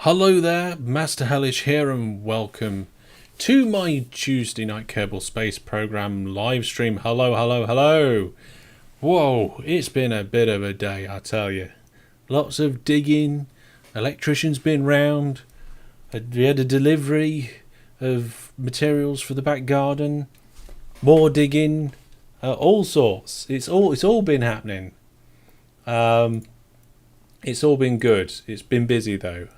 Hello there, Master Hellish here, and welcome to my Tuesday night Kerbal Space Program live stream. Hello, hello, hello. Whoa, it's been a bit of a day, I tell you. Lots of digging, electrician's been round, we had a delivery of materials for the back garden, more digging, all sorts. It's all been happening. It's all been good. It's been busy though.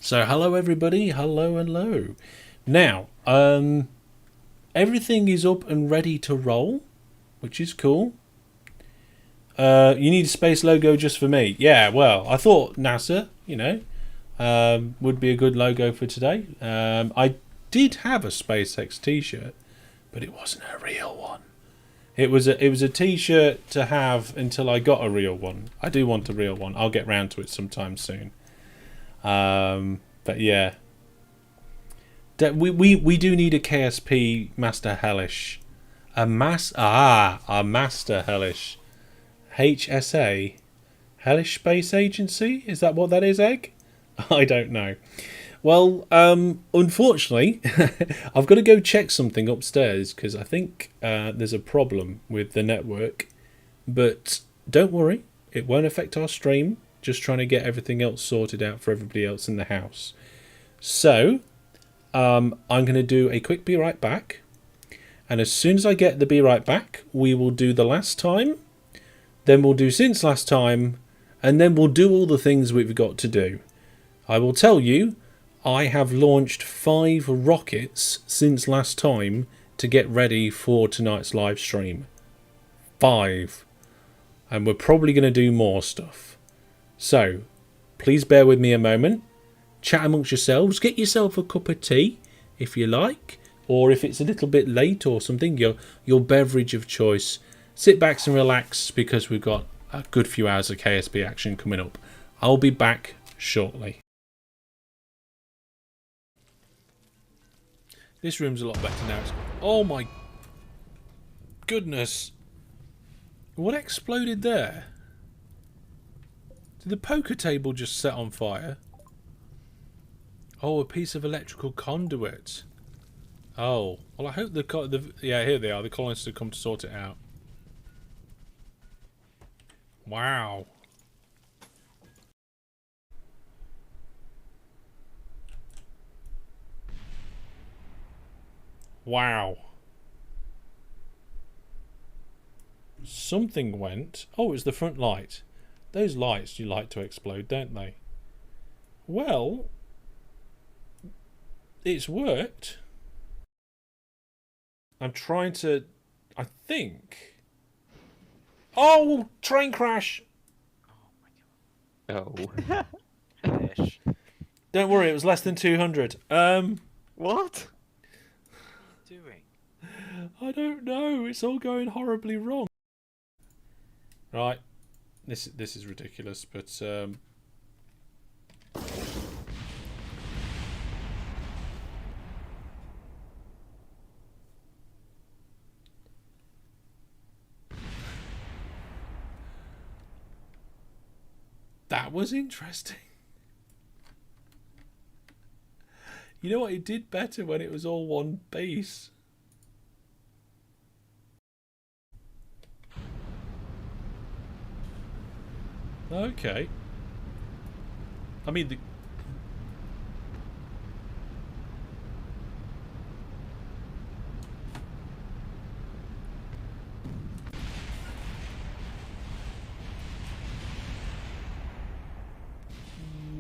So hello everybody. Hello. Now, everything is up and ready to roll, which is cool. You need a space logo just for me. Yeah, well, I thought NASA, would be a good logo for today. I did have a SpaceX t-shirt, but it wasn't a real one. It was a t-shirt to have until I got a real one. I do want a real one. I'll get round to it sometime soon. But yeah, we do need a KSP Master Hellish, a Master Hellish, HSA, Hellish Space Agency. Is that what that is, Egg? I don't know. Well, unfortunately, I've got to go check something upstairs because I think there's a problem with the network. But don't worry, it won't affect our stream. Just trying to get everything else sorted out for everybody else in the house. So, I'm going to do a quick be right back. And as soon as I get the be right back, we will do the last time. Then we'll do since last time. And then we'll do all the things we've got to do. I will tell you, I have launched 5 rockets since last time to get ready for tonight's live stream. 5. And we're probably going to do more stuff. So, please bear with me a moment. Chat amongst yourselves. Get yourself a cup of tea, if you like. Or if it's a little bit late or something, your beverage of choice. Sit back and relax because we've got a good few hours of KSP action coming up. I'll be back shortly. This room's a lot better now. Oh my goodness. What exploded there? Did the poker table just set on fire? Oh, a piece of electrical conduit. Oh, well I hope yeah, here they are. The colonists have come to sort it out. Wow. Wow. Something went. Oh, it was the front light. Those lights do like to explode, don't they? Well, it's worked. I'm trying to... I think... Oh, train crash! Oh. Ish. Don't worry, it was less than 200. What? What are you doing? I don't know. It's all going horribly wrong. Right. This is ridiculous, but that was interesting. You know what? It did better when it was all one base. Okay. I mean, the...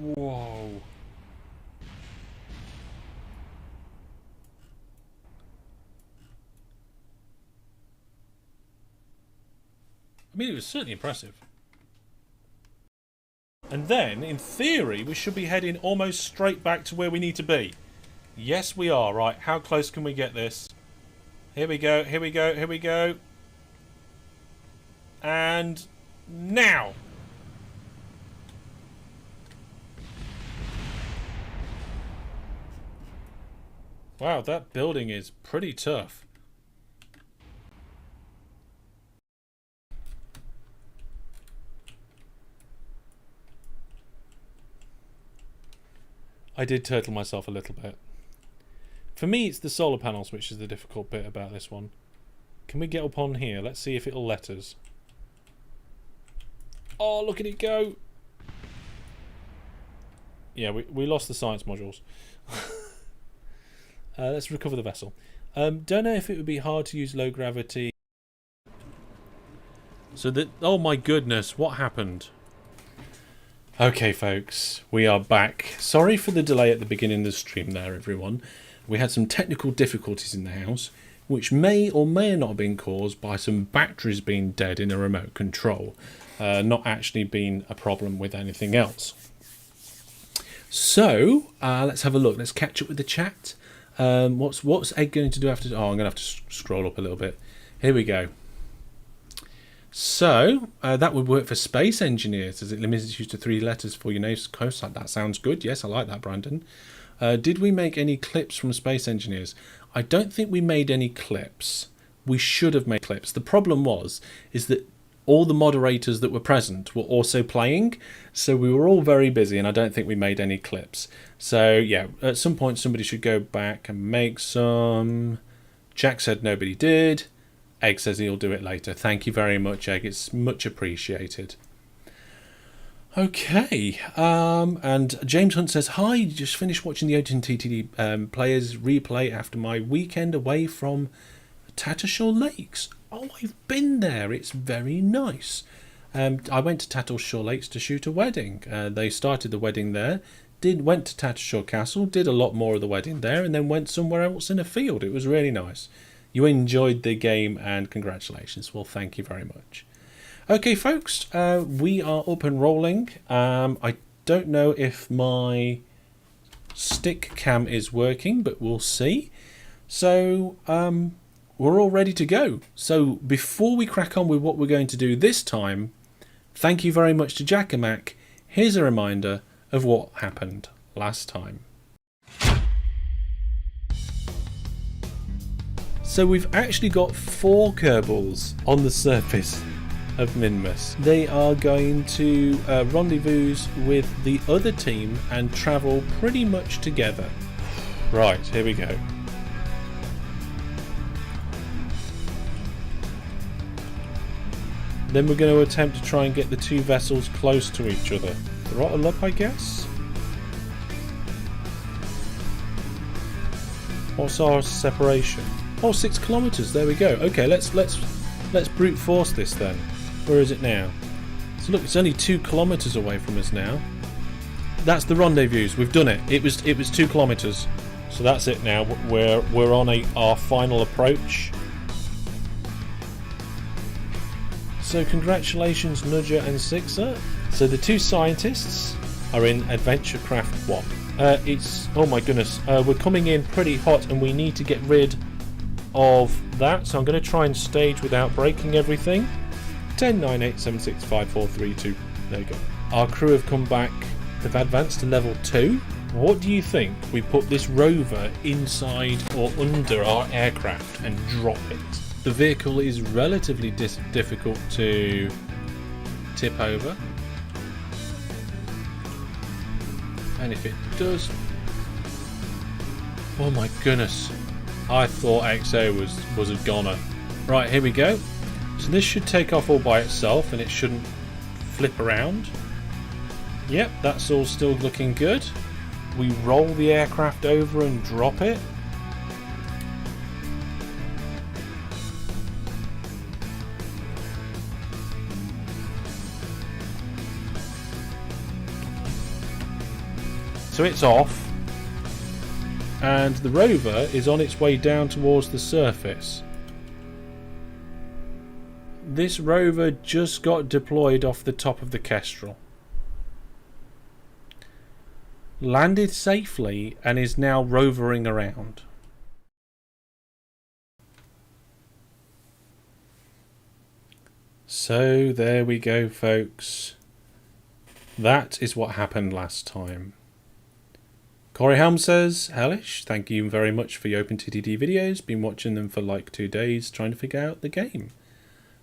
Whoa. I mean, it was certainly impressive. And then, in theory, we should be heading almost straight back to where we need to be. Yes, we are. Right, how close can we get this? Here we go, here we go, here we go. And... now! Wow, that building is pretty tough. I did turtle myself a little bit. For me, it's the solar panels which is the difficult bit about this one. Can we get up on here? Let's see if it'll let us. Oh, look at it go! Yeah, we lost the science modules. Let's recover the vessel. Don't know if it would be hard to use low gravity. So that... oh my goodness, what happened? Okay, folks, we are back. Sorry for the delay at the beginning of the stream there, everyone. We had some technical difficulties in the house, which may or may not have been caused by some batteries being dead in a remote control, not actually being a problem with anything else. So, let's have a look. Let's catch up with the chat. What's Egg going to do after... oh, I'm going to have to scroll up a little bit. Here we go. So, that would work for space engineers, as it limits you to 3 letters for your name's coast. That sounds good. Yes, I like that, Brandon. Did we make any clips from space engineers? I don't think we made any clips. We should have made clips. The problem is that all the moderators that were present were also playing, so we were all very busy, and I don't think we made any clips. So, yeah, at some point somebody should go back and make some. Jack said nobody did. Egg says he'll do it later. Thank you very much, Egg. It's much appreciated. Okay. And James Hunt says, hi, just finished watching the OTTD players replay after my weekend away from Tattershall Lakes. Oh, I've been there. It's very nice. I went to Tattershall Lakes to shoot a wedding. They started the wedding there. Went to Tattershall Castle, did a lot more of the wedding there, and then went somewhere else in a field. It was really nice. You enjoyed the game, and congratulations. Well, thank you very much. Okay, folks, we are up and rolling. I don't know if my stick cam is working, but we'll see. So, we're all ready to go. So, before we crack on with what we're going to do this time, thank you very much to Jackamac. Here's a reminder of what happened last time. So we've actually got 4 Kerbals on the surface of Minmus. They are going to rendezvous with the other team and travel pretty much together. Right, here we go. Then we're going to attempt to try and get the two vessels close to each other. Throttle up, I guess. What's our separation? Oh, 6 kilometers. There we go. Okay, let's brute force this then. Where is it now? So look, it's only 2 kilometers away from us now. That's the rendezvous. We've done it. It was 2 kilometers. So that's it now. We're on our final approach. So congratulations, Nudger and Sixer. So the 2 scientists are in Adventure Craft 1. It's, oh my goodness, we're coming in pretty hot and we need to get rid of that. So I'm going to try and stage without breaking everything. 10, 9, 8, 7, 6, 5, 4, 3, 2. There you go. Our crew have come back. They've advanced to level 2. What do you think we put this rover inside or under our aircraft and drop it? The vehicle is relatively difficult to tip over. And if it does... Oh my goodness. I thought XO was a goner. Right, here we go. So this should take off all by itself and it shouldn't flip around. Yep, that's all still looking good. We roll the aircraft over and drop it. So it's off, and the rover is on its way down towards the surface. This rover just got deployed off the top of the Kestrel. Landed safely and is now rovering around. So there we go, folks. That is what happened last time. Corey Helm says, Hellish, thank you very much for your OpenTTD videos. Been watching them for like 2 days trying to figure out the game.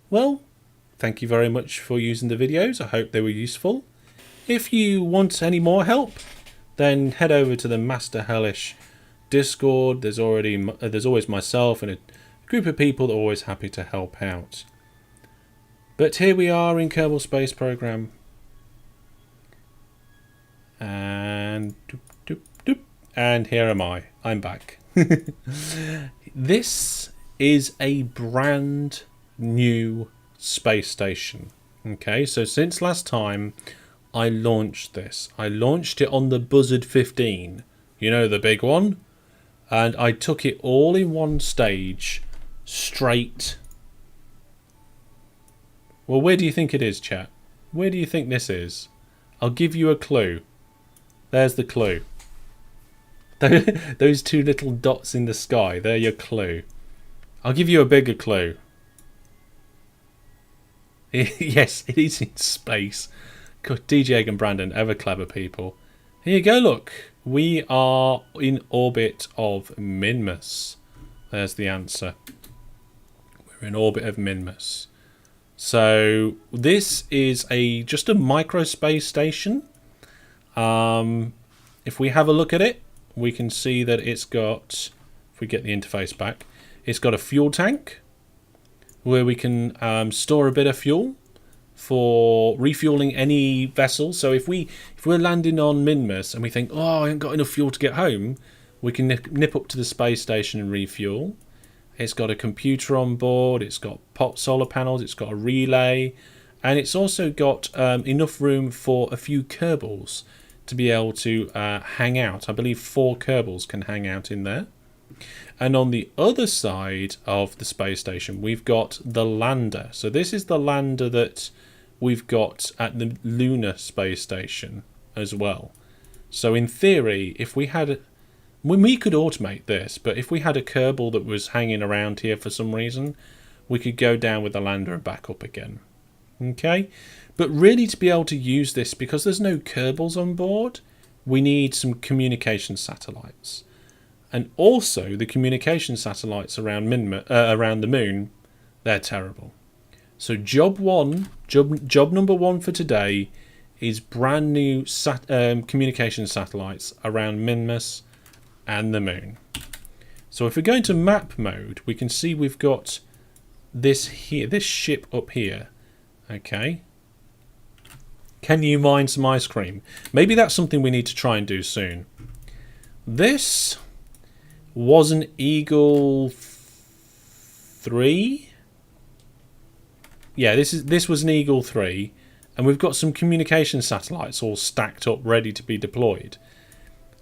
Well, thank you very much for using the videos. I hope they were useful. If you want any more help, then head over to the Master Hellish Discord. There's always myself and a group of people that are always happy to help out. But here we are in Kerbal Space Program. And here am I. I'm back. This is a brand new space station. Okay, so since last time I launched this, I launched it on the Buzzard 15. You know, the big one? And I took it all in one stage, straight. Well, where do you think it is, chat? Where do you think this is? I'll give you a clue. There's the clue. Those 2 little dots in the sky, they're your clue. I'll give you a bigger clue. Yes, it is in space. God, DJ and Brandon, ever clever people. Here you go, look. We are in orbit of Minmus. There's the answer. We're in orbit of Minmus. So this is just a micro space station. If we have a look at it, we can see that it's got, if we get the interface back, it's got a fuel tank where we can store a bit of fuel for refueling any vessel. So if we're landing on Minmus and we think, oh, I haven't got enough fuel to get home, we can nip up to the space station and refuel. It's got a computer on board, it's got solar panels, it's got a relay, and it's also got enough room for a few Kerbals to be able to hang out. I believe 4 Kerbals can hang out in there. And on the other side of the space station, we've got the lander. So this is the lander that we've got at the lunar space station as well. So in theory, if we had... we could automate this, but if we had a Kerbal that was hanging around here for some reason, we could go down with the lander and back up again. Okay? But really, to be able to use this, because there's no Kerbals on board, we need some communication satellites. And also, the communication satellites around the moon, they're terrible. So job number 1 for today is brand new communication satellites around Minmus and the moon. So if we go into map mode, we can see we've got this here, this ship up here. Okay. Can you mine some ice cream? Maybe that's something we need to try and do soon. This was an Eagle 3. Yeah, this was an Eagle 3, and we've got some communication satellites all stacked up ready to be deployed.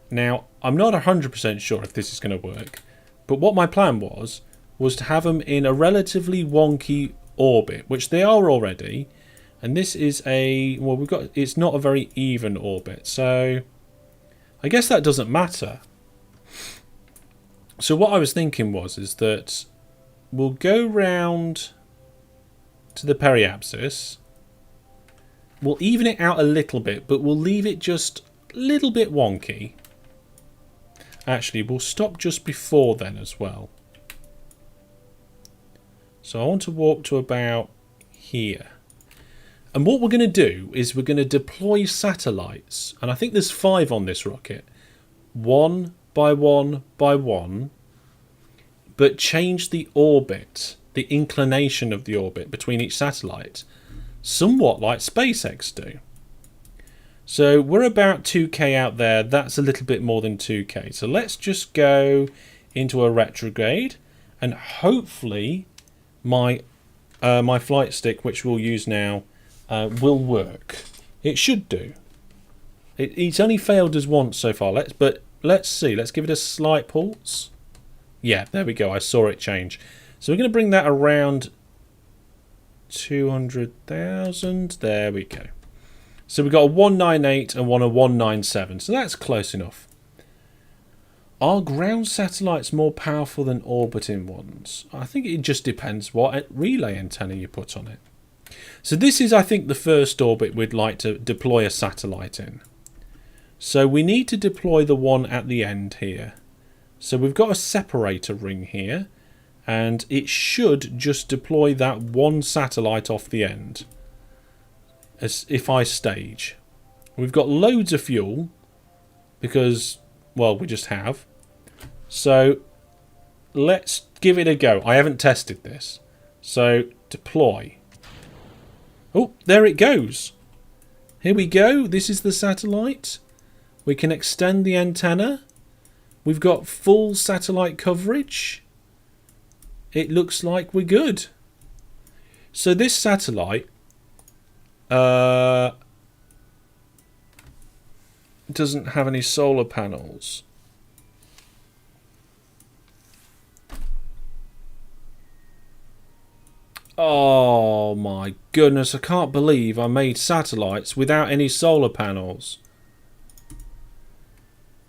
Now, I'm not 100% sure if this is going to work, but what my plan was to have them in a relatively wonky orbit, which they are already. And this is it's not a very even orbit, so I guess that doesn't matter. So what I was thinking is that we'll go round to the periapsis. We'll even it out a little bit, but we'll leave it just a little bit wonky. Actually, we'll stop just before then as well. So I want to walk to about here. And what we're going to do is we're going to deploy satellites. And I think there's 5 on this rocket. 1 by 1 by 1. But change the orbit, the inclination of the orbit between each satellite. Somewhat like SpaceX do. So we're about 2k out there. That's a little bit more than 2k. So let's just go into a retrograde. And hopefully my flight stick, which we'll use now, will work. It should do. It's only failed us once so far. Let's see. Let's give it a slight pulse. Yeah, there we go. I saw it change. So we're going to bring that around 200,000. There we go. So we've got a 198 and a 197. So that's close enough. Are ground satellites more powerful than orbiting ones? I think it just depends what relay antenna you put on it. So this is, I think, the first orbit we'd like to deploy a satellite in. So we need to deploy the one at the end here. So we've got a separator ring here, and it should just deploy that one satellite off the end. As if I stage. We've got loads of fuel, because, well, we just have. So let's give it a go. I haven't tested this. So deploy. Oh, there it goes. Here we go. This is the satellite. We can extend the antenna. We've got full satellite coverage. It looks like we're good. So this satellite doesn't have any solar panels. Oh my goodness, I can't believe I made satellites without any solar panels.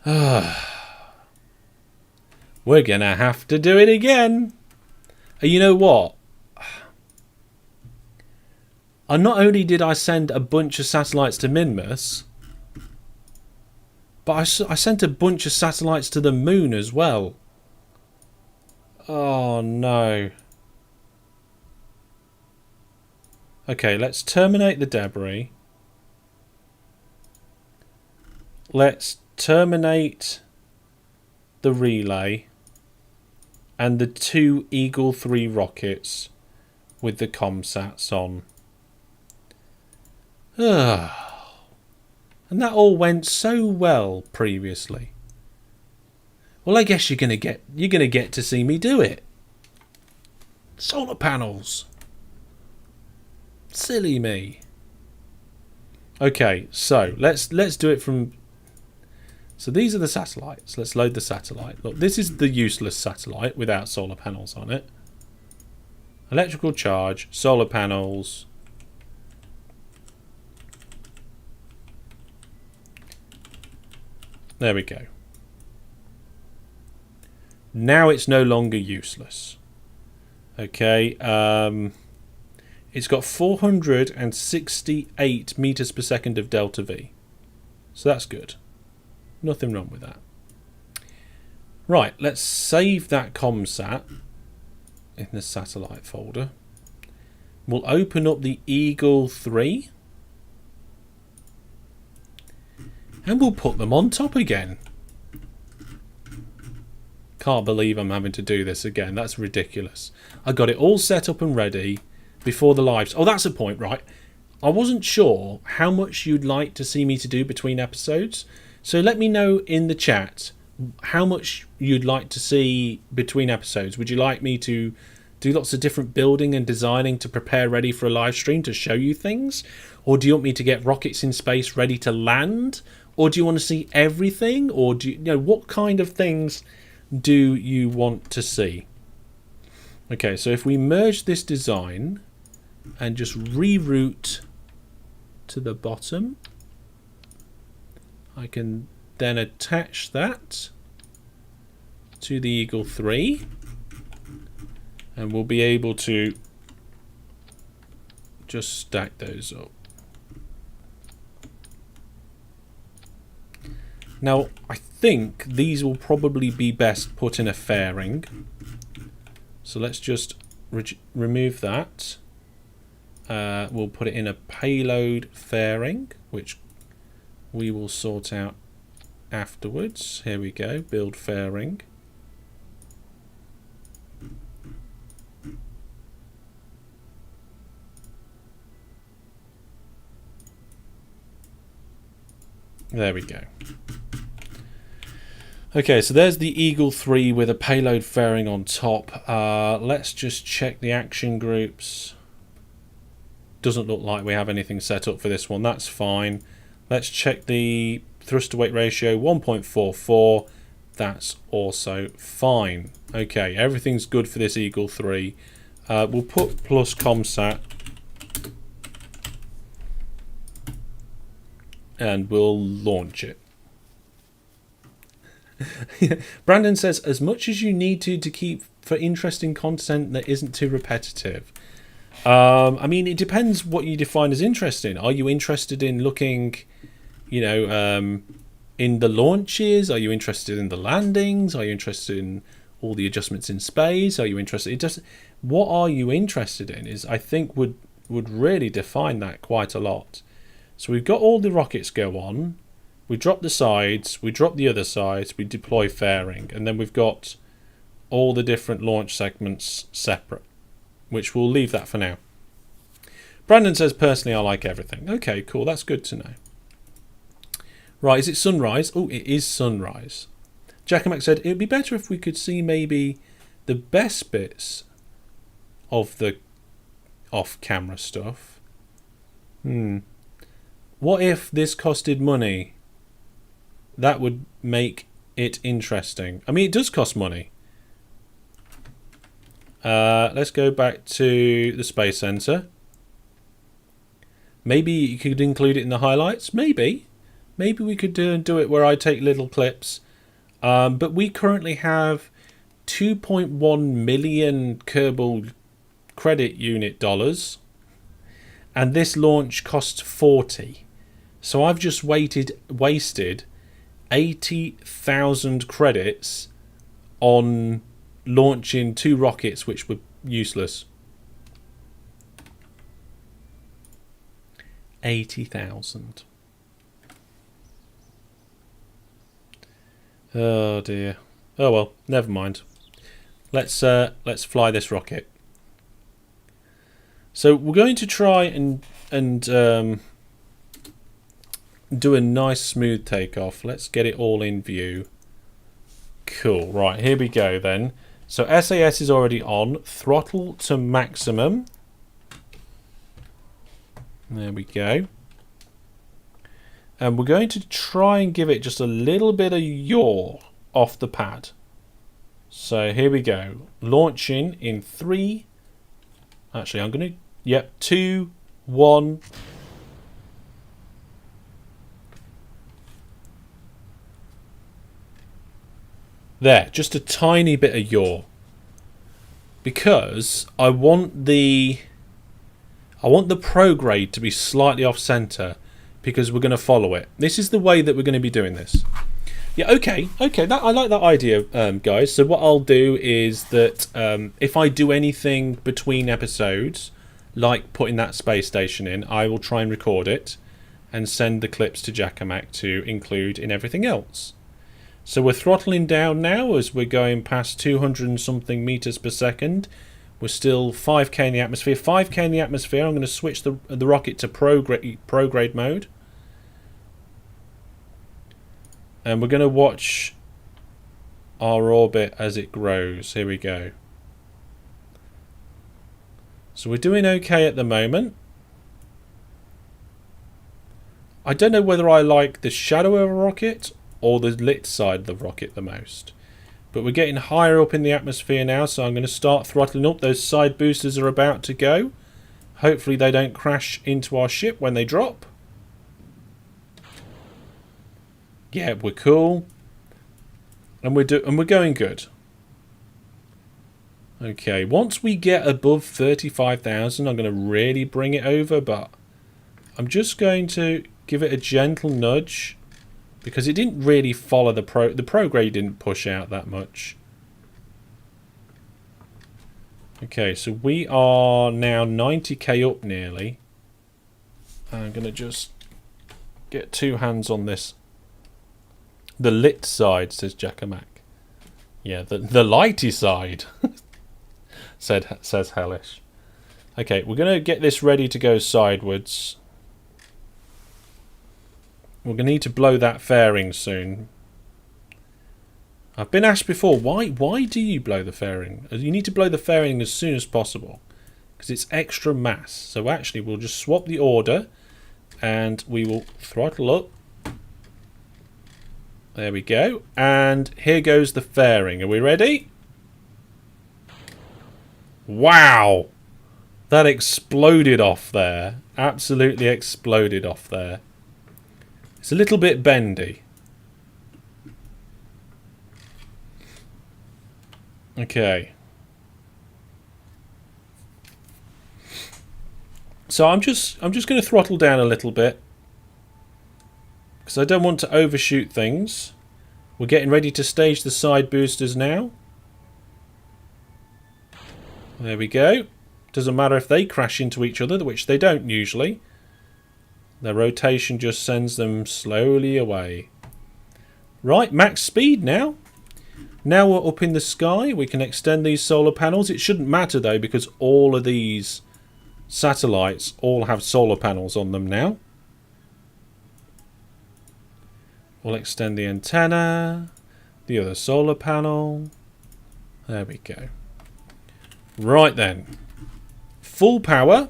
We're gonna have to do it again. And you know what? And not only did I send a bunch of satellites to Minmus, but I sent a bunch of satellites to the moon as well. Oh no. Okay, let's terminate the debris. Let's terminate the relay and the 2 Eagle 3 rockets with the comsats on. And that all went so well previously. Well, I guess you're gonna get to see me do it. Solar panels. Silly me. Okay, so let's do it from. So these are the satellites. Let's load the satellite. Look, this is the useless satellite without solar panels on it. Electrical charge, solar panels. There we go. Now it's no longer useless. Okay, it's got 468 meters per second of delta V. So that's good. Nothing wrong with that. Right, let's save that comsat in the satellite folder. We'll open up the Eagle 3. And we'll put them on top again. Can't believe I'm having to do this again. That's ridiculous. I got it all set up and ready. before the lives. Oh, that's a point, right? I wasn't sure how much you'd like to see me to do between episodes. So let me know in the chat how much you'd like to see between episodes. Would you like me to do lots of different building and designing to prepare ready for a live stream to show you things? Or do you want me to get rockets in space ready to land? Or do you want to see everything? Or do you know what kind of things do you want to see? Okay, so if we merge this design and just reroute to the bottom, I can then attach that to the Eagle 3 and we'll be able to just stack those up. Now I think these will probably be best put in a fairing, so let's just remove that. We'll put it in a payload fairing, which we will sort out afterwards. Here we go, build fairing. There we go. Okay, so there's the Eagle 3 with a payload fairing on top. Let's just check the action groups. Doesn't look like we have anything set up for this one. That's fine. Let's check the thrust to weight ratio, 1.44. That's also fine. Okay, everything's good for this Eagle 3. We'll put plus ComSat and we'll launch it. Brandon says, as much as you need to keep for interesting content that isn't too repetitive. I mean, it depends what you define as interesting. Are you interested in looking, you know, in the launches? Are you interested in the landings? Are you interested in all the adjustments in space? Are you interested? What are you interested in? Is I think would really define that quite a lot. So we've got all the rockets go on. We drop the sides. We drop the other sides. We deploy fairing, and then we've got all the different launch segments separate, which we'll leave that for now. Brandon says, personally, I like everything. Okay, cool. That's good to know. Right, is it sunrise? Oh, it is sunrise. Jackamak said, it would be better if we could see maybe the best bits of the off-camera stuff. What if this costed money? That would make it interesting. I mean, it does cost money. Let's go back to the Space Center. Maybe you could include it in the highlights. Maybe we could do it where I take little clips. But we currently have 2.1 million Kerbal credit unit dollars, and this launch costs 40. So I've just wasted 80,000 credits on launching 2 rockets which were useless. 80,000. Oh dear. Oh well, never mind. Let's fly this rocket. So we're going to try and do a nice smooth takeoff. Let's get it all in view. Cool. Right, here we go then. So SAS is already on. Throttle to maximum. There we go. And we're going to try and give it just a little bit of yaw off the pad. So here we go. Launching in 3. Actually, I'm going to... Yep, 2, 1... There, just a tiny bit of yaw. Because I want the prograde to be slightly off center, because we're going to follow it. This is the way that we're going to be doing this. Yeah, okay. I like that idea, guys. So what I'll do is that if I do anything between episodes, like putting that space station in, I will try and record it and send the clips to Jackamak to include in everything else. So we're throttling down now as we're going past 200 and something meters per second. We're still 5k in the atmosphere. 5k in the atmosphere. I'm going to switch the rocket to prograde mode. And we're going to watch our orbit as it grows. Here we go. So we're doing okay at the moment. I don't know whether I like the shadow of a rocket or the lit side of the rocket the most. But we're getting higher up in the atmosphere now, so I'm going to start throttling up. Those side boosters are about to go. Hopefully they don't crash into our ship when they drop. Yeah, we're cool. And we're going good. Okay, once we get above 35,000, I'm going to really bring it over, but I'm just going to give it a gentle nudge because it didn't really follow the prograde didn't push out that much. Okay, so we are now 90k up nearly. I'm going to just get two hands on this. The lit side, says Jackamak. Yeah, the lighty side, says Hellish. Okay, we're going to get this ready to go sidewards. We're going to need to blow that fairing soon. I've been asked before, why do you blow the fairing? You need to blow the fairing as soon as possible, because it's extra mass. So actually we'll just swap the order, and we will throttle up. There we go. And here goes the fairing. Are we ready? Wow! That exploded off there. Absolutely exploded off there. It's a little bit bendy. Okay. So I'm just going to throttle down a little bit because I don't want to overshoot things. We're getting ready to stage the side boosters now. There we go. Doesn't matter if they crash into each other, which they don't usually. Their rotation just sends them slowly away. Right, max speed now. Now we're up in the sky. We can extend these solar panels. It shouldn't matter though, because all of these satellites all have solar panels on them now. We'll extend the antenna, the other solar panel. There we go. Right then. Full power.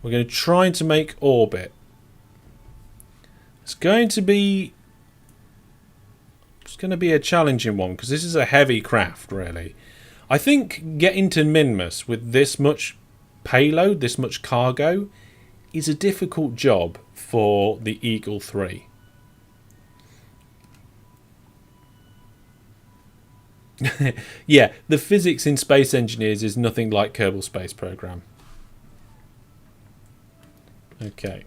We're going to try to make orbit. It's going to be a challenging one because this is a heavy craft, really. I think getting to Minmus with this much payload, this much cargo, is a difficult job for the Eagle 3. Yeah, the physics in Space Engineers is nothing like Kerbal Space Program. Okay.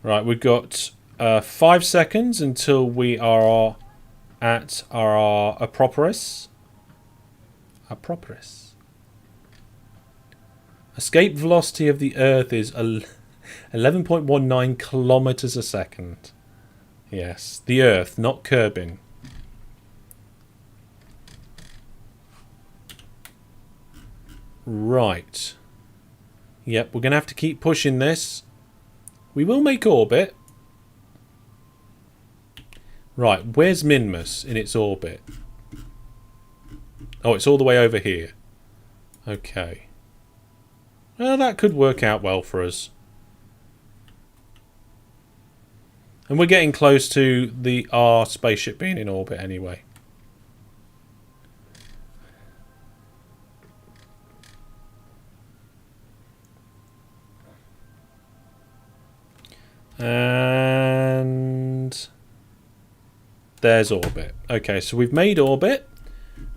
Right, we've got 5 seconds until we are at our Aproporis. Escape velocity of the Earth is 11.19 kilometers a second. Yes, the Earth, not Kerbin. Right. Yep, we're going to have to keep pushing this. We will make orbit. Right, where's Minmus in its orbit? Oh, it's all the way over here. Okay. Well, that could work out well for us. And we're getting close to our spaceship being in orbit anyway. And there's orbit. Okay, so we've made orbit.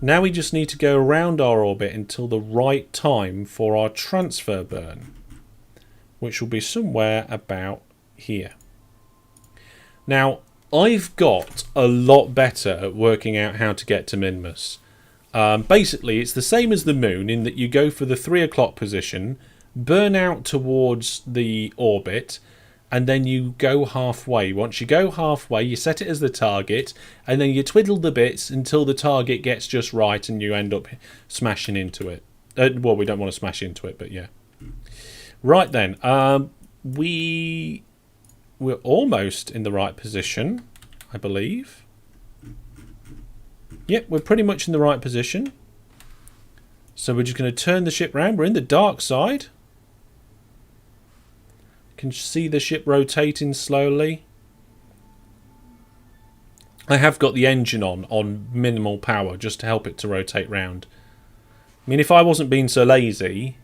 Now we just need to go around our orbit until the right time for our transfer burn, which will be somewhere about here. Now, I've got a lot better at working out how to get to Minmus. Basically, it's the same as the moon in that you go for the 3 o'clock position, burn out towards the orbit, and then you go halfway. Once you go halfway, you set it as the target, and then you twiddle the bits until the target gets just right and you end up smashing into it. Well, we don't want to smash into it, but yeah. Right then, we're almost in the right position, I believe. Yep, we're pretty much in the right position. So we're just going to turn the ship round. We're in the dark side. Can see the ship rotating slowly. I have got the engine on minimal power just to help it to rotate round. I mean, if I wasn't being so lazy,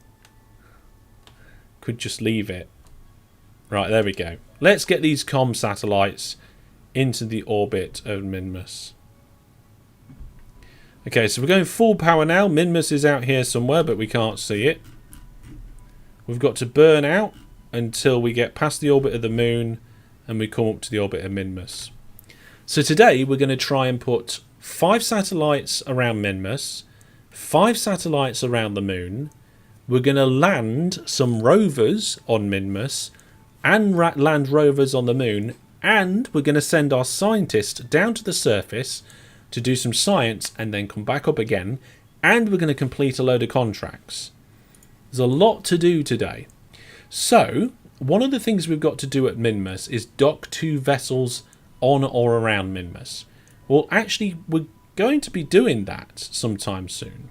could just leave it. Right, there we go. Let's get these comm satellites into the orbit of Minmus. Okay, so we're going full power now. Minmus is out here somewhere, but we can't see it. We've got to burn out until we get past the orbit of the moon and we come up to the orbit of Minmus. So today we're going to try and put 5 satellites around Minmus, 5 satellites around the moon. We're going to land some rovers on Minmus and land rovers on the moon, and we're going to send our scientists down to the surface to do some science and then come back up again, and we're going to complete a load of contracts. There's a lot to do today. So, one of the things we've got to do at Minmus is dock 2 vessels on or around Minmus. Well, actually, we're going to be doing that sometime soon.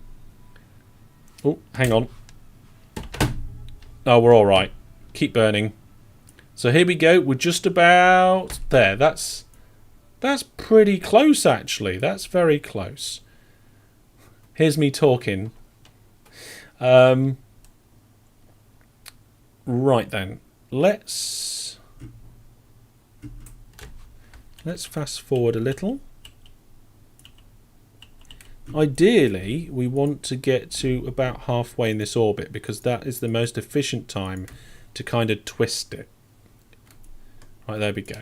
Oh, hang on. Oh, we're all right. Keep burning. So here we go. We're just about there. That's pretty close, actually. That's very close. Here's me talking. Right then, let's fast forward a little. Ideally, we want to get to about halfway in this orbit because that is the most efficient time to kind of twist it. Right, there we go.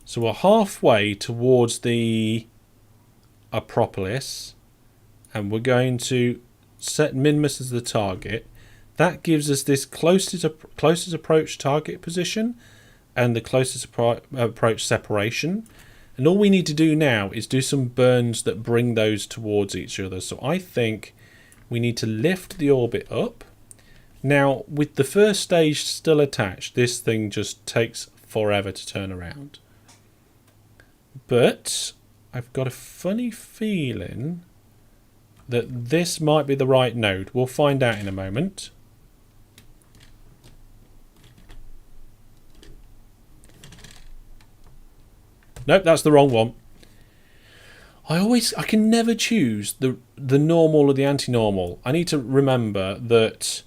So we're halfway towards the Acropolis, and we're going to set Minmus as the target. That gives us this closest approach target position and the closest approach separation. And all we need to do now is do some burns that bring those towards each other. So I think we need to lift the orbit up. Now, with the first stage still attached, this thing just takes forever to turn around. But I've got a funny feeling that this might be the right node. We'll find out in a moment. Nope, that's the wrong one. I can never choose the normal or the anti-normal. I need to remember that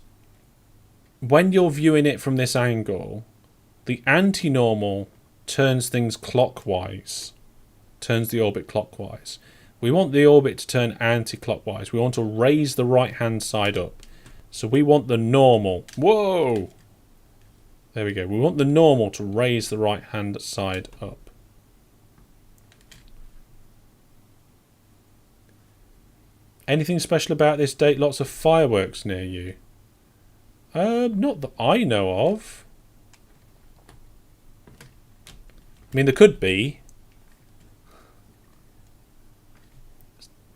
when you're viewing it from this angle, the anti-normal turns things clockwise. Turns the orbit clockwise. We want the orbit to turn anti-clockwise. We want to raise the right-hand side up. So we want the normal. Whoa! There we go. We want the normal to raise the right-hand side up. Anything special about this date? Lots of fireworks near you. Not that I know of. I mean, there could be.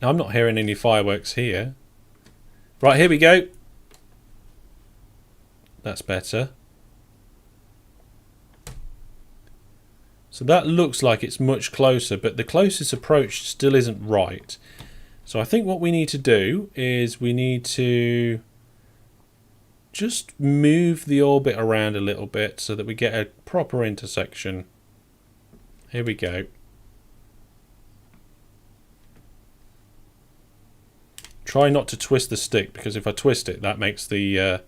No, I'm not hearing any fireworks here. Right, here we go. That's better. So that looks like it's much closer, but the closest approach still isn't right. So I think what we need to do is we need to just move the orbit around a little bit so that we get a proper intersection. Here we go. Try not to twist the stick, because if I twist it, that makes it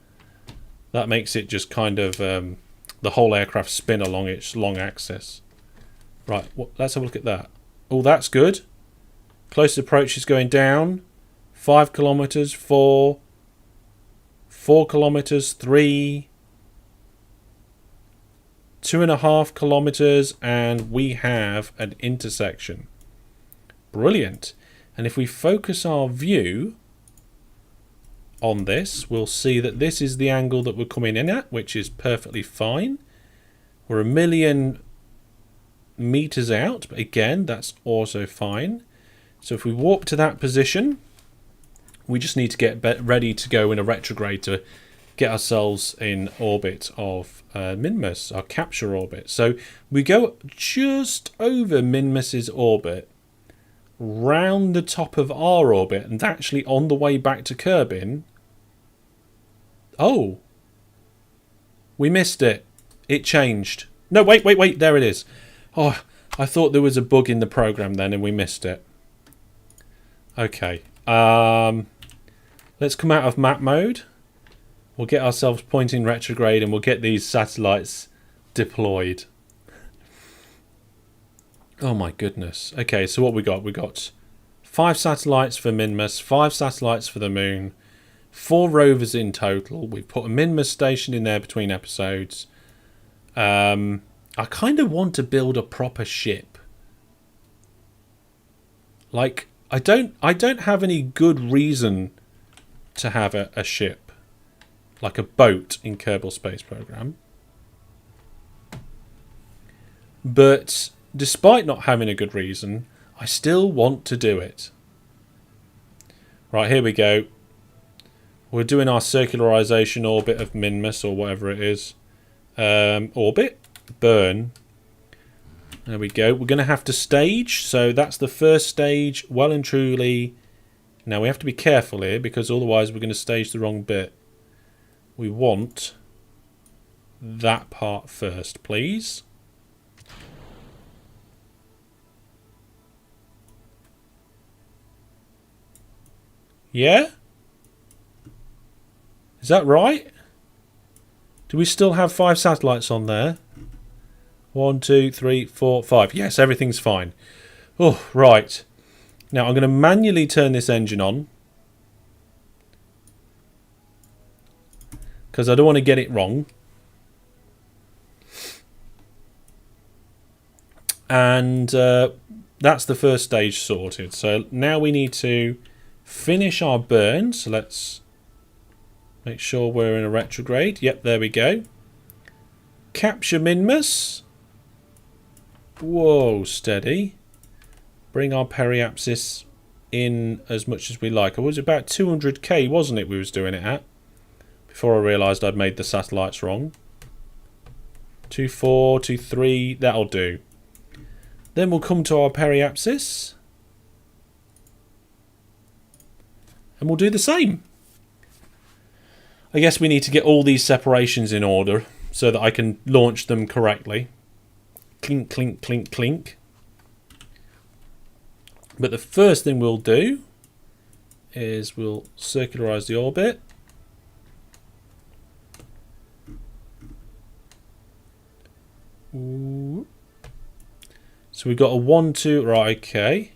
just kind of the whole aircraft spin along its long axis. Right, let's have a look at that. Oh, that's good. Closest approach is going down. 5 kilometers, 4 kilometers, 3, 2.5 kilometers, and we have an intersection. Brilliant. And if we focus our view on this, we'll see that this is the angle that we're coming in at, which is perfectly fine. We're 1,000,000 meters out, but again, that's also fine. So if we warp to that position, we just need to get ready to go in a retrograde to get ourselves in orbit of Minmus, our capture orbit. So we go just over Minmus's orbit, round the top of our orbit, and actually on the way back to Kerbin. Oh, we missed it. It changed. No, wait, there it is. Oh, I thought there was a bug in the program then and we missed it. Okay. Let's come out of map mode. We'll get ourselves pointing retrograde and we'll get these satellites deployed. Oh my goodness. Okay, so what we got? We got 5 satellites for Minmus, 5 satellites for the moon, 4 rovers in total. We've put a Minmus station in there between episodes. I kind of want to build a proper ship. Like, I don't have any good reason to have a ship. Like a boat in Kerbal Space Program. But despite not having a good reason, I still want to do it. Right, here we go. We're doing our circularization orbit of Minmus, or whatever it is. Orbit? Burn. There we go. We're going to have to stage. So that's the first stage, well and truly. Now we have to be careful here, because otherwise we're going to stage the wrong bit. We want that part first, please. Yeah? Is that right? Do we still have 5 satellites on there? 1, 2, 3, 4, 5. Yes, everything's fine. Oh, right. Now I'm going to manually turn this engine on, because I don't want to get it wrong. And that's the first stage sorted. So now we need to finish our burn. So let's make sure we're in a retrograde. Yep, there we go. Capture Minmus. Whoa, steady. Bring our periapsis in as much as we like. It was about 200k, wasn't it, we was doing it at? Before I realised I'd made the satellites wrong. 2.4, 2.3, that'll do. Then we'll come to our periapsis. And we'll do the same. I guess we need to get all these separations in order so that I can launch them correctly. Clink, clink, clink, clink. But the first thing we'll do is we'll circularize the orbit. Ooh. So we've got a 1, 2, right, okay.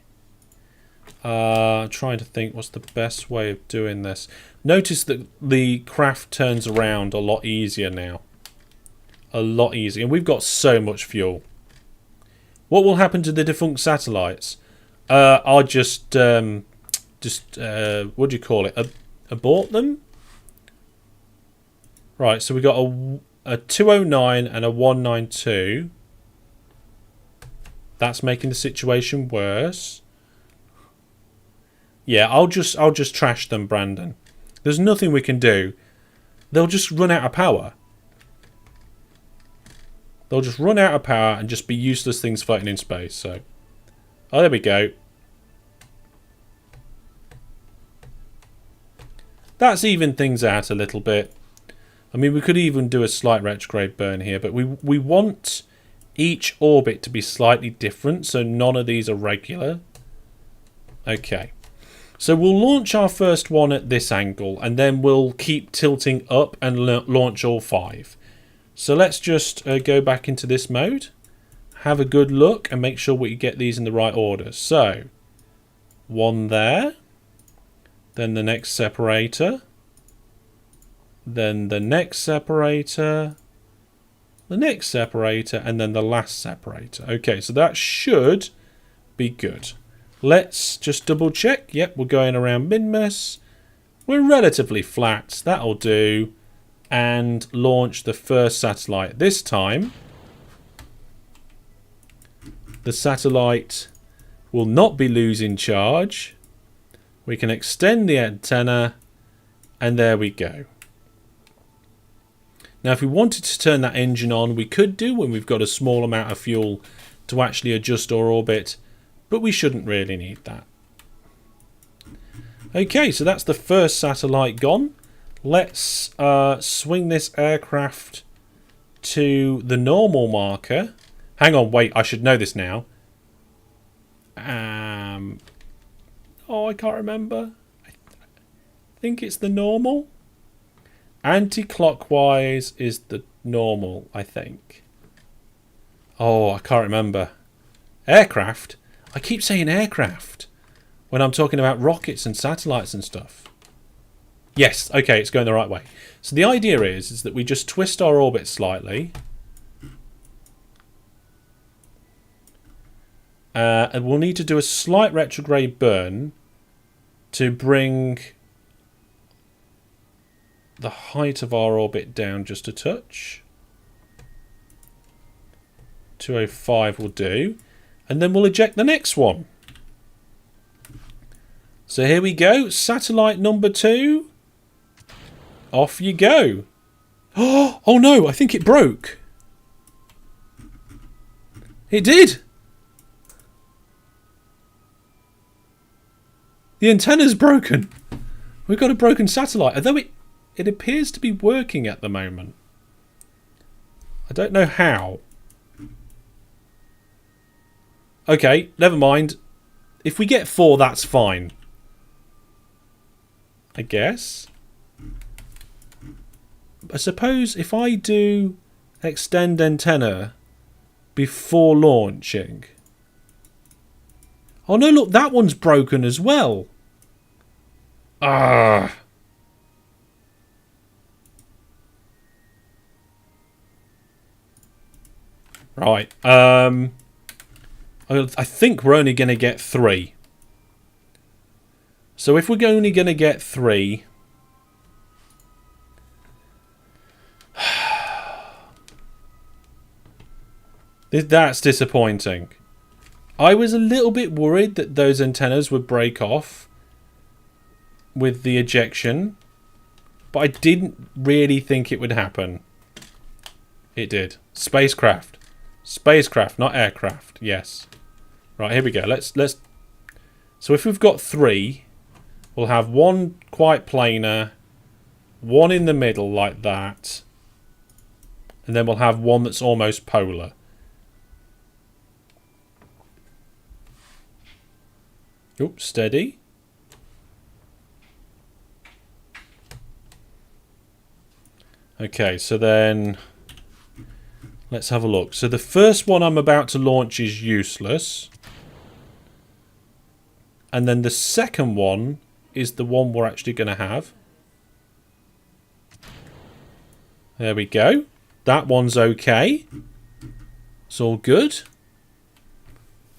Trying to think what's the best way of doing this. Notice that the craft turns around a lot easier now. A lot easier. And we've got so much fuel. What will happen to the defunct satellites? I'll just what do you call it? Abort them? Right, so we got a 209 and a 192. That's making the situation worse. Yeah, I'll just trash them, Brandon. There's nothing we can do. They'll just run out of power. They'll just run out of power and just be useless things floating in space. So, oh, there we go. That's evened things out a little bit. I mean, we could even do a slight retrograde burn here, but we want each orbit to be slightly different, so none of these are regular. Okay. So we'll launch our first one at this angle, and then we'll keep tilting up and launch all 5. So let's just go back into this mode, have a good look, and make sure we get these in the right order. So, 1 there, then the next separator, then the next separator, the next separator, and then the last separator. Okay, so that should be good. Let's just double check. Yep, we're going around Minmus. We're relatively flat. That'll do. And launch the first satellite. This time, The satellite will not be losing charge. We can extend the antenna, and there we go. Now, if we wanted to turn that engine on, we could do when we've got a small amount of fuel to actually adjust our orbit, but we shouldn't really need that. Okay, so that's the first satellite gone. Let's swing this aircraft to the normal marker. Hang on, wait, I should know this now. Oh, I can't remember. I think it's the normal. Anti-clockwise is the normal, I think. Oh, I can't remember. Aircraft? I keep saying aircraft when I'm talking about rockets and satellites and stuff. Yes, okay, it's going the right way. So the idea is that we just twist our orbit slightly. And we'll need to do a slight retrograde burn to bring the height of our orbit down just a touch. 205 will do. And then we'll eject the next one. So here we go. Satellite number 2. Off you go. Oh no, I think it broke. It did. The antenna's broken. We've got a broken satellite. Although it appears to be working at the moment. I don't know how. Okay, never mind. If we get 4, that's fine. I guess. I suppose if I do extend antenna before launching. Oh no, look, that one's broken as well. Ah. Right. I think we're only going to get 3. So if we're only going to get 3... that's disappointing. I was a little bit worried that those antennas would break off with the ejection, but I didn't really think it would happen. It did. Spacecraft. Spacecraft, not aircraft. Yes. Right, here we go. Let's. So if we've got 3, we'll have 1 quite planar, 1 in the middle like that, and then we'll have 1 that's almost polar. Oops, steady. Okay, so then let's have a look. So the first one I'm about to launch is useless. And then the second one is the one we're actually going to have. There we go. That one's okay. It's all good.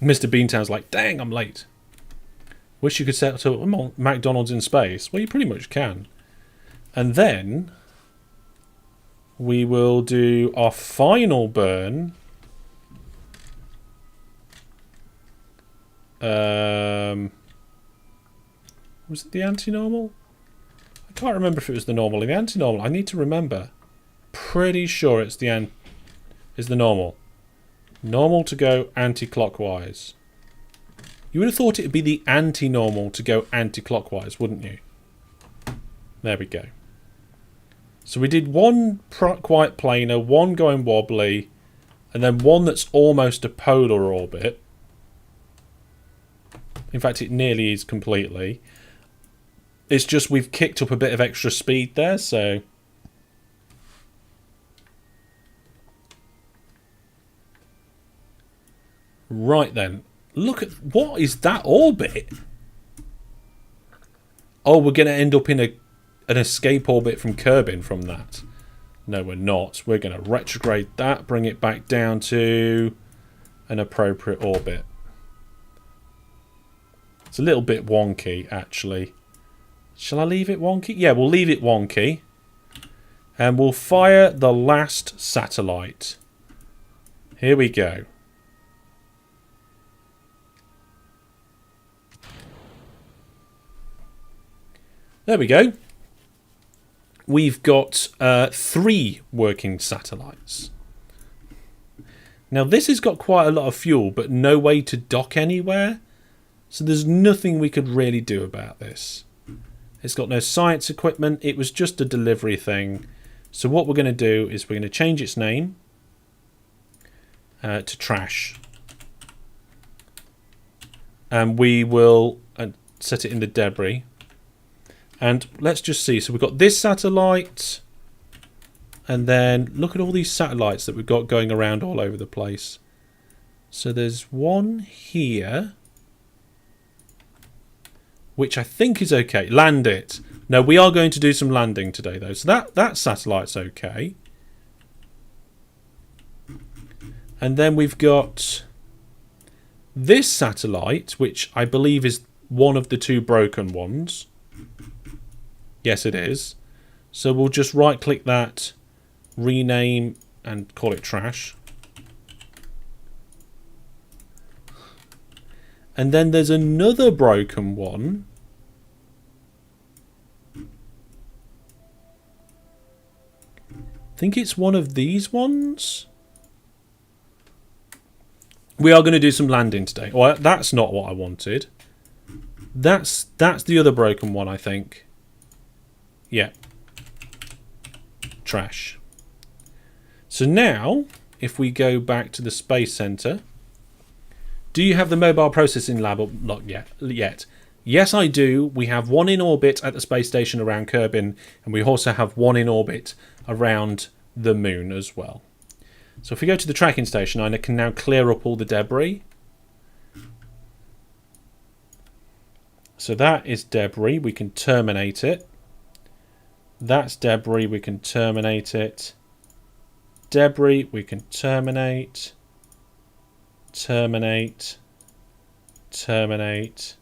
Mr. Beantown's like, dang, I'm late. Wish you could set up McDonald's in space. Well, you pretty much can. And then we will do our final burn. Was it the anti-normal? I can't remember if it was the normal or the anti-normal. I need to remember. Pretty sure it's the normal. Normal to go anti-clockwise. You would have thought it would be the anti-normal to go anti-clockwise, wouldn't you? There we go. So we did 1 quite planar, 1 going wobbly, and then 1 that's almost a polar orbit. In fact, it nearly is completely. It's just we've kicked up a bit of extra speed there, so... Right then. Look at... What is that orbit? Oh, we're going to end up in an escape orbit from Kerbin from that. No, we're not. We're going to retrograde that, bring it back down to an appropriate orbit. It's a little bit wonky, actually. Shall I leave it wonky? Yeah, we'll leave it wonky. And we'll fire the last satellite. Here we go. There we go. We've got 3 working satellites. Now this has got quite a lot of fuel, but no way to dock anywhere. So there's nothing we could really do about this. It's got no science equipment. It was just a delivery thing. So what we're going to do is we're going to change its name to trash. And we will set it in the debris. And let's just see. So we've got this satellite. And then look at all these satellites that we've got going around all over the place. So there's one here, which I think is okay. Land it. No, we are going to do some landing today, though. So that satellite's okay. And then we've got this satellite, which I believe is one of the 2 broken ones. Yes, it is. So we'll just right-click that, rename, and call it trash. And then there's another broken one. I think it's one of these ones. We are going to do some landing today. Well, that's not what I wanted. That's the other broken one, I think. Yeah. Trash. So now, if we go back to the Space Center, do you have the mobile processing lab up? Not yet. Yes, I do. We have one in orbit at the space station around Kerbin, and we also have one in orbit around the moon as well. So if we go to the tracking station, I can now clear up all the debris. So that is debris. We can terminate it. That's debris. We can terminate it. Debris. We can terminate. Terminate. Terminate.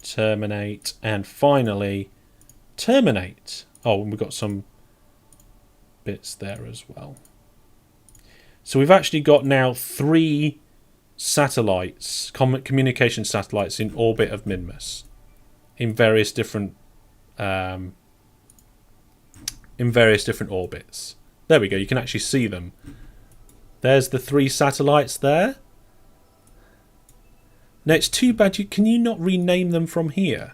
Terminate. And finally, terminate. Oh, and we've got some bits there as well. So we've actually got now 3 satellites, communication satellites in orbit of Minmus, in various different orbits. There we go. You can actually see them. There's the 3 satellites there. Now it's too bad. Can you not rename them from here?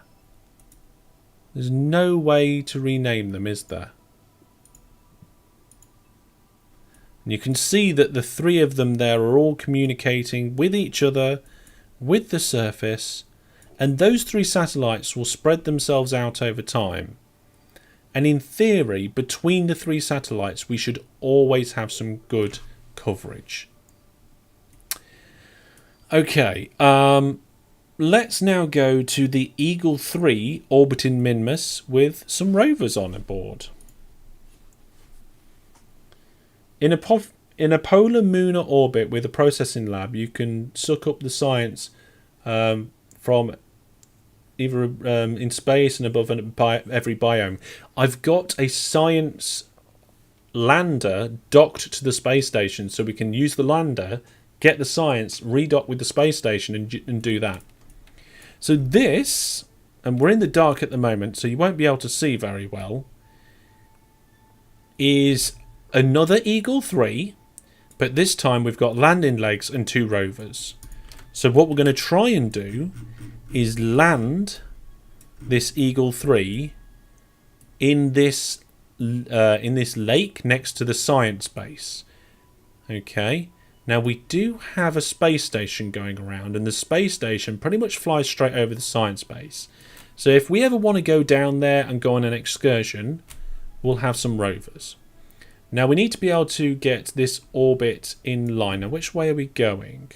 There's no way to rename them, is there? And you can see that the 3 of them there are all communicating with each other, with the surface, and those 3 satellites will spread themselves out over time. And in theory, between the 3 satellites, we should always have some good coverage. Okay, let's now go to the Eagle 3 orbiting Minmus with some rovers on board. In a polar lunar orbit with a processing lab, you can suck up the science from either in space and above every biome. I've got a science lander docked to the space station, so we can use the lander, get the science, redock with the space station, and do that. So this, and we're in the dark at the moment, so you won't be able to see very well, is another Eagle 3, but this time we've got landing legs and 2 rovers. So what we're going to try and do is land this Eagle 3 in this lake next to the science base. Okay. Now we do have a space station going around, and the space station pretty much flies straight over the science base. So if we ever want to go down there and go on an excursion, we'll have some rovers. Now we need to be able to get this orbit in line. Now which way are we going?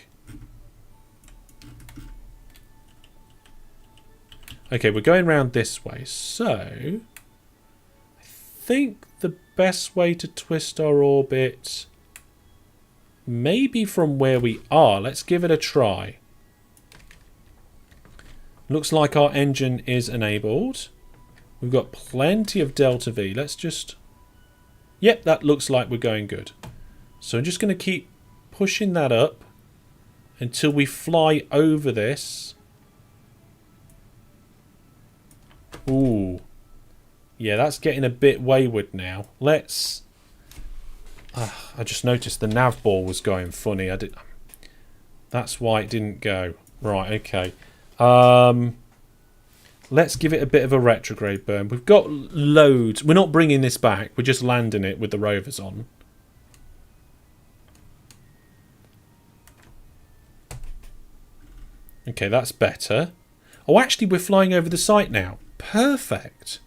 Okay, we're going around this way. So I think the best way to twist our orbit, maybe from where we are. Let's give it a try. Looks like our engine is enabled. We've got plenty of delta V. Let's just... Yep, that looks like we're going good. So I'm just going to keep pushing that up until we fly over this. Ooh. Yeah, that's getting a bit wayward now. Let's... I just noticed the nav ball was going funny. That's why it didn't go. Right, okay. Let's give it a bit of a retrograde burn. We've got loads. We're not bringing this back. We're just landing it with the rovers on. Okay, that's better. Oh, actually, we're flying over the site now. Perfect.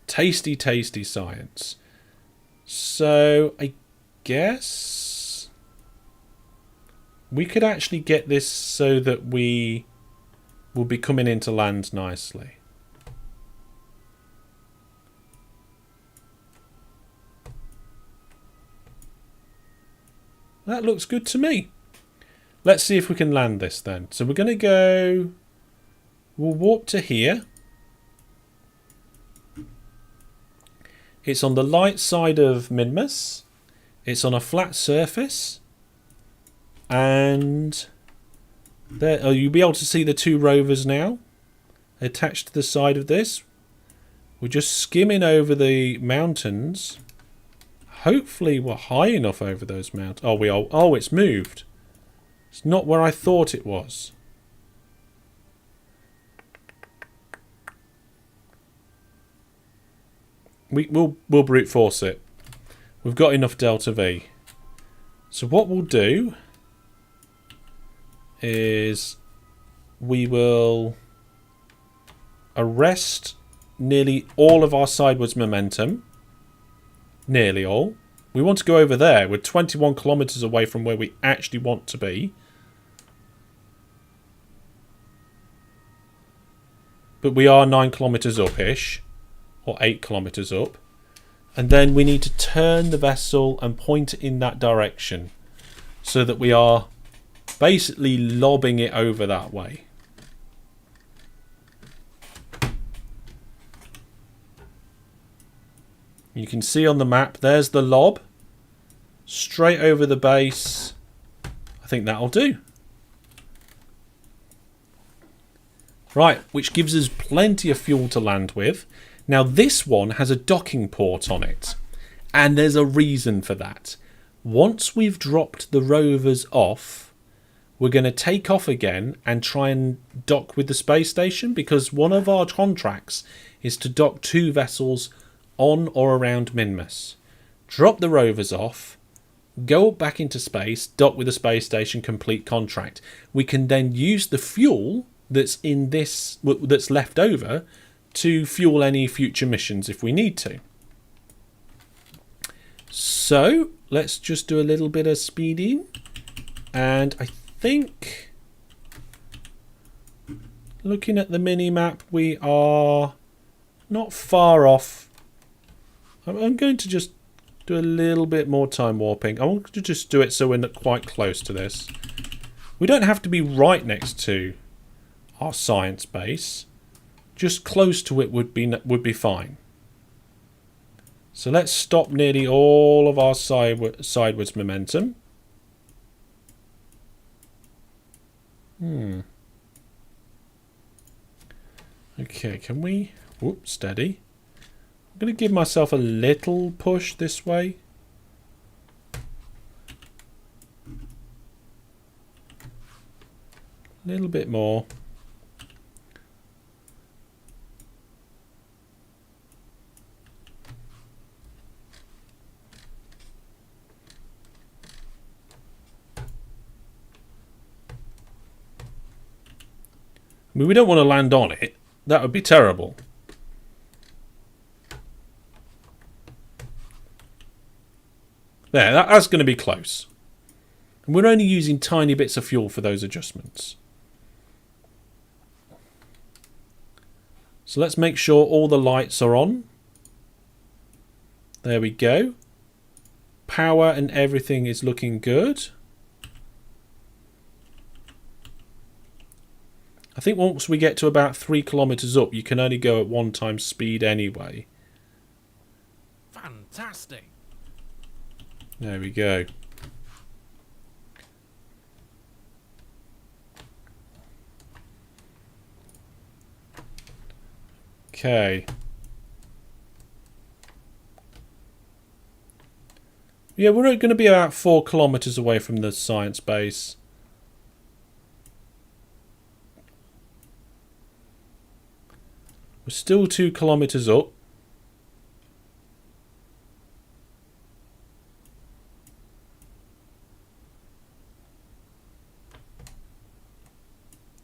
Tasty, tasty science. So, I guess we could actually get this so that we will be coming into land nicely. That looks good to me. Let's see if we can land this then. So we're going to go... We'll warp to here. It's on the light side of Minmus. It's on a flat surface. And... there, oh, you'll be able to see the two rovers now. Attached to the side of this. We're just skimming over the mountains. Hopefully we're high enough over those mountains. Oh, we are. Oh, it's moved. It's not where I thought it was. We'll brute force it. We've got enough delta V. So what we'll do is we will arrest nearly all of our sidewards momentum. Nearly all. We want to go over there. We're 21 kilometers away from where we actually want to be. But we are 9 kilometers up-ish. Or 8 kilometers up. And then we need to turn the vessel and point it in that direction. So that we are basically lobbing it over that way. You can see on the map, there's the lob. Straight over the base. I think that'll do. Right, which gives us plenty of fuel to land with. Now this one has a docking port on it. And there's a reason for that. Once we've dropped the rovers off, we're going to take off again and try and dock with the space station. Because one of our contracts is to dock 2 vessels on or around Minmus. Drop the rovers off, go back into space, dock with the space station, complete contract. We can then use the fuel that's in this, that's left over, to fuel any future missions if we need to. So let's just do a little bit of speeding, and I think, looking at the mini map, we are not far off. I'm going to just do a little bit more time warping. I want to just do it so we're not quite close to this. We don't have to be right next to our science base. Just close to it would be fine. So let's stop nearly all of our sideways momentum. Okay, can we... Whoop, steady. I'm going to give myself a little push this way. A little bit more. I mean, we don't want to land on it. That would be terrible. There, that's going to be close. And we're only using tiny bits of fuel for those adjustments. So let's make sure all the lights are on. There we go. Power and everything is looking good. I think once we get to about 3 kilometers up, you can only go at 1 times speed anyway. Fantastic. There we go. Okay. Yeah, we're going to be about 4 kilometers away from the science base. We're still 2 kilometers up.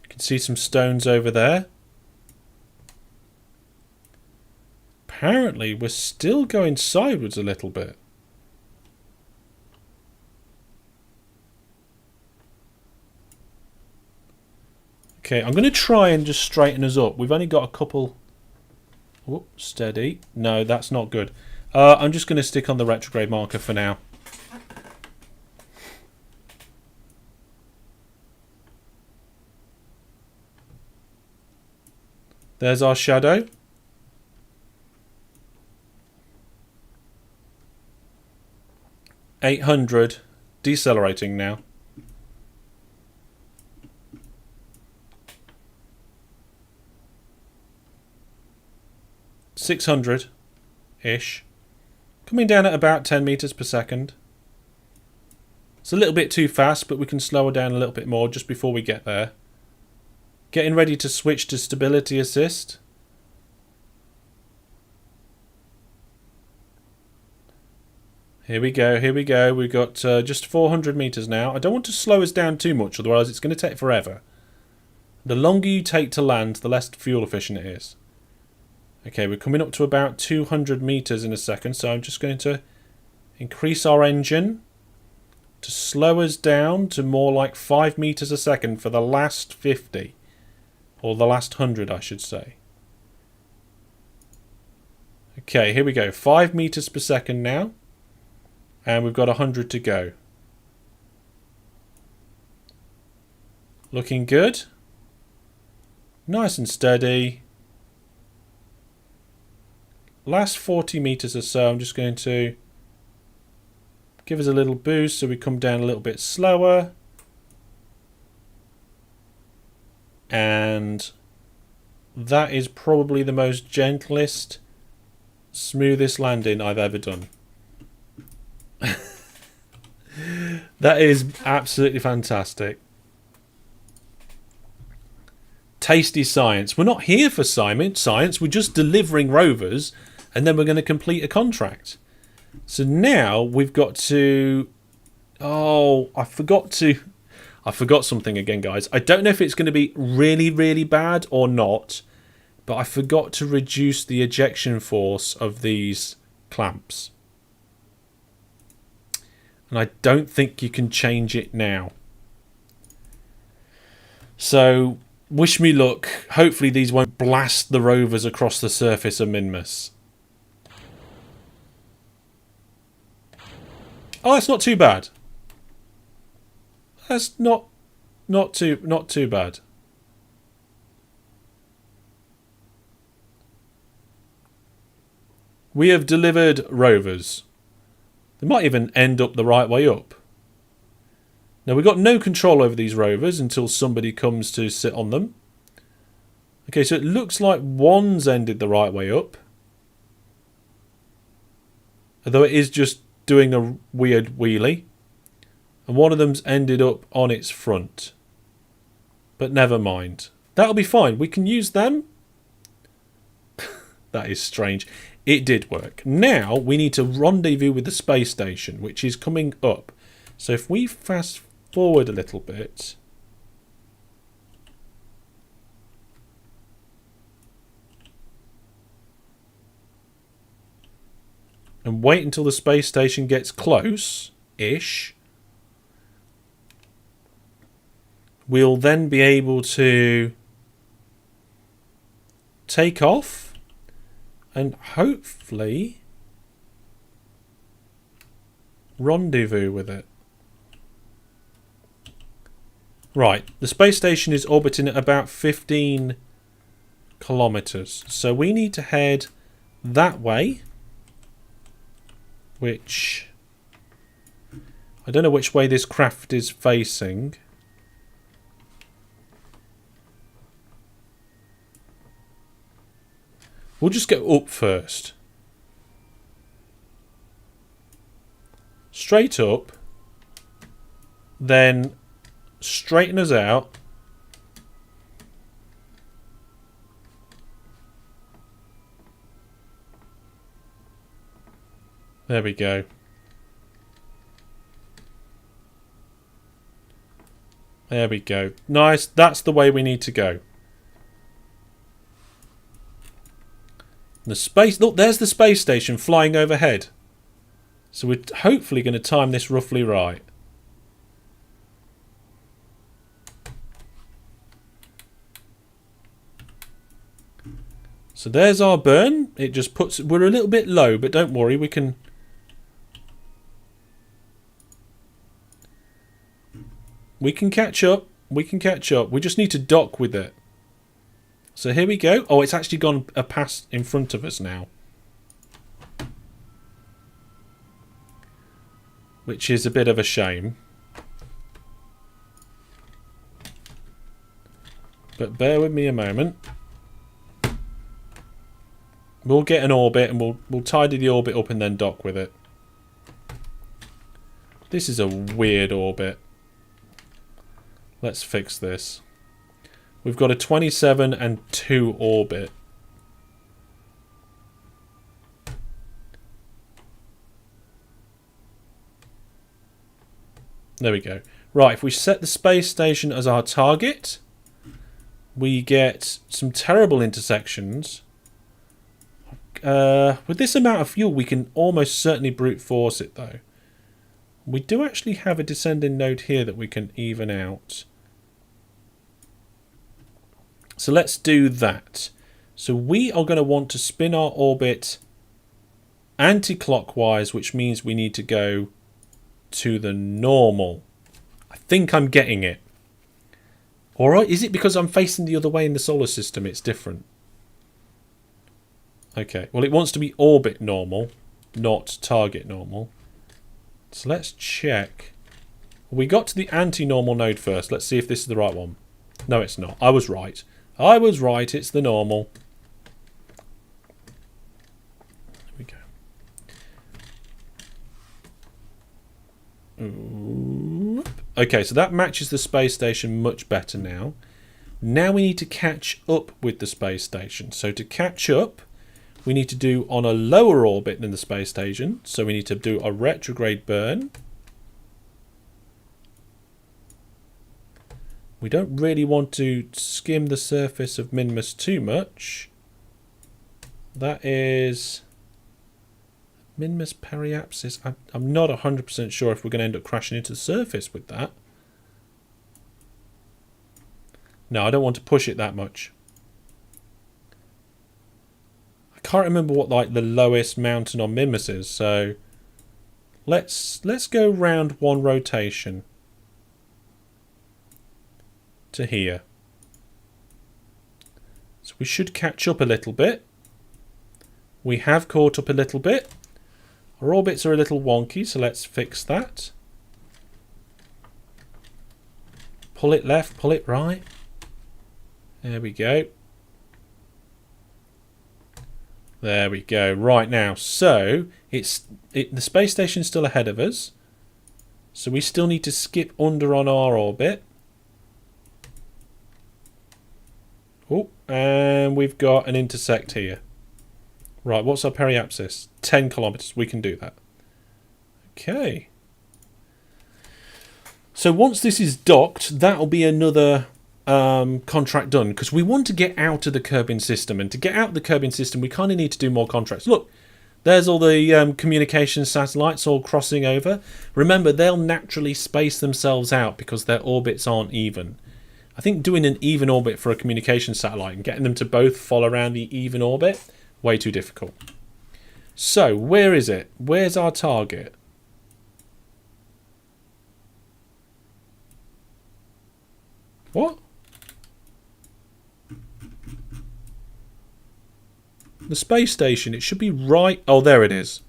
You can see some stones over there. Apparently, we're still going sideways a little bit. Okay, I'm going to try and just straighten us up. We've only got a couple... Oh, steady. No, that's not good. I'm just going to stick on the retrograde marker for now. There's our shadow. $800. Decelerating now. $600-ish. Coming down at about 10 meters per second. It's a little bit too fast, but we can slow her down a little bit more just before we get there. Getting ready to switch to stability assist. Here we go, here we go. We've got just 400 meters now. I don't want to slow us down too much, otherwise it's going to take forever. The longer you take to land, the less fuel efficient it is. Okay, we're coming up to about 200 meters in a second, so I'm just going to increase our engine to slow us down to more like 5 meters a second for the last 50. Or the last 100, I should say. Okay, here we go. 5 meters per second now. And we've got 100 to go. Looking good. Nice and steady. Last 40 meters or so, I'm just going to give us a little boost so we come down a little bit slower. And that is probably the most gentlest, smoothest landing I've ever done. That is absolutely fantastic. Tasty science. We're not here for science. We're just delivering rovers, and then we're going to complete a contract. So now we've got to... Oh, I forgot something again, guys. I don't know if it's going to be really, really bad or not, but I forgot to reduce the ejection force of these clamps. And I don't think you can change it now. So, wish me luck. Hopefully these won't blast the rovers across the surface of Minmus. Oh, that's not too bad. That's not too bad. We have delivered rovers. They might even end up the right way up. Now, we've got no control over these rovers until somebody comes to sit on them. Okay, so it looks like one's ended the right way up. Although it is just doing a weird wheelie. And one of them's ended up on its front. But never mind. That'll be fine. We can use them. That is strange. It did work. Now we need to rendezvous with the space station, which is coming up. So if we fast forward a little bit. And wait until the space station gets close-ish. We'll then be able to take off. And hopefully rendezvous with it. Right, the space station is orbiting at about 15 kilometers. So we need to head that way. Which... I don't know which way this craft is facing. We'll just go up first. Straight up. Then straighten us out. There we go. There we go. Nice. That's the way we need to go. The space... Look, there's the space station flying overhead. So we're hopefully going to time this roughly right. So there's our burn. It just puts... We're a little bit low, but don't worry. We can... We can catch up. We can catch up. We just need to dock with it. So here we go. Oh, it's actually gone a pass in front of us now. Which is a bit of a shame. But bear with me a moment. We'll get an orbit and we'll tidy the orbit up and then dock with it. This is a weird orbit. Let's fix this. We've got a 27 and 2 orbit. There we go. Right, if we set the space station as our target, we get some terrible intersections. With this amount of fuel, we can almost certainly brute force it, though. We do actually have a descending node here that we can even out. So let's do that. So we are going to want to spin our orbit anti-clockwise, which means we need to go to the normal. I think I'm getting it. Alright, is it because I'm facing the other way in the solar system it's different? Okay, well it wants to be orbit normal, not target normal. So let's check. We got to the anti-normal node first. Let's see if this is the right one. No, it's not. I was right. I was right. It's the normal. There we go. Oop. Okay, so that matches the space station much better now. Now we need to catch up with the space station. So to catch up, we need to do on a lower orbit than the space station. So we need to do a retrograde burn. We don't really want to skim the surface of Minmus too much. That is Minmus periapsis. I'm not 100% sure if we're going to end up crashing into the surface with that. No, I don't want to push it that much. I can't remember what like the lowest mountain on Minmus is, so let's go round one rotation to here. So we should catch up a little bit. We have caught up a little bit. Our orbits are a little wonky, so let's fix that. Pull it left, pull it right. There we go. There we go. Right now, so the space station's still ahead of us. So we still need to skip under on our orbit. Oh, and we've got an intersect here. Right, what's our periapsis? 10 kilometers. We can do that. Okay. So once this is docked, that'll be another contract done, because we want to get out of the Kerbin system, and to get out of the Kerbin system we kind of need to do more contracts. Look, there's all the communication satellites all crossing over. Remember, they'll naturally space themselves out because their orbits aren't even. I think doing an even orbit for a communication satellite and getting them to both fall around the even orbit, way too difficult. So where is it? Where's our target? What? The space station, it should be right... Oh, there it is.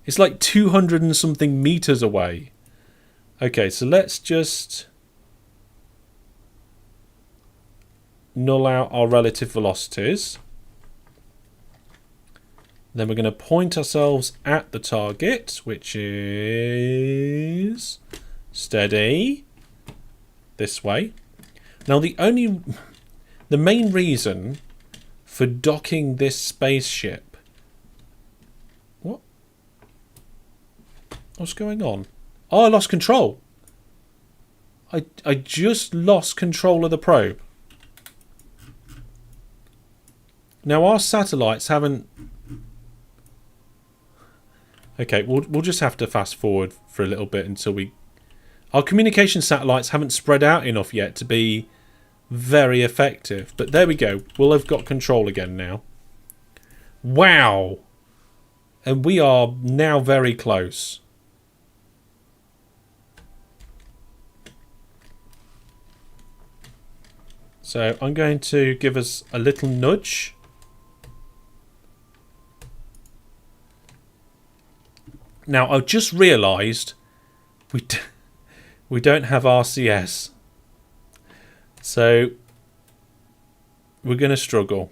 It's like 200 and something meters away. Okay, so let's just null out our relative velocities. Then we're going to point ourselves at the target, which is steady this way. Now the main reason for docking this spaceship. What's going on? Oh, I lost control. I just lost control of the probe. Now our satellites haven't. Okay, we'll just have to fast forward for a little bit until we. Our communication satellites haven't spread out enough yet to be very effective. But there we go. We'll have got control again now. Wow! And we are now very close. So I'm going to give us a little nudge. Now I've just realised we don't have RCS. So we're going to struggle.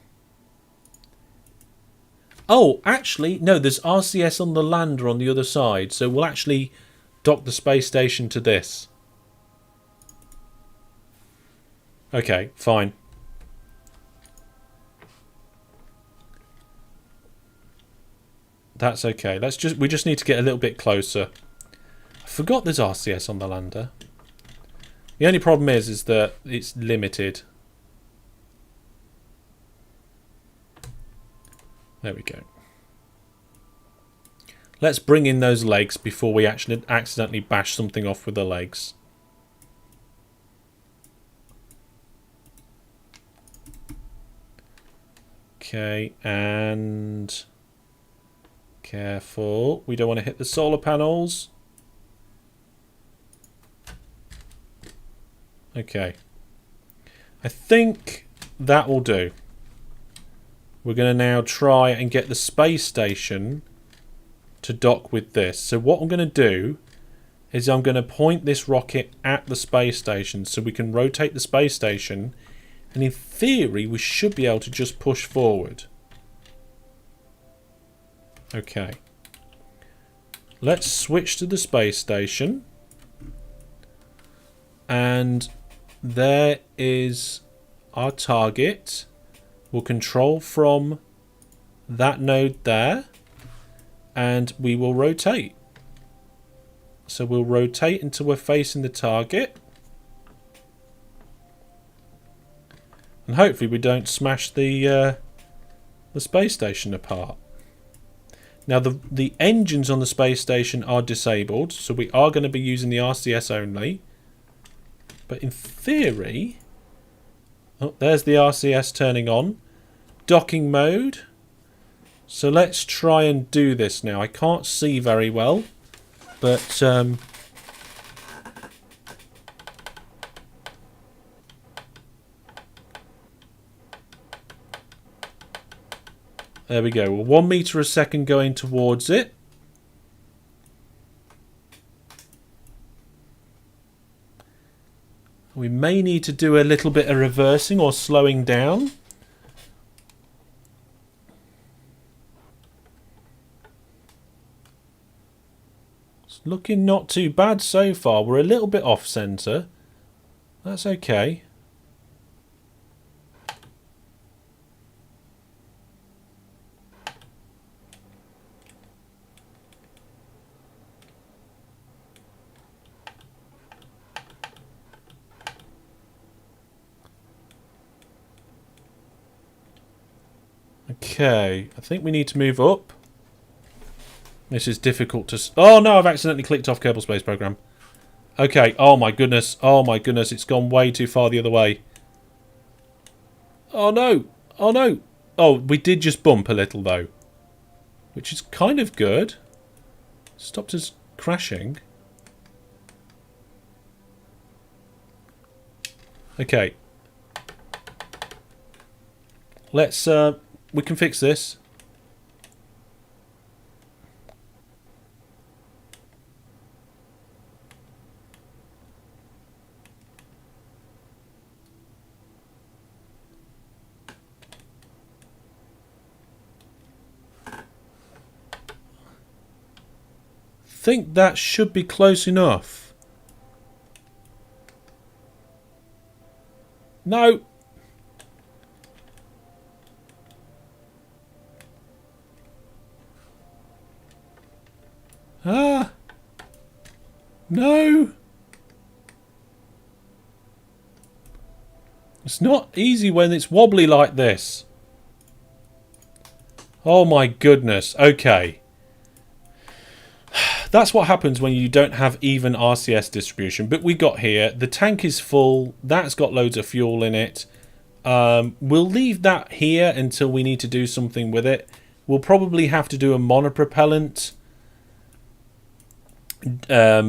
Oh, actually, no, there's RCS on the lander on the other side. So we'll actually dock the space station to this. Okay, fine. That's okay. We just need to get a little bit closer. I forgot there's RCS on the lander. The only problem is that it's limited. There we go. Let's bring in those legs before we actually accidentally bash something off with the legs. Okay, and careful. We don't want to hit the solar panels. Okay. I think that will do. We're going to now try and get the space station to dock with this. So what I'm going to do is I'm going to point this rocket at the space station so we can rotate the space station, and in theory we should be able to just push forward. Okay. Let's switch to the space station. And there is our target. We'll control from that node there. And we will rotate. So we'll rotate until we're facing the target. And hopefully we don't smash the space station apart. Now the engines on the space station are disabled, so we are going to be using the RCS only. But in theory... Oh, there's the RCS turning on. Docking mode. So let's try and do this now. I can't see very well, but... there we go. We're 1 meter a second going towards it. We may need to do a little bit of reversing or slowing down. It's looking not too bad so far. We're a little bit off centre. That's okay. Okay, I think we need to move up. This is difficult to... Oh no, I've accidentally clicked off Kerbal Space Program. Okay, oh my goodness, it's gone way too far the other way. Oh no, oh no. Oh, we did just bump a little though. Which is kind of good. Stopped us crashing. Okay. Let's... we can fix this. think that should be close enough. No. Ah. No. It's not easy when it's wobbly like this. Oh my goodness. Okay. That's what happens when you don't have even RCS distribution. But we got here. The tank is full. That's got loads of fuel in it. We'll leave that here until we need to do something with it. We'll probably have to do a monopropellant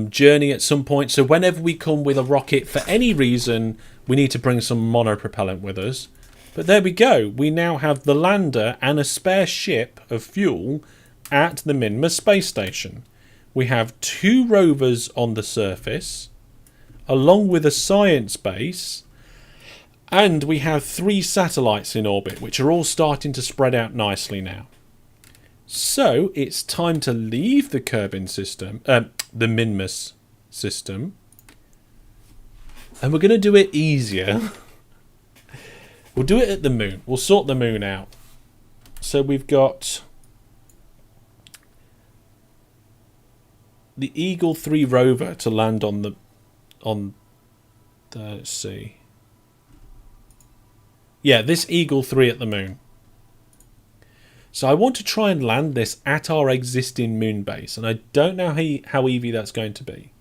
journey at some point. So whenever we come with a rocket for any reason, we need to bring some monopropellant with us. But there we go. We now have the lander and a spare ship of fuel at the Minmus space station. We have 2 rovers on the surface, along with a science base, and we have 3 satellites in orbit, which are all starting to spread out nicely now. So it's time to leave the Kerbin system, the Minmus system, and we're going to do it easier. We'll do it at the moon. We'll sort the moon out. So we've got the Eagle 3 rover to land on the let's see. Yeah, this Eagle 3 at the moon. So I want to try and land this at our existing moon base, and I don't know how easy that's going to be.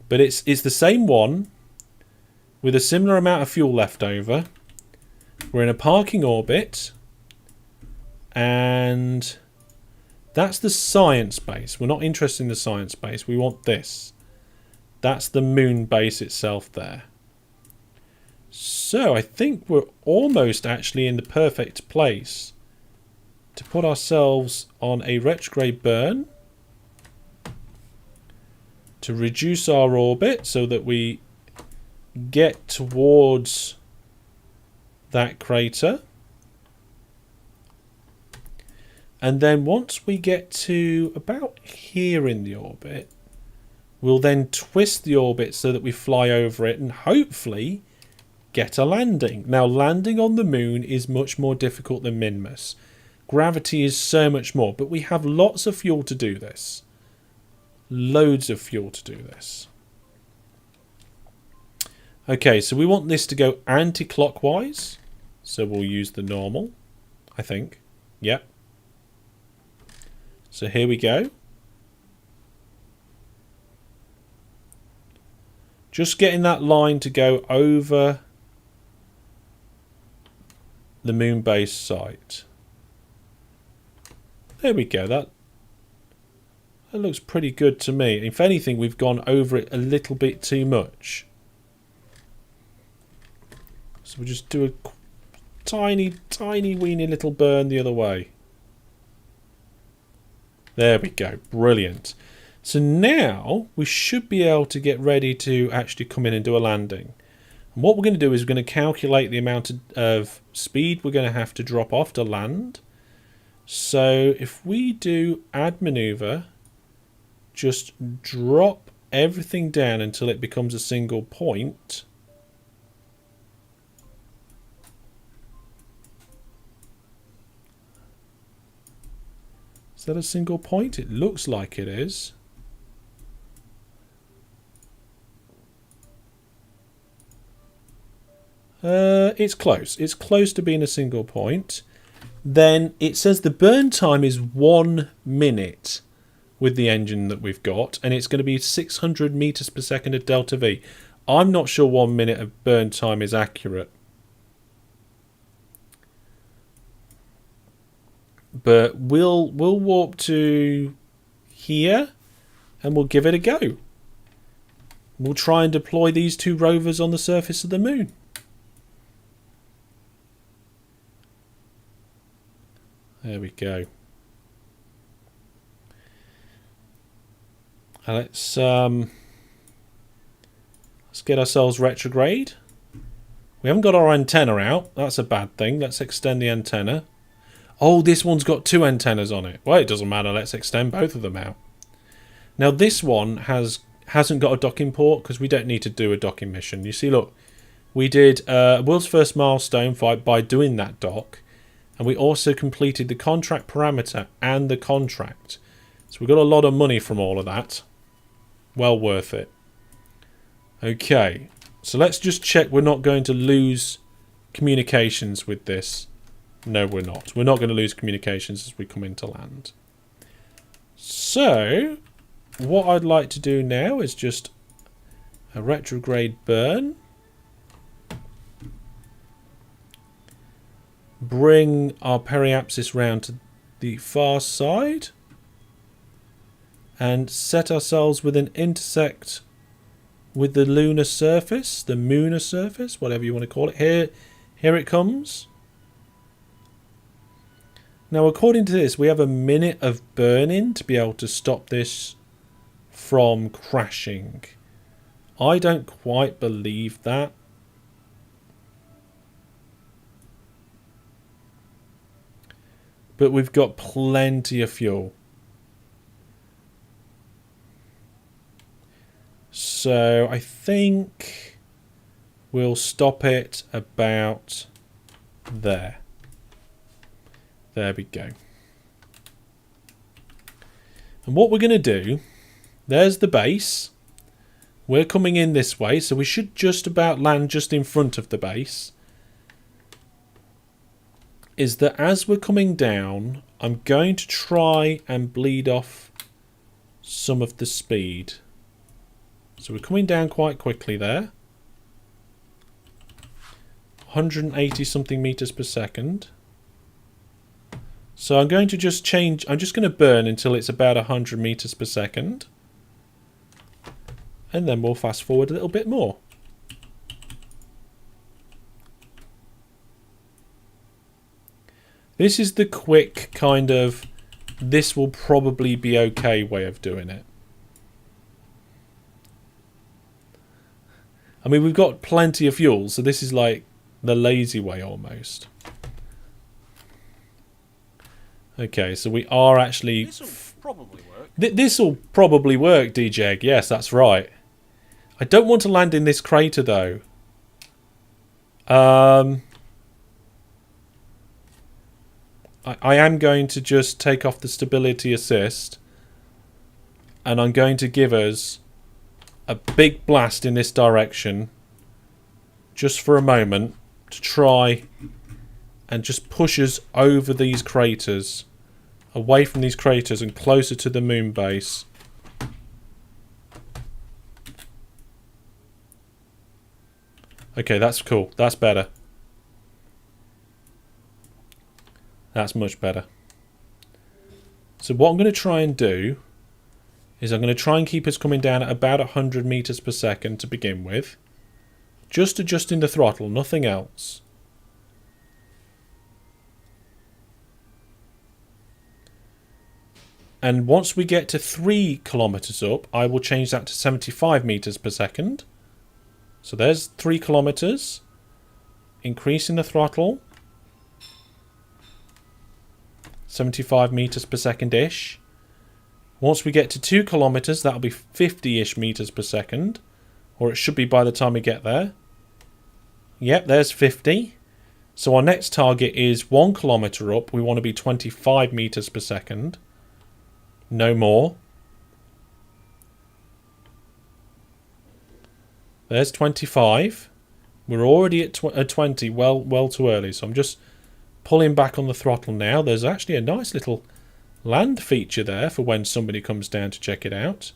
But it's the same one with a similar amount of fuel left over. We're in a parking orbit, and that's the science base. We're not interested in the science base. We want this. That's the moon base itself there. So I think we're almost actually in the perfect place to put ourselves on a retrograde burn to reduce our orbit so that we get towards that crater. And then once we get to about here in the orbit, we'll then twist the orbit so that we fly over it and hopefully get a landing. Now, landing on the moon is much more difficult than Minmus. Gravity is so much more, but we have lots of fuel to do this. Loads of fuel to do this. Okay, so we want this to go anti-clockwise. So we'll use the normal, I think. Yep. So here we go. Just getting that line to go over the moon base site. There we go. That looks pretty good to me. If anything, we've gone over it a little bit too much. So we'll just do a tiny, tiny, weeny little burn the other way. There we go. Brilliant. So now we should be able to get ready to actually come in and do a landing. And what we're going to do is we're going to calculate the amount of speed we're going to have to drop off to land. So if we do add maneuver, just drop everything down until it becomes a single point. Is that a single point? It looks like it is. It's close. It's close to being a single point. Then it says the burn time is 1 minute with the engine that we've got, and it's going to be 600 meters per second of delta V. I'm not sure 1 minute of burn time is accurate. But we'll warp to here and we'll give it a go. We'll try and deploy these 2 rovers on the surface of the moon. There we go. Let's get ourselves retrograde. We haven't got our antenna out. That's a bad thing. Let's extend the antenna. Oh, this one's got 2 antennas on it. Well, it doesn't matter. Let's extend both of them out. Now, this one hasn't got a docking port because we don't need to do a docking mission. You see, look, we did world's first milestone by doing that dock. And we also completed the contract parameter and the contract. So we got a lot of money from all of that. Well worth it. Okay, so let's just check we're not going to lose communications with this. No, we're not. We're not going to lose communications as we come into land. So, what I'd like to do now is just a retrograde burn. Bring our periapsis round to the far side. And set ourselves with an intersect with the lunar surface, the moonar surface, whatever you want to call it. Here it comes. Now, according to this, we have a minute of burning to be able to stop this from crashing. I don't quite believe that. But we've got plenty of fuel. So I think we'll stop it about there. There we go. And what we're going to do, there's the base. We're coming in this way, so we should just about land just in front of the base. Is that as we're coming down, I'm going to try and bleed off some of the speed. So we're coming down quite quickly there. 180 something meters per second. So I'm going to just change, I'm just going to burn until it's about 100 meters per second. And then we'll fast forward a little bit more. This is the quick kind of, this will probably be okay way of doing it. I mean, we've got plenty of fuel, so this is like the lazy way almost. Okay, so we are actually... This'll probably work. This'll probably work, DJeg. Yes, that's right. I don't want to land in this crater, though. I am going to just take off the stability assist. And I'm going to give us a big blast in this direction. Just for a moment. To try and just push us over these craters. Away from these craters and closer to the moon base. Okay, that's cool. That's better. That's much better. So what I'm going to try and do is I'm going to try and keep us coming down at about 100 meters per second to begin with. Just adjusting the throttle, nothing else. And once we get to 3 kilometers up, I will change that to 75 meters per second. So there's 3 kilometers. Increasing the throttle. 75 meters per second-ish. Once we get to 2 kilometers, that'll be 50-ish meters per second. Or it should be by the time we get there. Yep, there's 50. So our next target is 1 kilometer up. We want to be 25 meters per second. No more. There's 25. We're already at 20. Well too early. So I'm just pulling back on the throttle now. There's actually a nice little land feature there for when somebody comes down to check it out.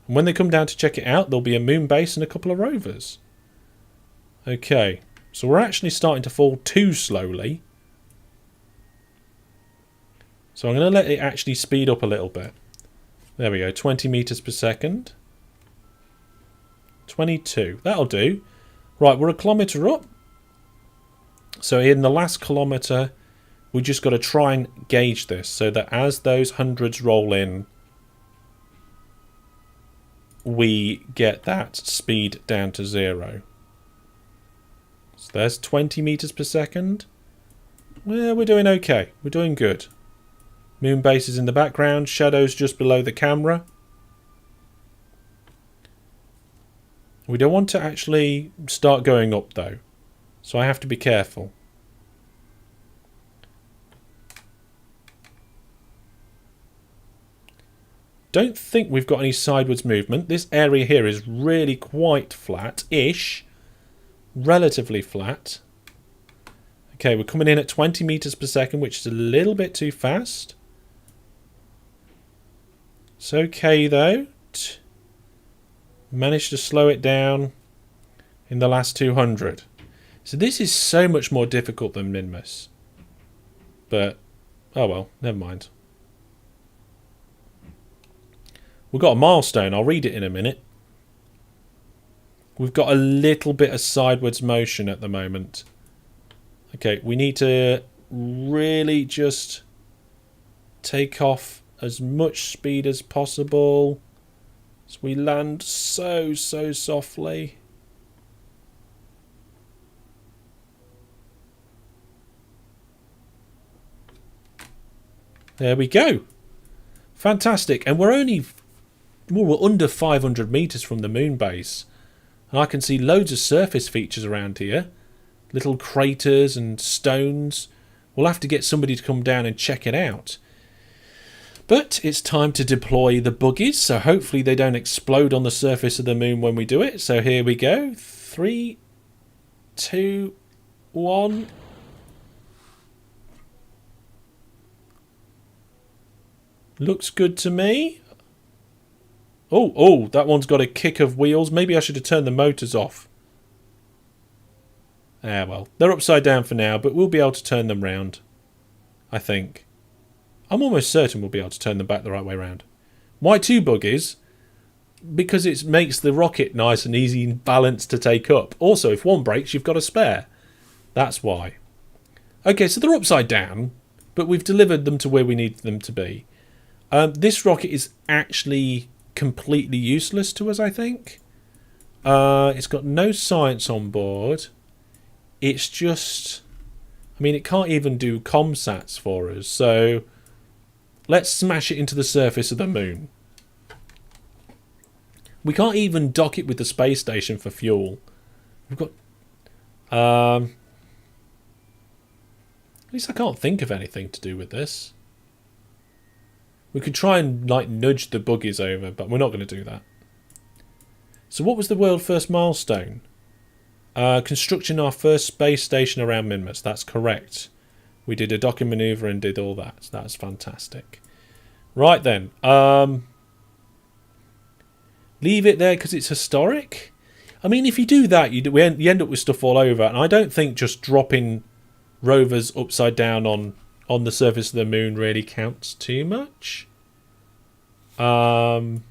And when they come down to check it out, there'll be a moon base and a couple of rovers. Okay. So we're actually starting to fall too slowly. So I'm going to let it actually speed up a little bit. There we go, 20 meters per second. 22, that'll do. Right, we're a kilometer up. So in the last kilometer, we just got to try and gauge this so that as those hundreds roll in, we get that speed down to 0. So there's 20 meters per second. Yeah, we're doing okay. We're doing good. Moon base is in the background. Shadows just below the camera. We don't want to actually start going up though. So I have to be careful. Don't think we've got any sideways movement. This area here is really quite flat-ish. Relatively flat. Okay, we're coming in at 20 meters per second, which is a little bit too fast. It's okay though. Managed to slow it down in the last 200. So this is so much more difficult than Minmus. But, oh well, never mind. We've got a milestone. I'll read it in a minute. We've got a little bit of sideways motion at the moment. Okay, we need to really just take off as much speed as possible. So we land so softly. There we go. Fantastic. And we're only... well, we're under 500 meters from the moon base. And I can see loads of surface features around here. Little craters and stones. We'll have to get somebody to come down and check it out. But it's time to deploy the buggies, so hopefully they don't explode on the surface of the moon when we do it. So here we go. 3, 2, 1. Looks good to me. Oh, that one's got a kick of wheels. Maybe I should have turned the motors off. Ah, well, they're upside down for now, but we'll be able to turn them round, I think. I'm almost certain we'll be able to turn them back the right way round. Why 2 buggies? Because it makes the rocket nice and easy and balanced to take up. Also, if one breaks, you've got a spare. That's why. Okay, so they're upside down, but we've delivered them to where we need them to be. This rocket is actually completely useless to us, I think. It's got no science on board. It's just... I mean, it can't even do comsats for us, so... let's smash it into the surface of the moon. We can't even dock it with the space station for fuel. We've got... at least I can't think of anything to do with this. We could try and like nudge the buggies over, but we're not going to do that. So what was the world first milestone? Constructing our first space station around Minmus. That's correct. We did a docking maneuver and did all that. So that's fantastic. Right then. Leave it there because it's historic. I mean, if you do that, you end up with stuff all over. And I don't think just dropping rovers upside down on the surface of the moon really counts too much. Let's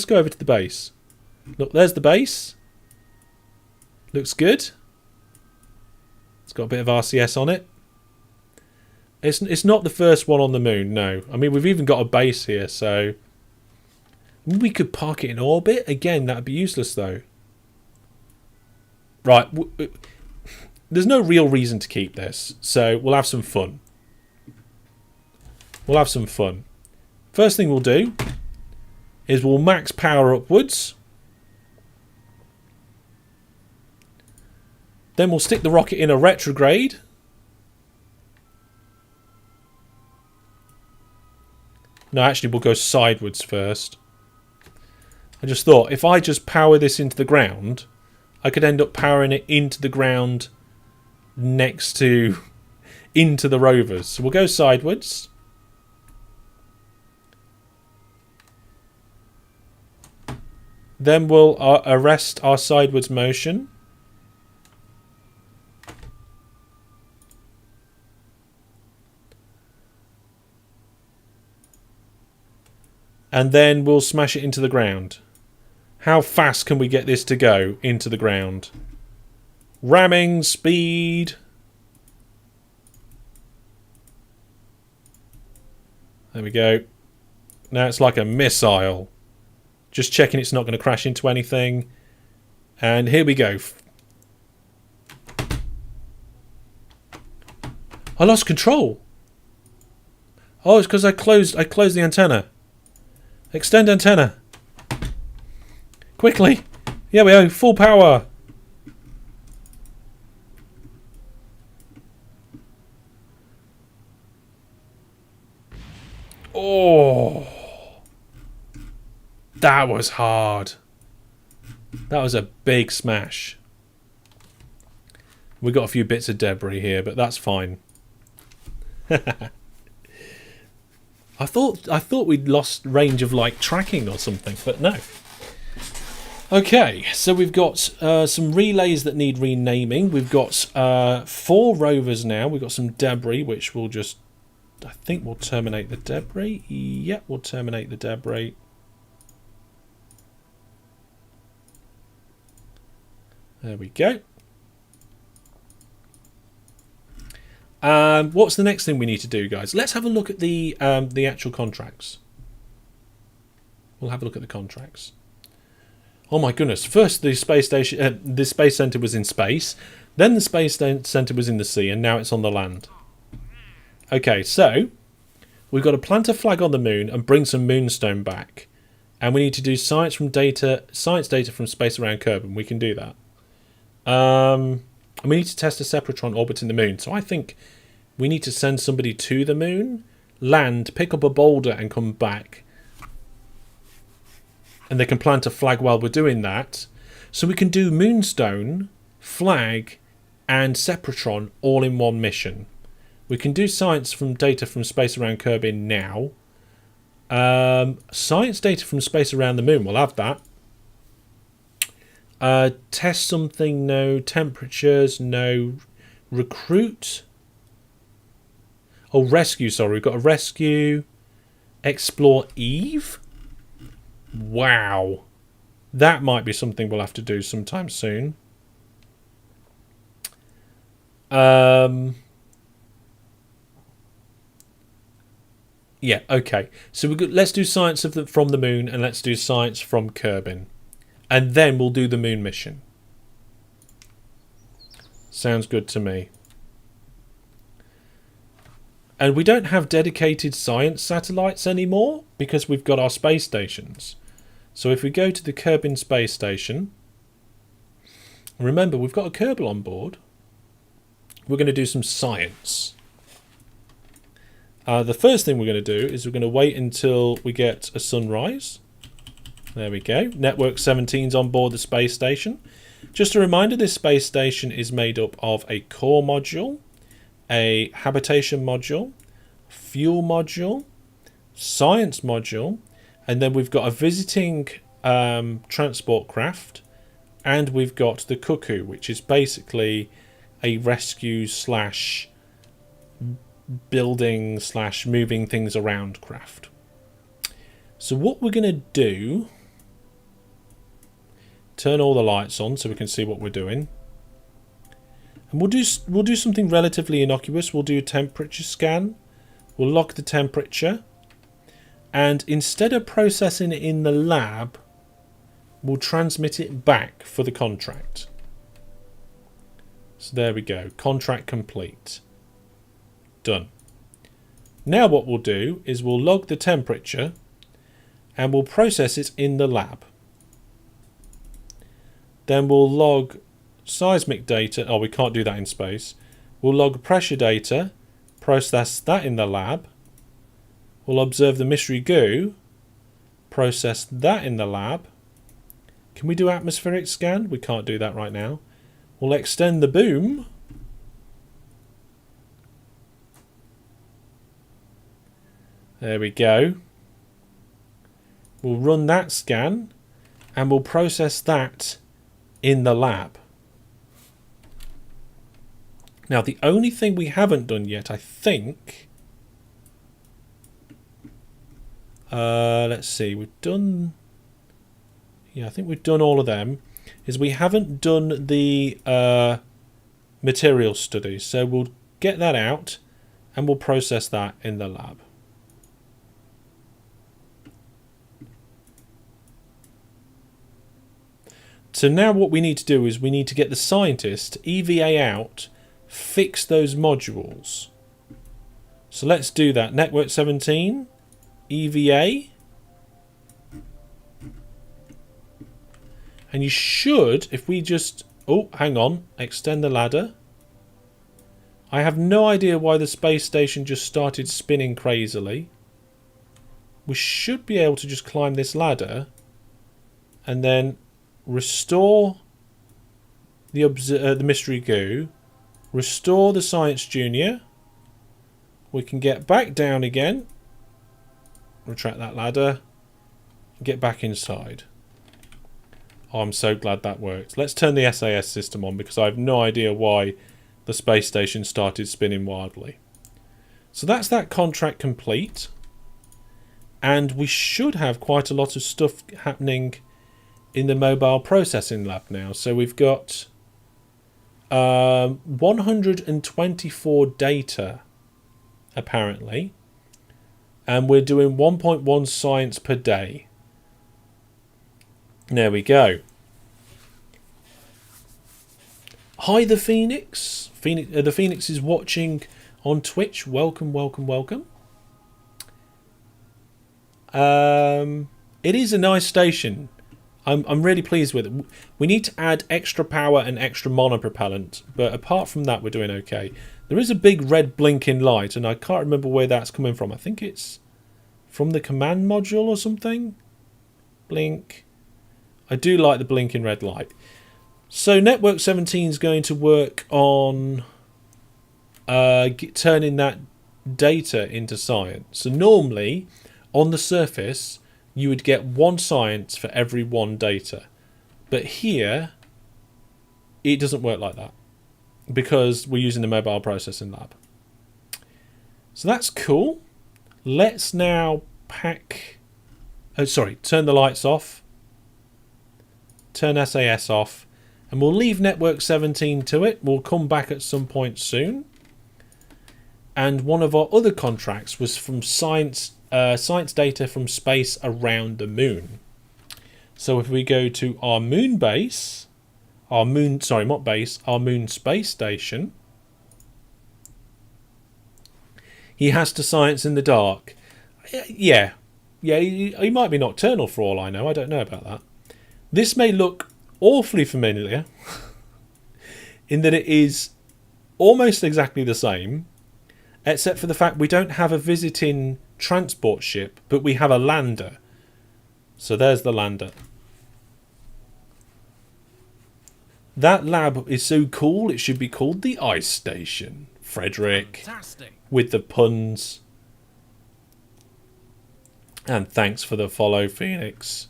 go over to the base. Look, there's the base. Looks good. It's got a bit of RCS on it. It's not the first one on the moon, no. I mean, we've even got a base here, so... we could park it in orbit. Again, that'd be useless, though. Right. There's no real reason to keep this, so we'll have some fun. We'll have some fun. First thing we'll do is we'll max power upwards. Then we'll stick the rocket in a retrograde. No, actually, we'll go sideways first. I just thought, if I just power this into the ground, I could end up powering it into the ground next to... into the rovers. So we'll go sideways. Then we'll arrest our sideways motion. And then we'll smash it into the ground. How fast can we get this to go into the ground? Ramming speed. There we go. Now it's like a missile. Just checking it's not going to crash into anything. And here we go. I lost control. Oh, it's because I closed the antenna. Extend antenna. Quickly. Yeah, we go. Full power. Oh. That was hard. That was a big smash. We got a few bits of debris here, but that's fine. I thought we'd lost range of like tracking or something, but no. Okay, so we've got some relays that need renaming. We've got 4 rovers now. We've got some debris, which we'll just... I think we'll terminate the debris. Yep, we'll terminate the debris. There we go. What's the next thing we need to do, guys? Let's have a look at the actual contracts. We'll have a look at the contracts. Oh my goodness! First, the space station, the space center was in space. Then the space center was in the sea, and now it's on the land. Okay, so we've got to plant a flag on the moon and bring some moonstone back, and we need to do science data from space around Kerbin. We can do that. And we need to test a Sepratron orbiting the moon. So I think we need to send somebody to the moon, land, pick up a boulder, and come back. And they can plant a flag while we're doing that. So we can do moonstone, flag, and Sepratron all in one mission. We can do science from data from space around Kerbin now. Science data from space around the moon, we'll have that. Test something, no. Temperatures, no. Recruit. Oh, rescue, sorry. We've got a rescue. Explore Eve. Wow. That might be something we'll have to do sometime soon. Yeah, okay. So let's do science from the moon, and let's do science from Kerbin. And then we'll do the moon mission. Sounds good to me. And we don't have dedicated science satellites anymore because we've got our space stations. So if we go to the Kerbin space station, remember we've got a Kerbal on board. We're going to do some science. The first thing we're going to do is we're going to wait until we get a sunrise. There we go. Network 17's on board the space station. Just a reminder, this space station is made up of a core module, a habitation module, fuel module, science module, and then we've got a visiting transport craft, and we've got the Cuckoo, which is basically a rescue slash building slash moving things around craft. So what we're going to do, turn all the lights on so we can see what we're doing. And we'll do something relatively innocuous. We'll do a temperature scan. We'll log the temperature. And instead of processing it in the lab, we'll transmit it back for the contract. So there we go. Contract complete. Done. Now what we'll do is we'll log the temperature and we'll process it in the lab. Then we'll log seismic data. Oh, we can't do that in space. We'll log pressure data, process that in the lab. We'll observe the mystery goo, process that in the lab. Can we do atmospheric scan? We can't do that right now. We'll extend the boom. There we go. We'll run that scan and we'll process that in the lab. Now, the only thing we haven't done yet, I think... let's see, we've done... Yeah, I think we've done all of them. Is we haven't done the material study. So we'll get that out and we'll process that in the lab. So now what we need to do is we need to get the scientist to EVA out, fix those modules, So let's do that. Network 17, EVA. And you should, if we just... Oh, hang on. Extend the ladder. I have no idea why the space station just started spinning crazily. We should be able to just climb this ladder and then restore the mystery goo, restore the science junior. We can get back down again, retract that ladder, and get back inside. Oh, I'm so glad that worked. Let's turn the SAS system on because I have no idea why the space station started spinning wildly. So that's that contract complete. And we should have quite a lot of stuff happening in the mobile processing lab now. So we've got 124 data, apparently. And we're doing 1.1 science per day. There we go. Hi, the Phoenix. The Phoenix is watching on Twitch. Welcome, welcome, welcome. It is a nice station. I'm really pleased with it. We need to add extra power and extra monopropellant, but apart from that, we're doing okay. There is a big red blinking light, and I can't remember where that's coming from. I think it's from the command module or something. Blink. I do like the blinking red light. So Network 17 is going to work on turning that data into science. So normally, on the surface, you would get 1 science for every 1 data. But here, it doesn't work like that because we're using the mobile processing lab. So that's cool. Let's now pack... Oh, sorry, turn the lights off. Turn SAS off. And we'll leave Network 17 to it. We'll come back at some point soon. And one of our other contracts was from science data from space around the moon. So if we go to our moon base, our moon space station, he has to science in the dark. Yeah, he might be nocturnal for all I know. I don't know about that. This may look awfully familiar in that it is almost exactly the same, except for the fact we don't have a visiting transport ship, but we have a lander. So there's the lander. That lab is so cool, it should be called the Ice Station. Frederick. Fantastic. With the puns. And thanks for the follow, Phoenix.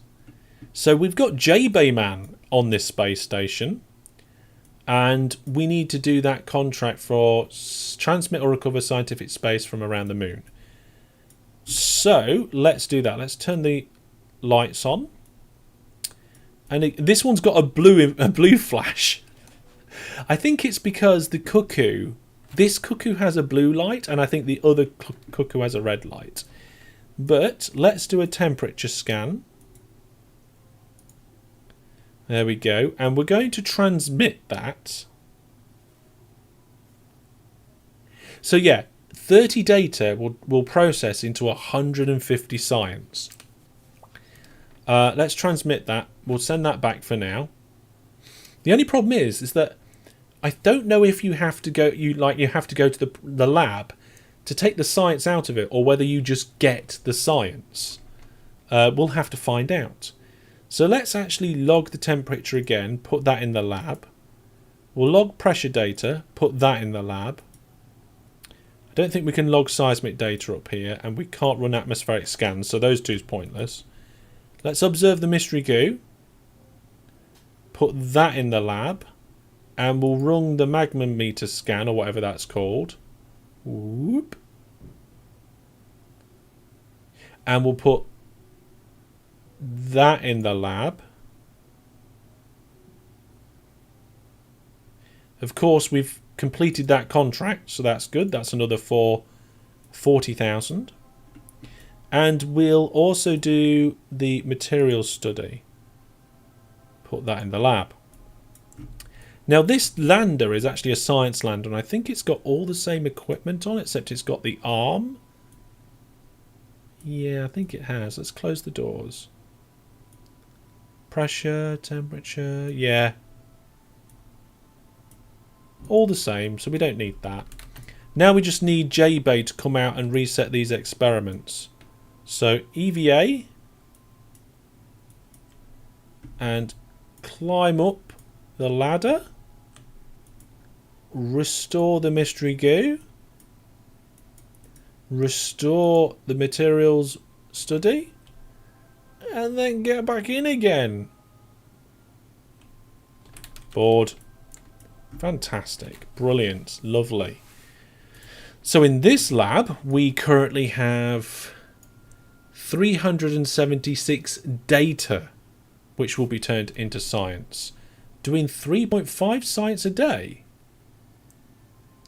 So we've got J-Bayman on this space station. And we need to do that contract for transmit or recover scientific space from around the moon. So let's do that. Let's turn the lights on. And this one's got a blue flash. I think it's because the cuckoo, this cuckoo has a blue light, and I think the other cuckoo has a red light. But let's do a temperature scan. There we go. And we're going to transmit that. So yeah, 30 data will process into 150 science. Let's transmit that. We'll send that back for now. The only problem is that I don't know if you have to go. You have to go to the lab to take the science out of it, or whether you just get the science. We'll have to find out. So let's actually log the temperature again. Put that in the lab. We'll log pressure data. Put that in the lab. I don't think we can log seismic data up here, and we can't run atmospheric scans, so those two's pointless. Let's observe the mystery goo. Put that in the lab. And we'll run the magma meter scan, or whatever that's called. Whoop. And we'll put that in the lab. Of course, we've completed that contract, so that's good. That's another 40,000. And we'll also do the materials study. Put that in the lab. Now this lander is actually a science lander, and I think it's got all the same equipment on it, except it's got the arm. Yeah, I think it has. Let's close the doors. Pressure, temperature, yeah. All the same, so we don't need that. Now we just need J-Bay to come out and reset these experiments. So EVA and climb up the ladder. Restore the mystery goo. Restore the materials study. And then get back in again. Board. Fantastic. Brilliant. Lovely. So in this lab, we currently have 376 data, which will be turned into science. Doing 3.5 science a day.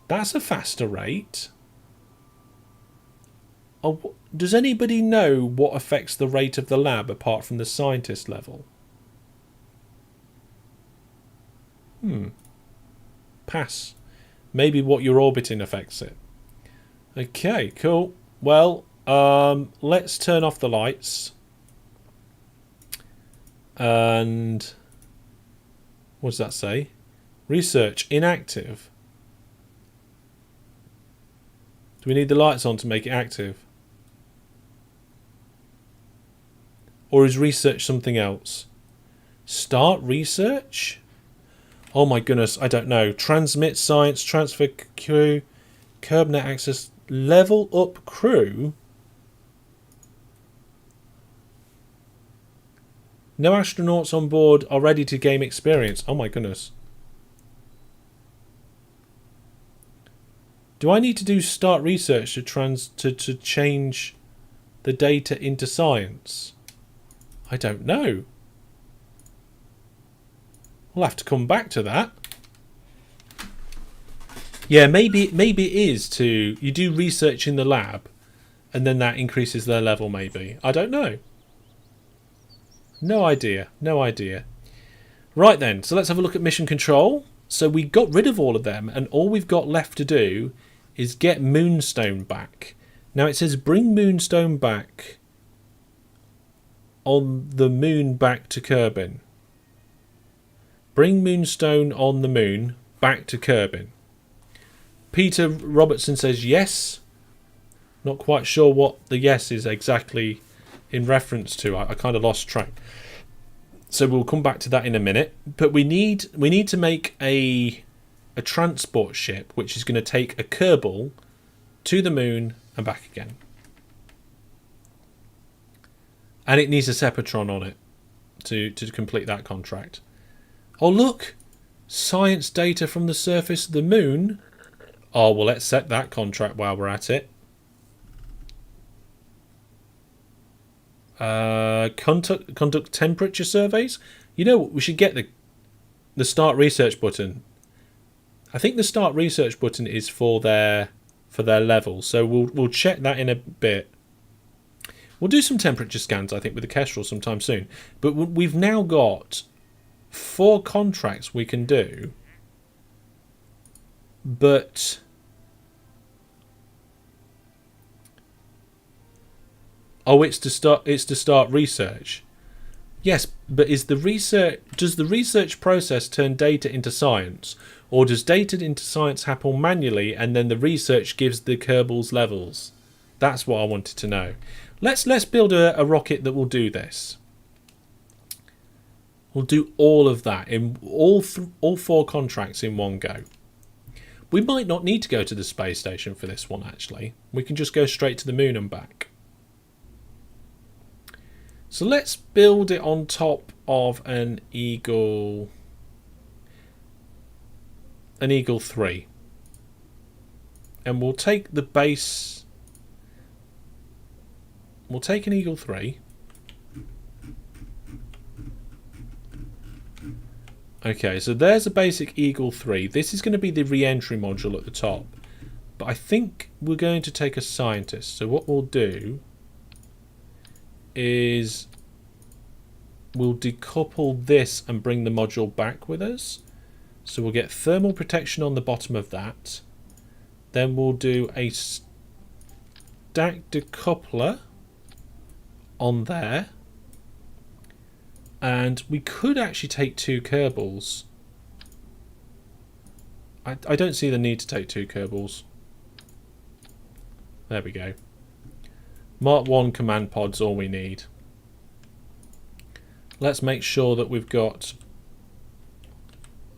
That's a faster rate. Oh, does anybody know what affects the rate of the lab apart from the scientist level? Pass. Maybe what you're orbiting affects it. Okay, cool. Well, let's turn off the lights. And what does that say? Research inactive. Do we need the lights on to make it active? Or is research something else? Start research? Oh my goodness, I don't know. Transmit science, transfer crew, CurbNet access, level up crew. No astronauts on board are ready to gain experience. Oh my goodness. Do I need to do start research to change the data into science? I don't know. We'll have to come back to that. Yeah, maybe it is to you do research in the lab, and then that increases their level. Maybe I don't know. No idea. No idea. Right then, so let's have a look at mission control. So we got rid of all of them, and all we've got left to do is get Moonstone back. Now it says bring Moonstone back on the moon back to Kerbin. Bring Moonstone on the moon back to Kerbin. Peter Robertson says yes. Not quite sure what the yes is exactly in reference to. I kind of lost track. So we'll come back to that in a minute. But we need to make a transport ship which is going to take a Kerbal to the moon and back again. And it needs a Sepatron on it to complete that contract. Oh look! Science data from the surface of the moon. Oh well, let's set that contract while we're at it. Conduct temperature surveys. You know what? We should get the start research button. I think the start research button is for their level, so we'll check that in a bit. We'll do some temperature scans, I think, with the Kestrel sometime soon. But we've now got 4 contracts we can do. But it's to start research. Yes, but does the research process turn data into science, or does data into science happen manually and then the research gives the Kerbals levels? That's what I wanted to know. Let's build a rocket that will do this. We'll do all of that in all 4 contracts in one go. We might not need to go to the space station for this one, actually. We can just go straight to the moon and back. So let's build it on top of an Eagle 3. And we'll take the base. We'll take an Eagle 3. Okay, so there's a basic Eagle 3. This is going to be the re-entry module at the top. But I think we're going to take a scientist. So what we'll do is we'll decouple this and bring the module back with us. So we'll get thermal protection on the bottom of that. Then we'll do a stacked decoupler on there. And we could actually take 2 Kerbals. I don't see the need to take 2 Kerbals. There we go. Mark 1 command pod's all we need. Let's make sure that we've got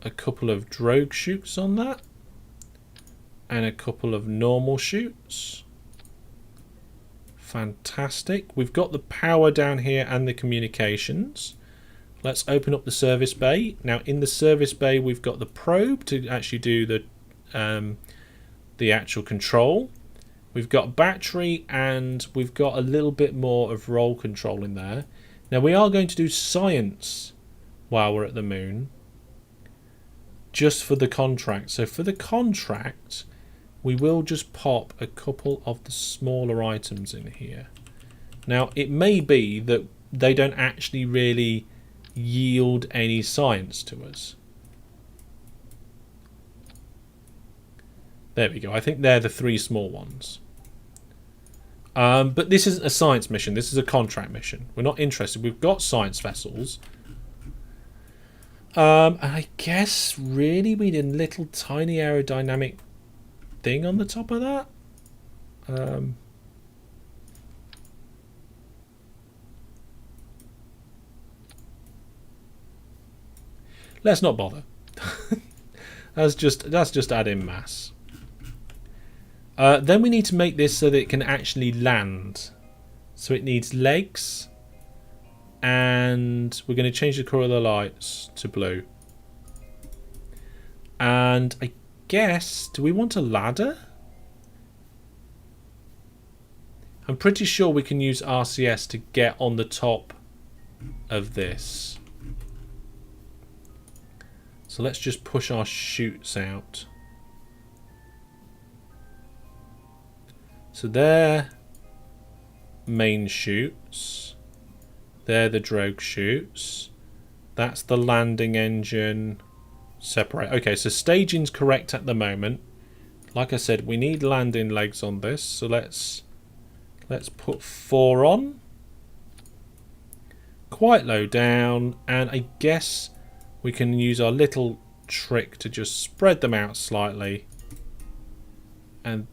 a couple of drogue chutes on that. And a couple of normal chutes. Fantastic. We've got the power down here and the communications. Let's open up the service bay. Now in the service bay we've got the probe to actually do the actual control. We've got battery and we've got a little bit more of roll control in there. Now we are going to do science while we're at the moon. Just for the contract. So for the contract we will just pop a couple of the smaller items in here. Now it may be that they don't actually really yield any science to us. There we go. I think they're the 3 small ones. But this isn't a science mission. This is a contract mission. We're not interested. We've got science vessels. I guess really we need a little tiny aerodynamic thing on the top of that. Let's not bother. that's just adding mass. Then we need to make this so that it can actually land. So it needs legs. And we're going to change the colour of the lights to blue. And I guess, do we want a ladder? I'm pretty sure we can use RCS to get on the top of this. So let's just push our chutes out. So they're main chutes. They're the drogue chutes. That's the landing engine. Separate. Okay, so staging's correct at the moment. Like I said, we need landing legs on this. So let's put 4 on. Quite low down. And I guess we can use our little trick to just spread them out slightly. And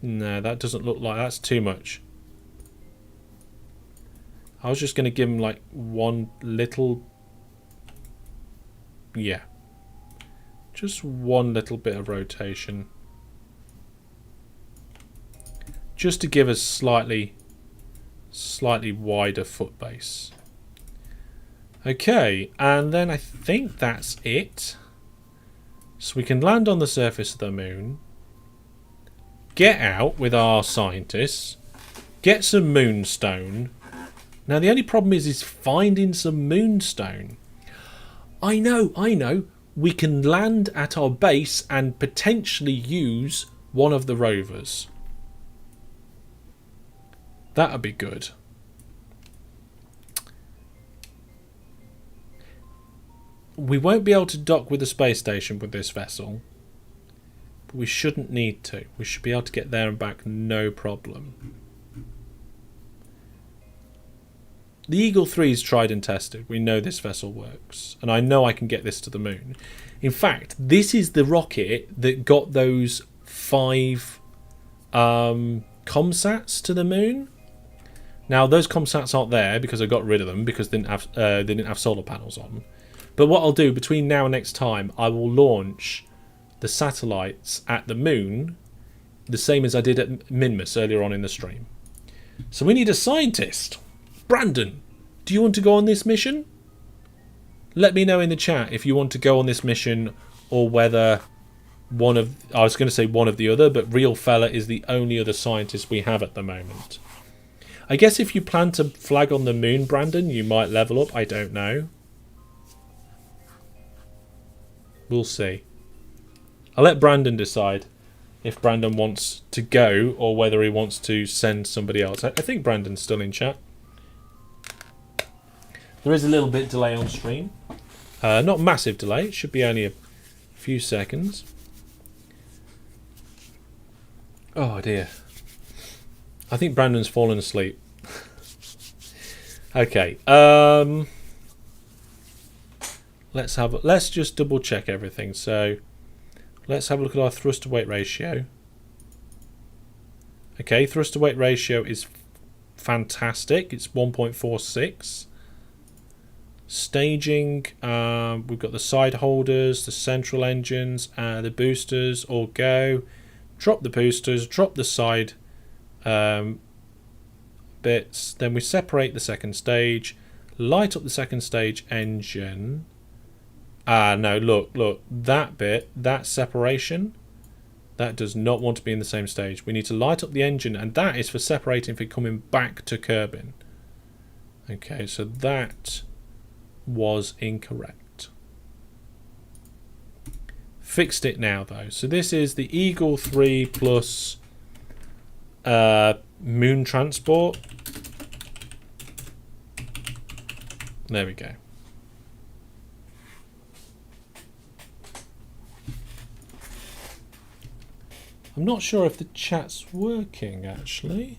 no, that doesn't look like that's too much. I was just going to give them like one little... Yeah. Just one little bit of rotation. Just to give us slightly wider foot base. Okay, and then I think that's it. So we can land on the surface of the moon. Get out with our scientists. Get some moonstone. Now the only problem is finding some moonstone. I know. We can land at our base and potentially use one of the rovers. That would be good. We won't be able to dock with the space station with this vessel. But we shouldn't need to. We should be able to get there and back no problem. The Eagle 3 is tried and tested. We know this vessel works. And I know I can get this to the moon. In fact, this is the rocket that got those 5 comsats to the moon. Now, those comsats aren't there because I got rid of them because they didn't have solar panels on. But what I'll do between now and next time, I will launch the satellites at the moon the same as I did at Minmus earlier on in the stream. So we need a scientist. Brandon, do you want to go on this mission? Let me know in the chat if you want to go on this mission or whether one of... I was going to say one of the other, but Real Fella is the only other scientist we have at the moment. I guess if you plan to flag on the moon, Brandon, you might level up. I don't know. We'll see. I'll let Brandon decide if Brandon wants to go or whether he wants to send somebody else. I think Brandon's still in chat. There is a little bit delay on stream. Not massive delay. It should be only a few seconds. Oh dear. I think Brandon's fallen asleep. Okay. Let's just double check everything. So let's have a look at our thrust to weight ratio. Okay, thrust to weight ratio is fantastic. It's 1.46. Staging, we've got the side holders, the central engines, the boosters all go. Drop the boosters, drop the side bits. Then we separate the second stage, light up the second stage engine. No, look, that bit, that separation, that does not want to be in the same stage. We need to light up the engine, and that is for separating for coming back to curbing. Okay, so that was incorrect. Fixed it now though. So this is the Eagle 3 plus moon transport. There we go. I'm not sure if the chat's working actually.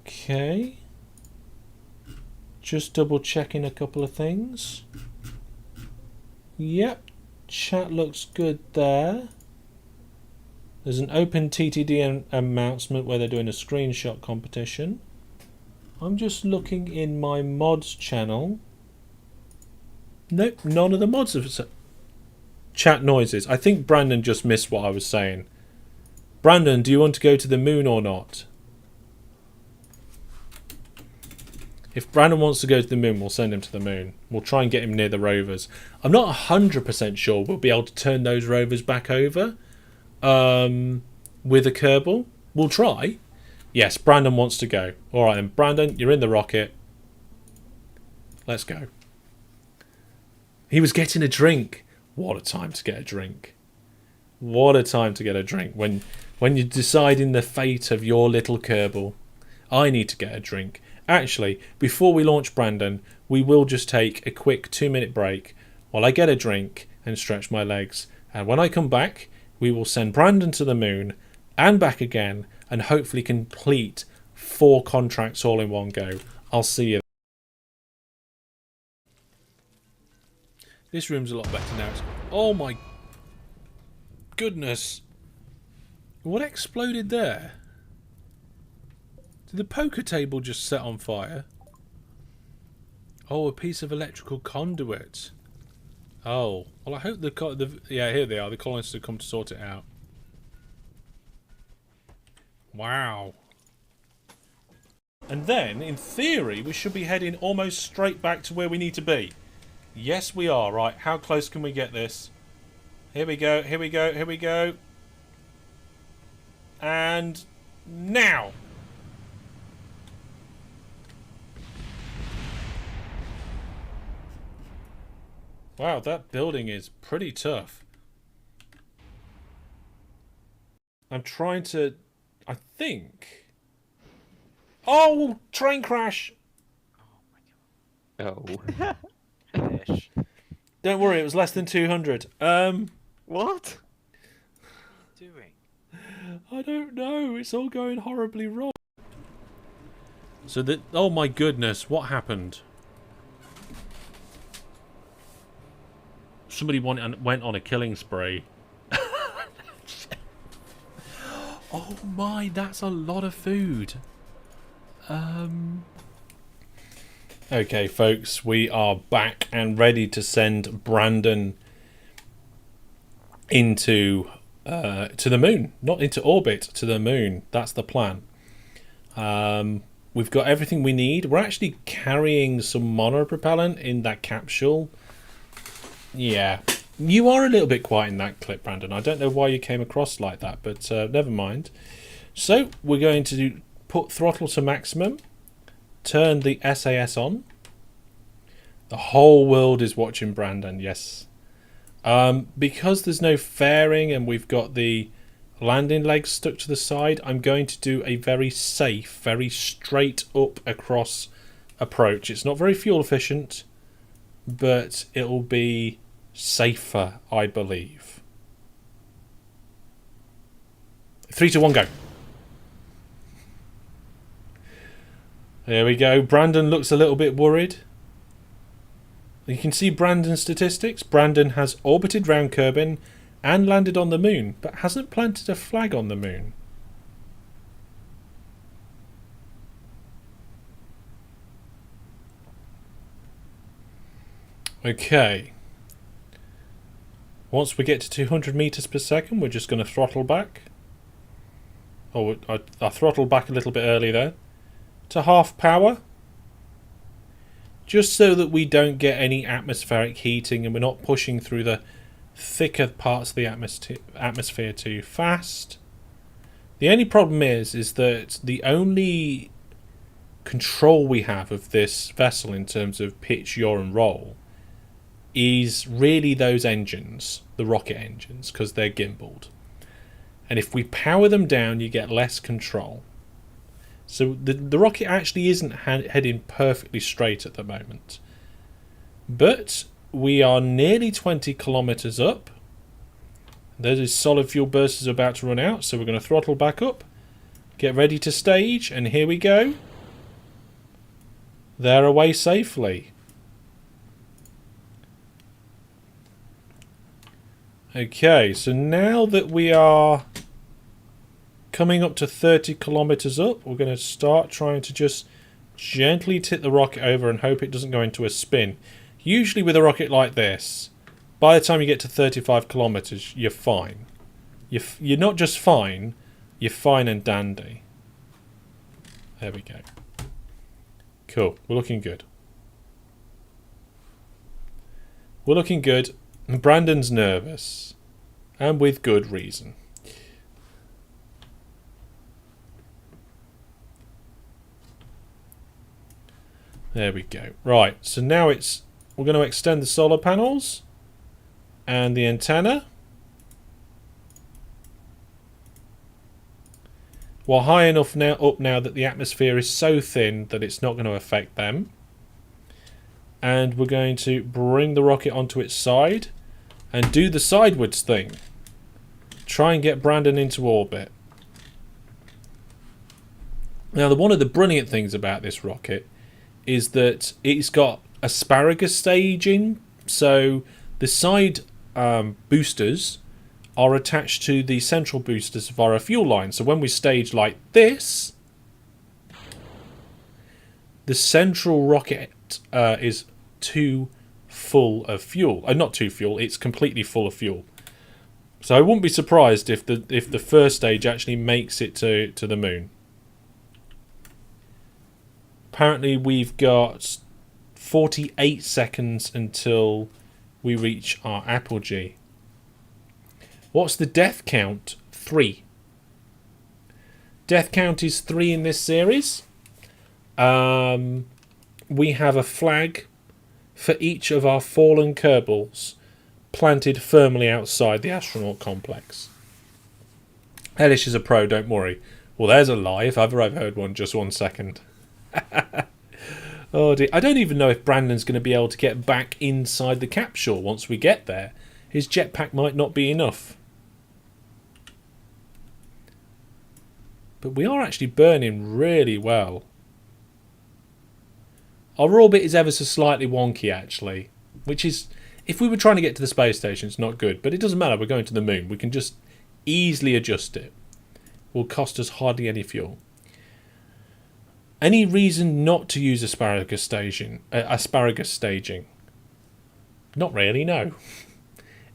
Okay. Just double checking a couple of things. Yep, chat looks good there. There's an open TTD announcement where they're doing a screenshot competition. I'm just looking in my mods channel. Nope, none of the mods have chat noises. I think Brandon just missed what I was saying. Brandon, do you want to go to the moon or not? If Brandon wants to go to the moon, we'll send him to the moon. We'll try and get him near the rovers. I'm not 100% sure we'll be able to turn those rovers back over with a Kerbal. We'll try. Yes, Brandon wants to go. All right, then, Brandon, you're in the rocket. Let's go. He was getting a drink. What a time to get a drink. What a time to get a drink when you're deciding the fate of your little Kerbal. I need to get a drink. Actually, before we launch Brandon, we will just take a quick 2-minute break while I get a drink and stretch my legs. And when I come back, we will send Brandon to the moon and back again and hopefully complete 4 contracts all in one go. I'll see you. This room's a lot better now. Oh my goodness. What exploded there? Did the poker table just set on fire? Oh, a piece of electrical conduit. Oh, well, I hope yeah, here they are. The colonists have come to sort it out. Wow. And then, in theory, we should be heading almost straight back to where we need to be. Yes, we are. Right, how close can we get this? Here we go, here we go, here we go. And now. Wow, that building is pretty tough. I'm trying to... I think... Oh! Train crash! Oh. Ish. Don't worry, it was less than 200. What? What are you doing? I don't know. It's all going horribly wrong. So that... Oh my goodness, what happened? Somebody went on a killing spree. Oh my, that's a lot of food. Okay, folks, we are back and ready to send Brandon into to the moon, not into orbit, to the moon. That's the plan. We've got everything we need. We're actually carrying some monopropellant in that capsule. Yeah, you are a little bit quiet in that clip, Brandon. I don't know why you came across like that, but never mind. So we're going to put throttle to maximum, turn the SAS on. The whole world is watching Brandon, yes. Because there's no fairing and we've got the landing legs stuck to the side, I'm going to do a very safe, very straight up across approach. It's not very fuel efficient. but it'll be safer, I believe. 3, 2, 1, go. There we go. Brandon looks a little bit worried. You can see Brandon's statistics. Brandon has orbited round Kerbin and landed on the moon, but hasn't planted a flag on the moon. Okay. Once we get to 200 meters per second, we're just going to throttle back. Oh, I throttled back a little bit early there. To half power. Just so that we don't get any atmospheric heating and we're not pushing through the thicker parts of the atmosphere too fast. The only problem is that the only control we have of this vessel in terms of pitch, yaw and roll is really those engines, the rocket engines, because they're gimbaled. And if we power them down, you get less control. So the rocket actually isn't heading perfectly straight at the moment. But we are nearly 20 kilometers up. Those solid fuel bursts are about to run out, so we're going to throttle back up. Get ready to stage, and here we go. They're away safely. Okay, so now that we are coming up to 30 kilometers up, we're going to start trying to just gently tip the rocket over and hope it doesn't go into a spin. Usually with a rocket like this, by the time you get to 35 kilometers, you're fine. You're not just fine, you're fine and dandy. There we go. Cool, we're looking good. We're looking good. Brandon's nervous, and with good reason. There we go. Right, so now we're going to extend the solar panels and the antenna. We're high enough up now that the atmosphere is so thin that it's not going to affect them. And we're going to bring the rocket onto its side and do the sidewards thing. Try and get Brandon into orbit. Now, one of the brilliant things about this rocket is that it's got asparagus staging. So the side boosters are attached to the central boosters of our fuel line. So when we stage like this, the central rocket is too full of fuel. Not too full, it's completely full of fuel. So I wouldn't be surprised if the first stage actually makes it to the moon. Apparently we've got 48 seconds until we reach our apogee. What's the death count? 3. Death count is 3 in this series. We have a flag for each of our fallen Kerbals planted firmly outside the astronaut complex. Hellish is a pro, don't worry. Well, there's a lie if ever I've heard one. Just 1 second. Oh dear. I don't even know if Brandon's going to be able to get back inside the capsule once we get there. His jetpack might not be enough. But we are actually burning really well. Our orbit is ever so slightly wonky, actually. Which is, if we were trying to get to the space station, it's not good. But it doesn't matter, we're going to the moon. We can just easily adjust it. Will cost us hardly any fuel. Any reason not to use asparagus staging? Not really, no.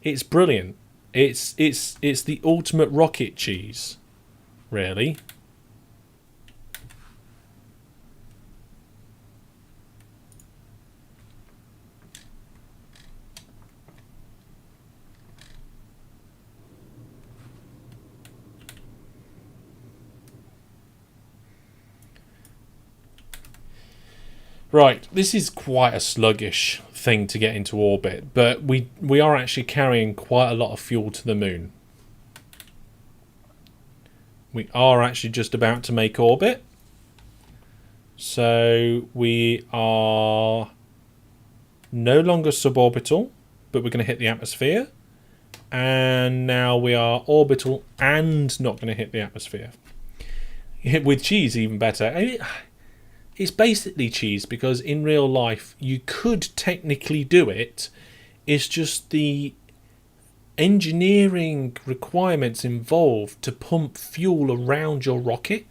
It's brilliant. It's the ultimate rocket cheese, really. Right, this is quite a sluggish thing to get into orbit, but we are actually carrying quite a lot of fuel to the moon. We are actually just about to make orbit. So we are No longer suborbital, but we're going to hit the atmosphere. And now we are orbital and not going to hit the atmosphere. With cheese, even better. It's basically cheese because in real life you could technically do it. It's just the engineering requirements involved to pump fuel around your rocket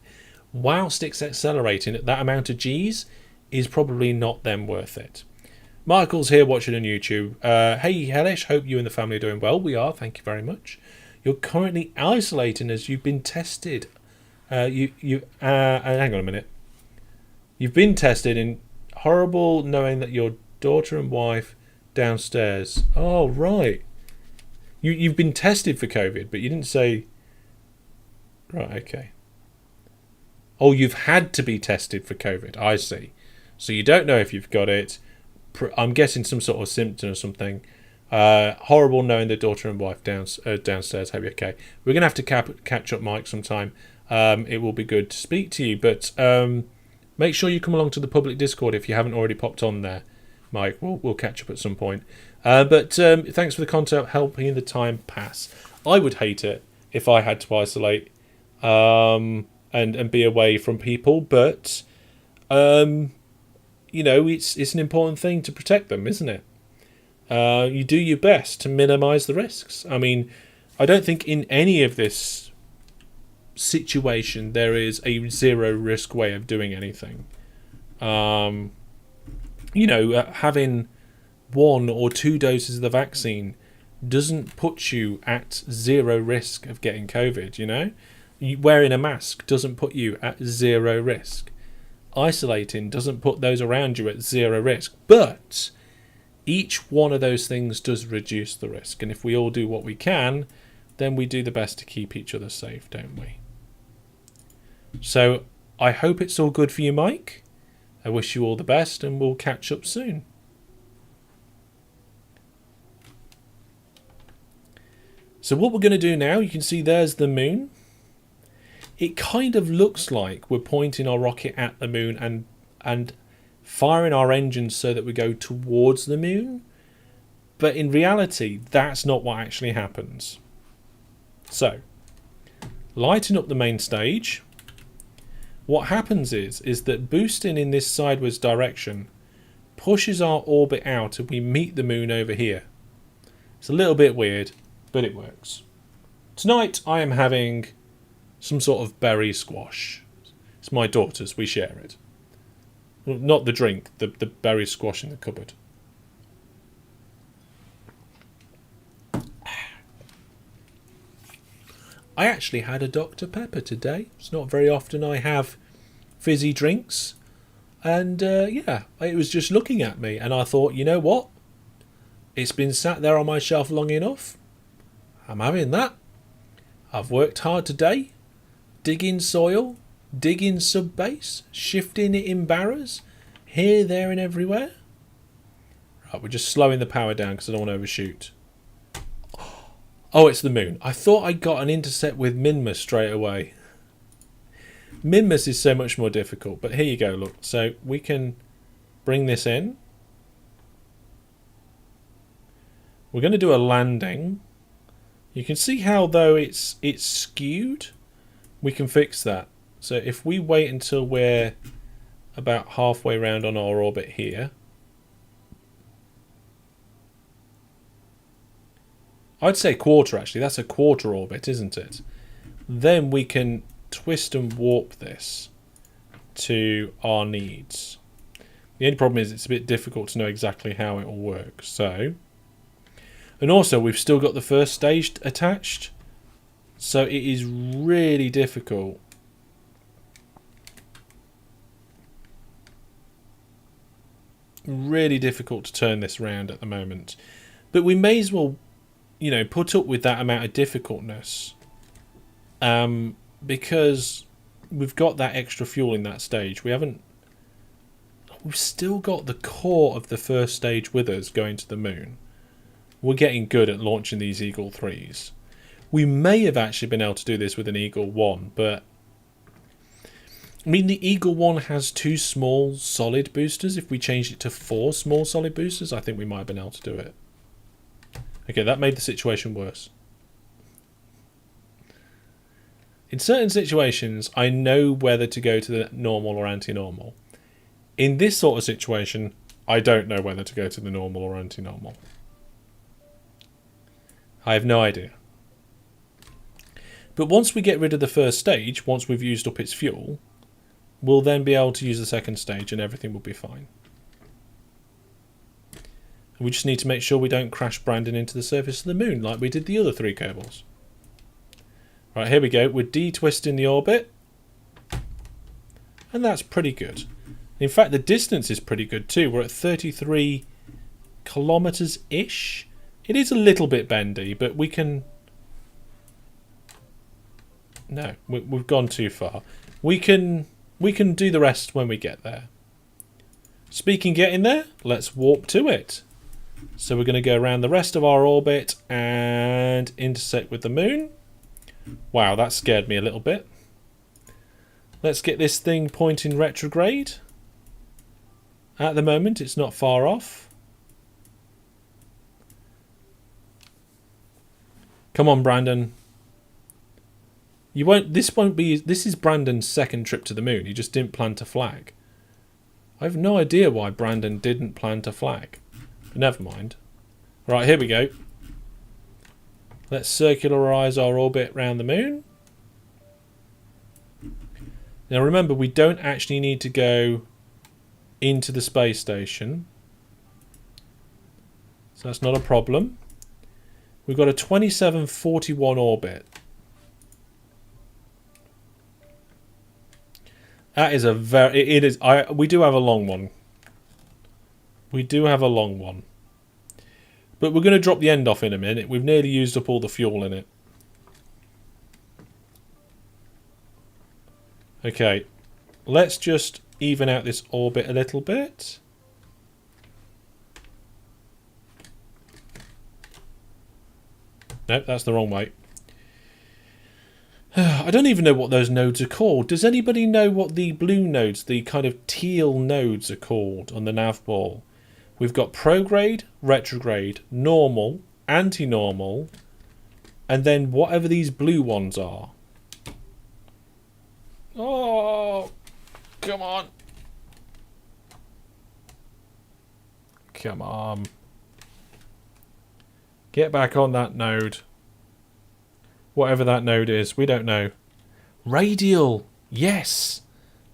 whilst it's accelerating at that amount of G's is probably not then worth it. Michael's here watching on YouTube. Hey Hellish, hope you and the family are doing well. We are, thank you very much. You're currently isolating as you've been tested. Hang on a minute. You've been tested and horrible knowing that your daughter and wife downstairs. Oh right. You've been tested for COVID, but you didn't say. Right, okay. Oh, you've had to be tested for COVID. I see. So you don't know if you've got it. I'm guessing some sort of symptom or something. Horrible knowing the daughter and wife downstairs. Hope you're okay. We're going to have to catch up, Mike, sometime. It will be good to speak to you. But make sure you come along to the public Discord if you haven't already popped on there, Mike. We'll catch up at some point. But thanks for the content, helping the time pass. I would hate it if I had to isolate and be away from people. But... you know, it's an important thing to protect them, isn't it? You do your best to minimise the risks. I mean, I don't think in any of this situation there is a zero risk way of doing anything. You know, having 1 or 2 doses of the vaccine doesn't put you at zero risk of getting COVID, you know? Wearing a mask doesn't put you at zero risk. Isolating doesn't put those around you at zero risk, but each one of those things does reduce the risk, and if we all do what we can, then we do the best to keep each other safe, don't we? So I hope it's all good for you, Mike. I wish you all the best, and we'll catch up soon. So what we're going to do now, you can see there's the moon. It kind of looks like we're pointing our rocket at the moon and firing our engines so that we go towards the moon. But in reality, that's not what actually happens. So, lighting up the main stage. What happens is that boosting in this sideways direction pushes our orbit out and we meet the moon over here. It's a little bit weird, but it works. Tonight I am having some sort of berry squash. It's my daughter's, we share it. Well, not the drink, the berry squash in the cupboard. I actually had a Dr. Pepper today. It's not very often I have fizzy drinks. And yeah, it was just looking at me and I thought, you know what? It's been sat there on my shelf long enough. I'm having that. I've worked hard today. Digging soil, digging sub-base, shifting it in barrows, here, there and everywhere. Right, we're just slowing the power down because I don't want to overshoot. Oh, it's the moon. I thought I got an intercept with Minmus straight away. Minmus is so much more difficult, but here you go, look. So we can bring this in. We're going to do a landing. You can see how, though, it's skewed. We can fix that. So if we wait until we're about halfway round on our orbit here, I'd say quarter actually, that's a quarter orbit, isn't it? Then we can twist and warp this to our needs. The only problem is it's a bit difficult to know exactly how it will work. So, and also we've still got the first stage attached. So it is really difficult to turn this round at the moment. But we may as well, you know, put up with that amount of difficultness because we've got that extra fuel in that stage. We've still got the core of the first stage with us going to the moon. We're getting good at launching these Eagle 3s. We may have actually been able to do this with an Eagle 1, but I mean, the Eagle one has 2 small solid boosters. If we changed it to 4 small solid boosters, I think we might have been able to do it. Okay, that made the situation worse. In certain situations, I know whether to go to the normal or anti-normal. In this sort of situation, I don't know whether to go to the normal or anti-normal. I have no idea. But once we get rid of the first stage, once we've used up its fuel, we'll then be able to use the second stage and everything will be fine. We just need to make sure we don't crash Brandon into the surface of the moon like we did the other 3 Kerbals. Right, here we go. We're de-twisting the orbit. And that's pretty good. In fact, the distance is pretty good too. We're at 33 kilometers-ish. It is a little bit bendy, but we can... No, we've gone too far. We can do the rest when we get there. Speaking getting there, let's warp to it. So we're going to go around the rest of our orbit and intersect with the moon. Wow, that scared me a little bit. Let's get this thing pointing retrograde. At the moment, it's not far off. Come on, Brandon. You won't. This won't be. This is Brandon's second trip to the moon. He just didn't plant a flag. I have no idea why Brandon didn't plant a flag. But never mind. Right, here we go. Let's circularize our orbit around the moon. Now remember, we don't actually need to go into the space station. So that's not a problem. We've got a 2741 orbit. That is a very... It is... we do have a long one. We do have a long one. But we're going to drop the end off in a minute. We've nearly used up all the fuel in it. Okay. Let's just even out this orbit a little bit. Nope, that's the wrong way. I don't even know what those nodes are called. Does anybody know what the blue nodes, the kind of teal nodes, are called on the nav ball? We've got prograde, retrograde, normal, anti-normal, and then whatever these blue ones are. Oh, come on. Come on. Get back on that node. Whatever that node is, we don't know. Radial. Yes.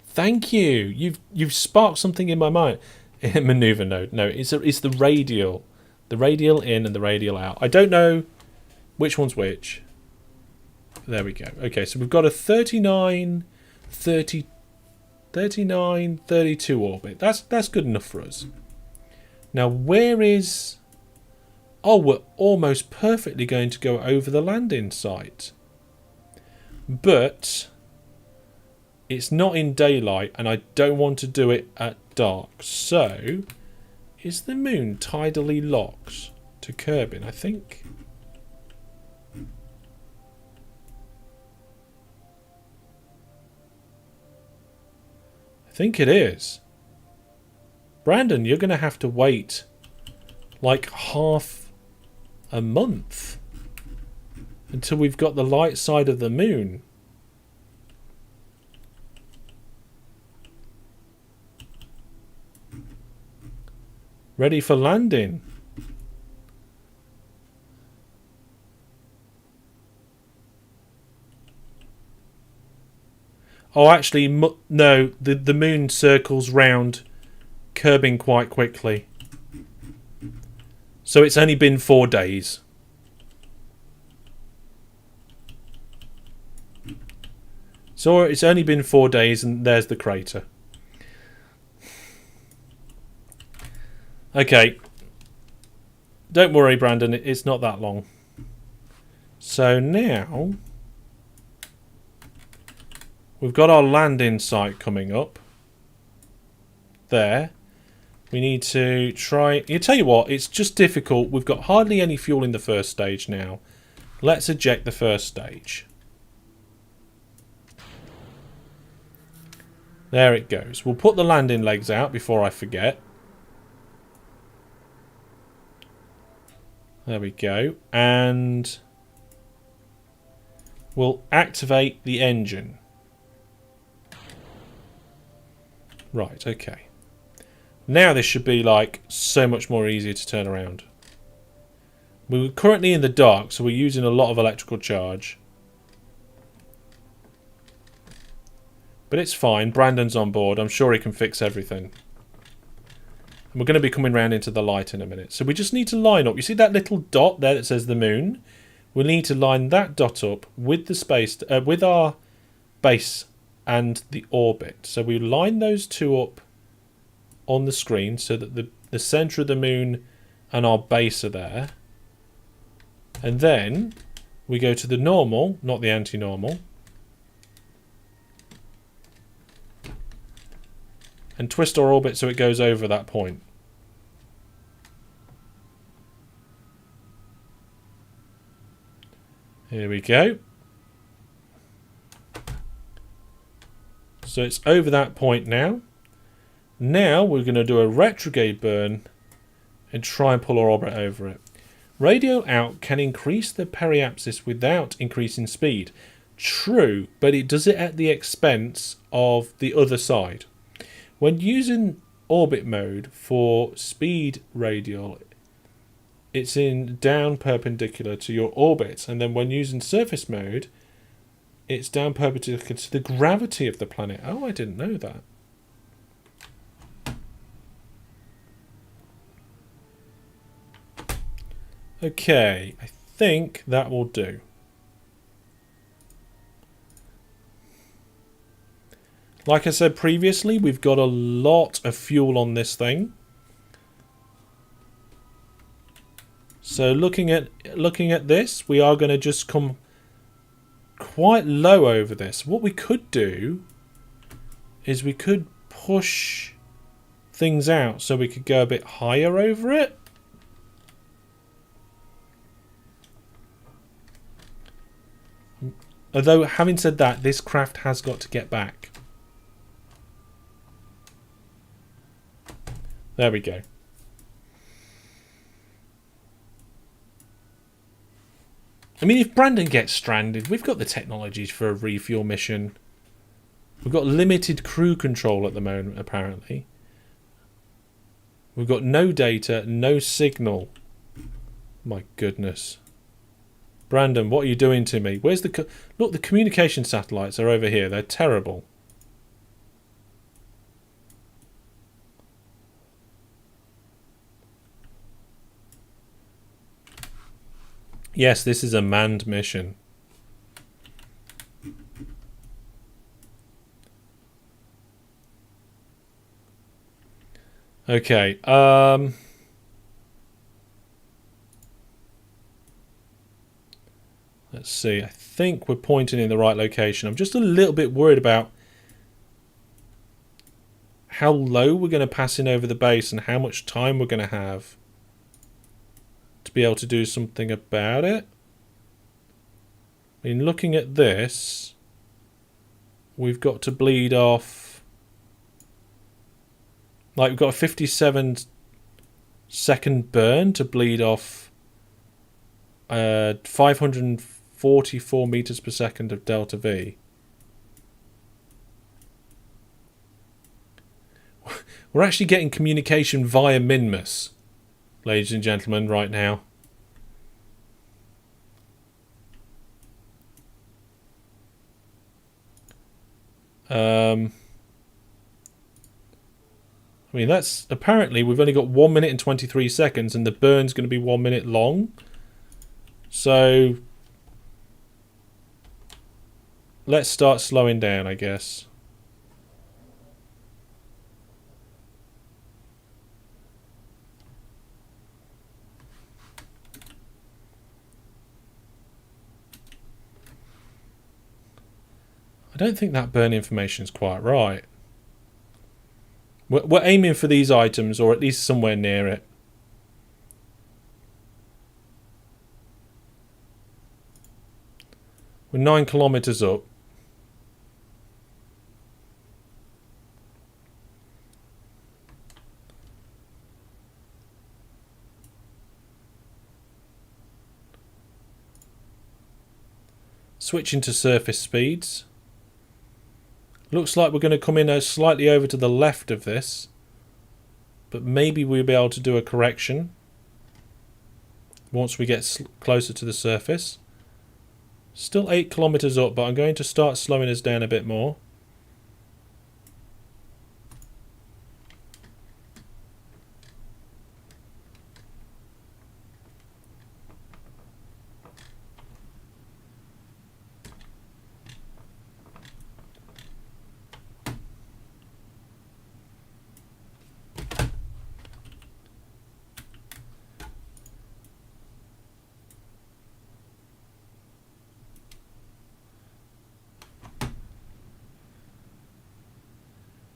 Thank you. You've sparked something in my mind. Maneuver node. No, it's the radial. The radial in and the radial out. I don't know which one's which. There we go. Okay, so we've got a 39, 32 orbit. That's good enough for us. Now, where is... Oh, we're almost perfectly going to go over the landing site. But it's not in daylight, and I don't want to do it at dark. So, is the moon tidally locked to Kerbin, I think? I think it is. Brandon, you're going to have to wait like half a month until we've got the light side of the moon. Ready for landing. Oh, actually, no. The moon circles round Kerbin quite quickly. So it's only been 4 days. So it's only been 4 days and there's the crater. Okay. Don't worry, Brandon. It's not that long. So now... we've got our landing site coming up. There. We need to try... You tell you what, it's just difficult. We've got hardly any fuel in the first stage now. Let's eject the first stage. There it goes. We'll put the landing legs out before I forget. There we go. And we'll activate the engine. Right, okay. Now this should be like so much more easier to turn around. We're currently in the dark, so we're using a lot of electrical charge. But it's fine. Brandon's on board. I'm sure he can fix everything. And we're going to be coming round into the light in a minute. So we just need to line up. You see that little dot there that says the moon? We need to line that dot up with the space, with our base and the orbit. So we line those two up on the screen so that the centre of the moon and our base are there. And then we go to the normal, not the anti-normal. And twist our orbit so it goes over that point. Here we go. So it's over that point now. Now we're going to do a retrograde burn and try and pull our orbit over it. Radial out can increase the periapsis without increasing speed. True, but it does it at the expense of the other side. When using orbit mode for speed radial, it's in down perpendicular to your orbit, and then when using surface mode, it's down perpendicular to the gravity of the planet. Oh, I didn't know that. Okay, I think that will do. Like I said previously, we've got a lot of fuel on this thing. So looking at this, we are going to just come quite low over this. What we could do is we could push things out so we could go a bit higher over it. Although, having said that, this craft has got to get back. There we go. I mean, if Brandon gets stranded, we've got the technologies for a refuel mission. We've got limited crew control at the moment, apparently. We've got no data, no signal. My goodness. Brandon, what are you doing to me? Where's the... Look, the communication satellites are over here. They're terrible. Yes, this is a manned mission. Okay, let's see. I think we're pointing in the right location. I'm just a little bit worried about how low we're going to pass in over the base and how much time we're going to have to be able to do something about it. I mean, looking at this, we've got to bleed off, like, we've got a 57-second burn to bleed off 544 meters per second of delta V. We're actually getting communication via Minmus, ladies and gentlemen, right now. I mean, that's... Apparently, we've only got 1 minute and 23 seconds, and the burn's going to be 1 minute long. So... let's start slowing down, I guess. I don't think that burn information is quite right. We're aiming for these items, or at least somewhere near it. We're 9 kilometers up. Switching to surface speeds. Looks like we're going to come in slightly over to the left of this. But maybe we'll be able to do a correction once we get closer to the surface. Still 8 kilometers up, but I'm going to start slowing us down a bit more.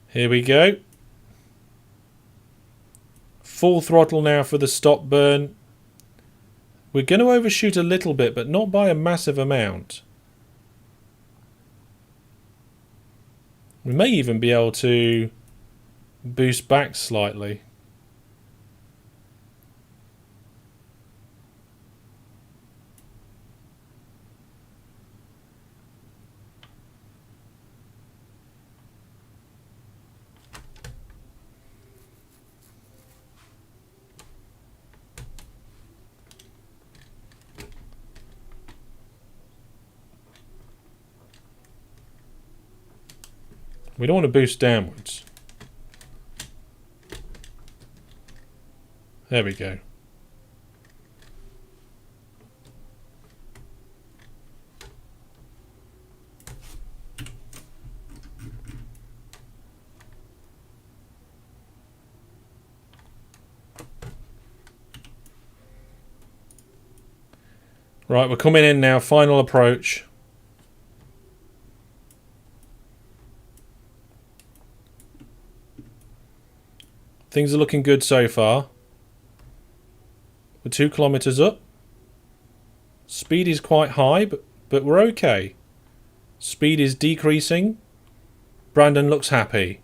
Here we go. Full throttle now for the stop burn. We're going to overshoot a little bit, but not by a massive amount. We may even be able to boost back slightly. We don't want to boost downwards. There we go. Right, we're coming in now. Final approach. Things are looking good so far. We're 2 kilometers up. Speed is quite high, but we're okay. Speed is decreasing. Brandon looks happy.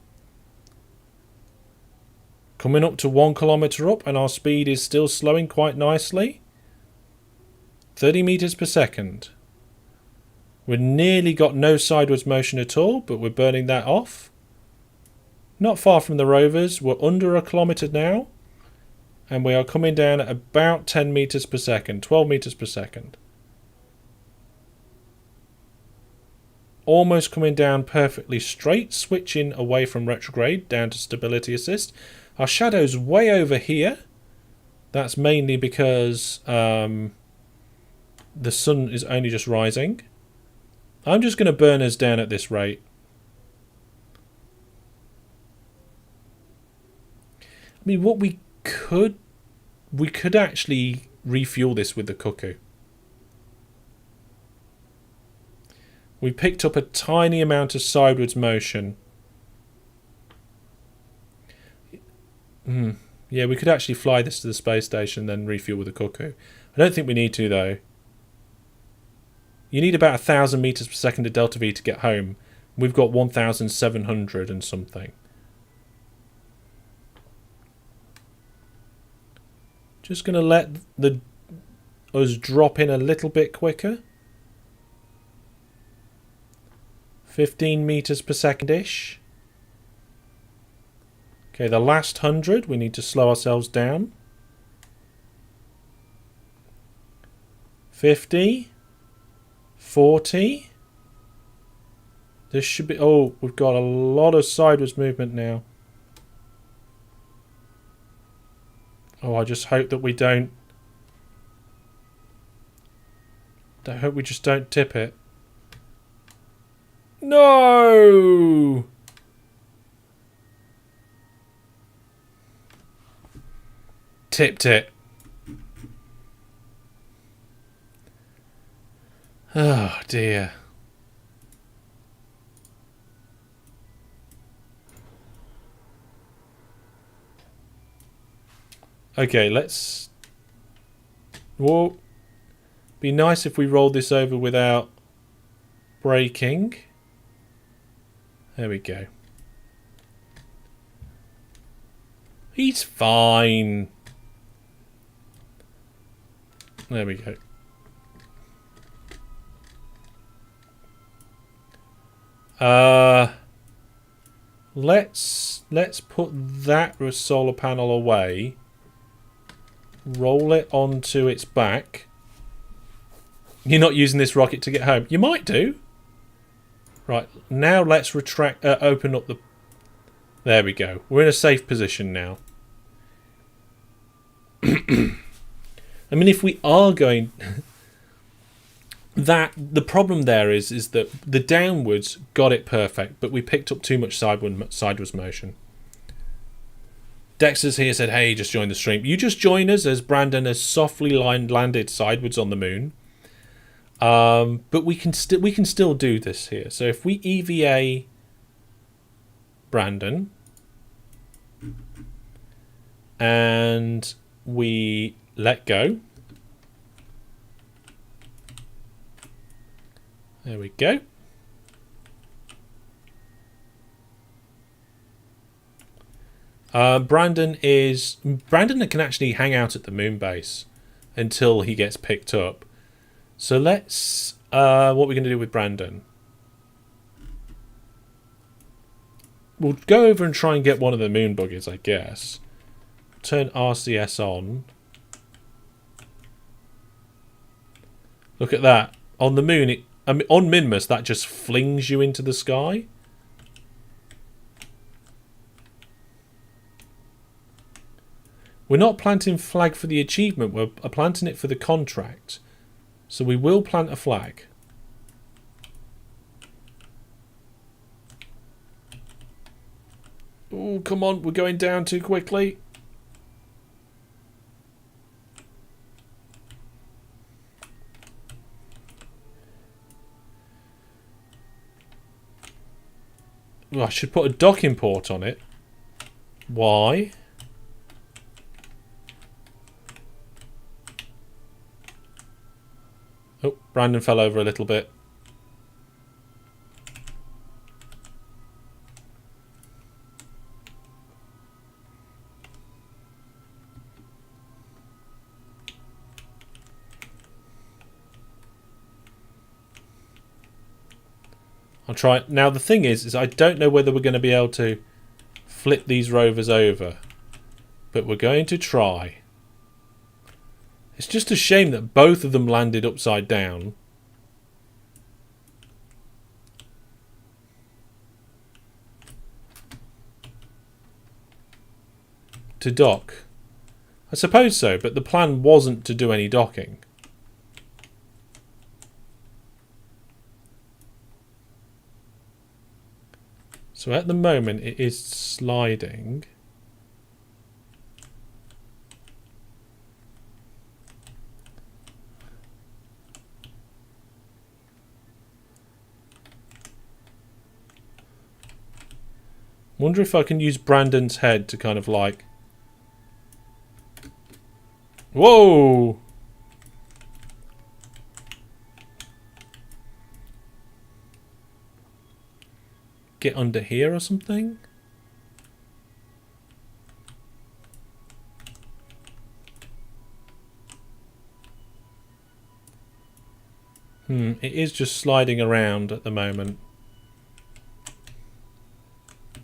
Coming up to 1 kilometer up, and our speed is still slowing quite nicely. 30 meters per second. We've nearly got no sideways motion at all, but we're burning that off. Not far from the rovers. We're under 1 kilometer now. And we are coming down at about 10 meters per second. 12 meters per second. Almost coming down perfectly straight. Switching away from retrograde down to stability assist. Our shadow's way over here. That's mainly because the sun is only just rising. I'm just going to burn us down at this rate. I mean, what we could actually refuel this with the cuckoo. We picked up a tiny amount of sideways motion. Yeah, we could actually fly this to the space station and then refuel with the cuckoo. I don't think we need to, though. You need about 1,000 meters per second of delta V to get home. We've got 1,700 and something. Just going to let us drop in a little bit quicker. 15 meters per second-ish. Okay, the last 100, we need to slow ourselves down. 50. 40. This should be... Oh, we've got a lot of sideways movement now. Oh, I just hope that we don't... I hope we just don't tip it. No! Tipped it. Oh, dear. Okay, let's... Well, be nice if we rolled this over without braking. There we go. He's fine. There we go. Let's put that solar panel away. Roll it onto its back. You're not using this rocket to get home. You might do. Right, now let's retract. Open up the... There we go. We're in a safe position now. I mean, if we are going... the problem there is that the downwards got it perfect, but we picked up too much sideways motion. Dexter's here said, hey, just join the stream. You just join us as Brandon has softly landed sideways on the moon. But we can still do this here. So if we EVA Brandon and we let go. There we go. Brandon can actually hang out at the moon base until he gets picked up. So let's what are we going to do with Brandon? We'll go over and try and get one of the moon buggies, I guess. Turn RCS on. Look at that. On the moon, on Minmus, that just flings you into the sky. We're not planting flag for the achievement, we're planting it for the contract. So we will plant a flag. Oh, come on, we're going down too quickly. Well, I should put a docking port on it. Why? Oh, Brandon fell over a little bit. I'll try. Now the thing is I don't know whether we're going to be able to flip these rovers over, but we're going to try. It's just a shame that both of them landed upside down. To dock. I suppose so, but the plan wasn't to do any docking. So at the moment it is sliding. Wonder if I can use Brandon's head to kind of like... Whoa! Get under here or something? It is just sliding around at the moment.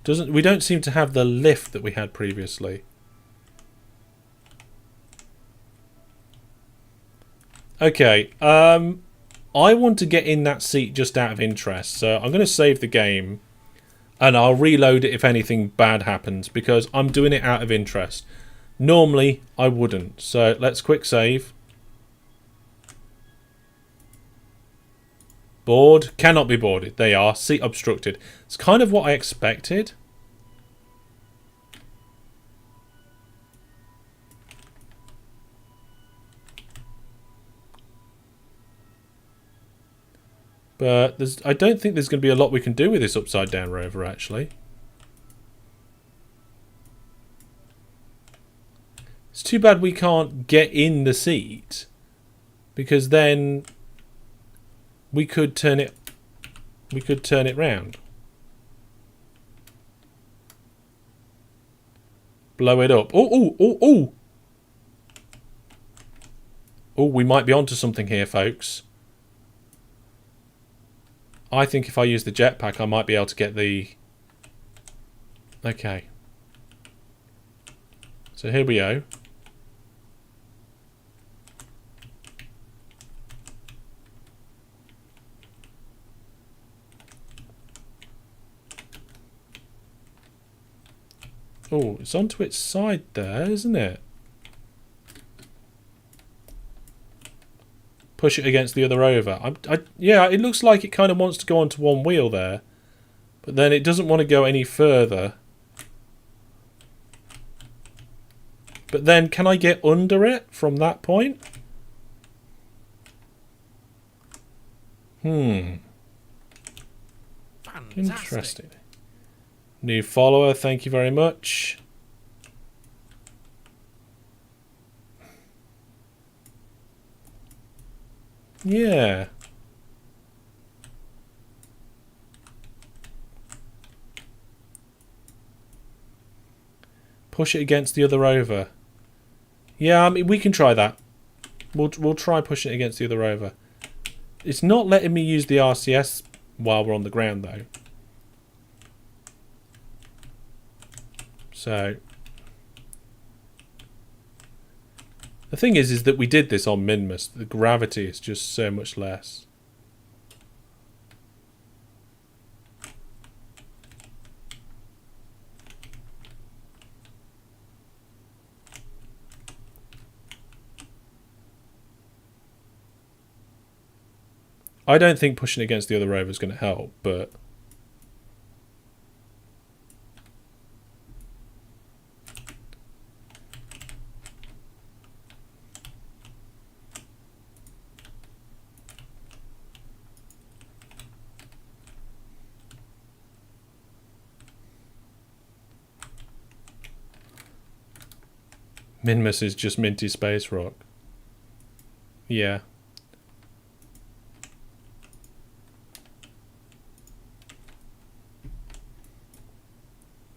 We don't seem to have the lift that we had previously. Okay, I want to get in that seat just out of interest, so I'm going to save the game and I'll reload it if anything bad happens because I'm doing it out of interest. Normally I wouldn't, so let's quick save. Board, cannot be boarded. They are, seat obstructed. It's kind of what I expected. But I don't think there's going to be a lot we can do with this upside down rover, actually. It's too bad we can't get in the seat, because then we could turn it round. Blow it up. Oh, we might be onto something here, folks. I think if I use the jetpack, I might be able to get the... Okay. So here we go. Oh, it's onto its side there, isn't it? Push it against the other rover. Yeah, it looks like it kind of wants to go onto one wheel there. But then it doesn't want to go any further. But then, can I get under it from that point? Interesting. New follower, thank you very much. Yeah. Push it against the other rover. Yeah, I mean, we can try that. We'll try pushing it against the other rover. It's not letting me use the RCS while we're on the ground, though. So... The thing is that we did this on Minmus. The gravity is just so much less. I don't think pushing against the other rover is going to help, but... Minmus is just minty space rock. Yeah.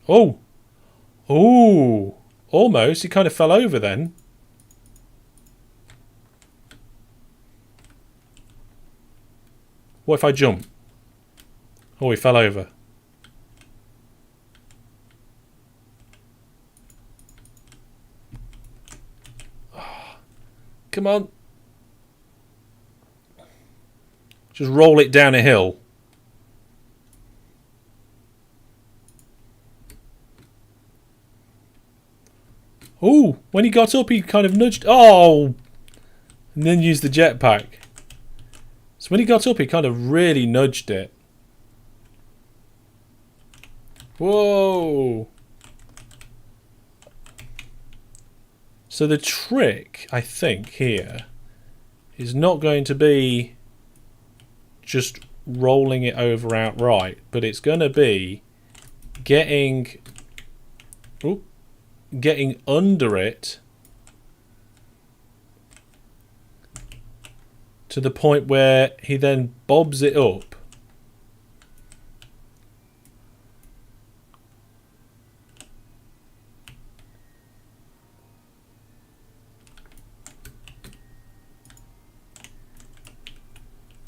Oh! Oh! Almost. He kind of fell over then. What if I jump? Oh, he fell over. Come on. Just roll it down a hill. Oh, when he got up, he kind of nudged. Oh! And then used the jetpack. So when he got up, he kind of really nudged it. Whoa! So the trick, I think, here is not going to be just rolling it over outright, but it's going to be getting under it to the point where he then bobs it up.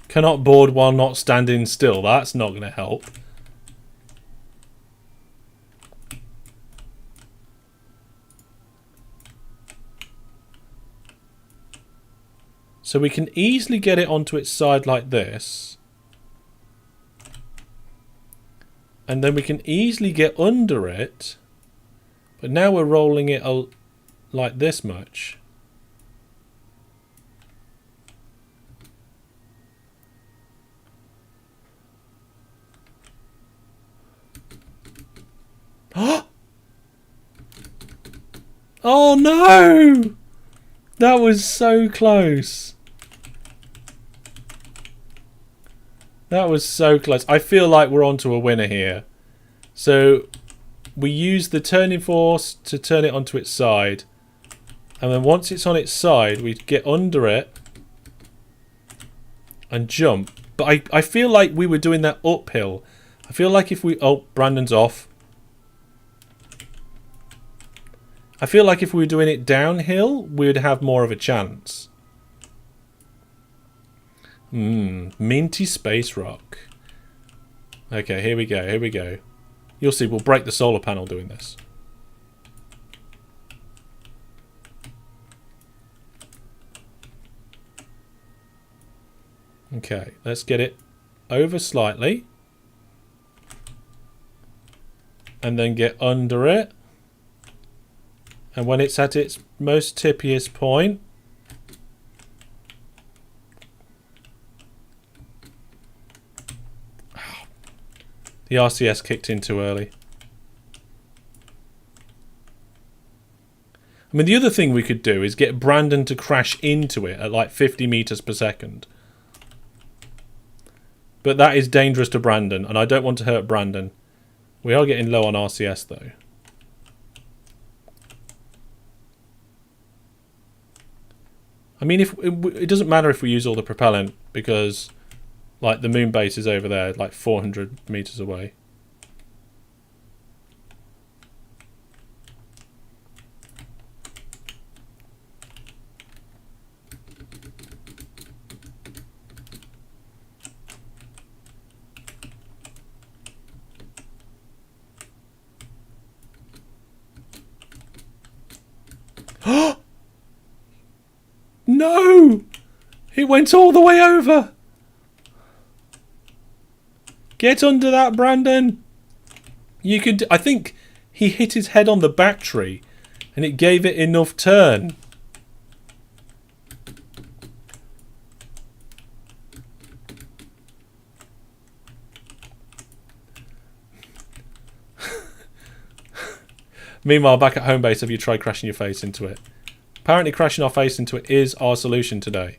Cannot board while not standing still. That's not going to help. So we can easily get it onto its side like this. And then we can easily get under it. But now we're rolling it like this much. Oh no! That was so close. That was so close. I feel like we're onto a winner here. So we use the turning force to turn it onto its side. And then once it's on its side, we get under it and jump. But I feel like we were doing that uphill. I feel like if we... Oh, Brandon's off. I feel like if we were doing it downhill, we would have more of a chance. Minty space rock. Okay, here we go, here we go. You'll see, we'll break the solar panel doing this. Okay, let's get it over slightly. And then get under it. And when it's at its most tippiest point, the RCS kicked in too early. I mean, the other thing we could do is get Brandon to crash into it at like 50 meters per second. But that is dangerous to Brandon, and I don't want to hurt Brandon. We are getting low on RCS, though. I mean, if it doesn't matter if we use all the propellant, because like the moon base is over there, like 400 meters away. No! It went all the way over! Get under that, Brandon! You could. I think he hit his head on the battery and it gave it enough turn. Meanwhile, back at home base, have you tried crashing your face into it? Apparently crashing our face into it is our solution today.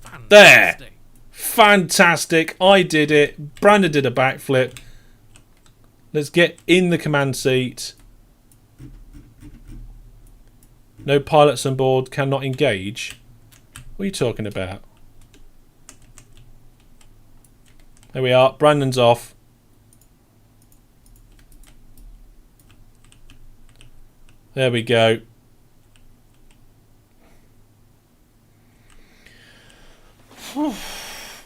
Fantastic. There! Fantastic! I did it. Brandon did a backflip. Let's get in the command seat. No pilots on board, cannot engage. What are you talking about? There we are. Brandon's off. There we go.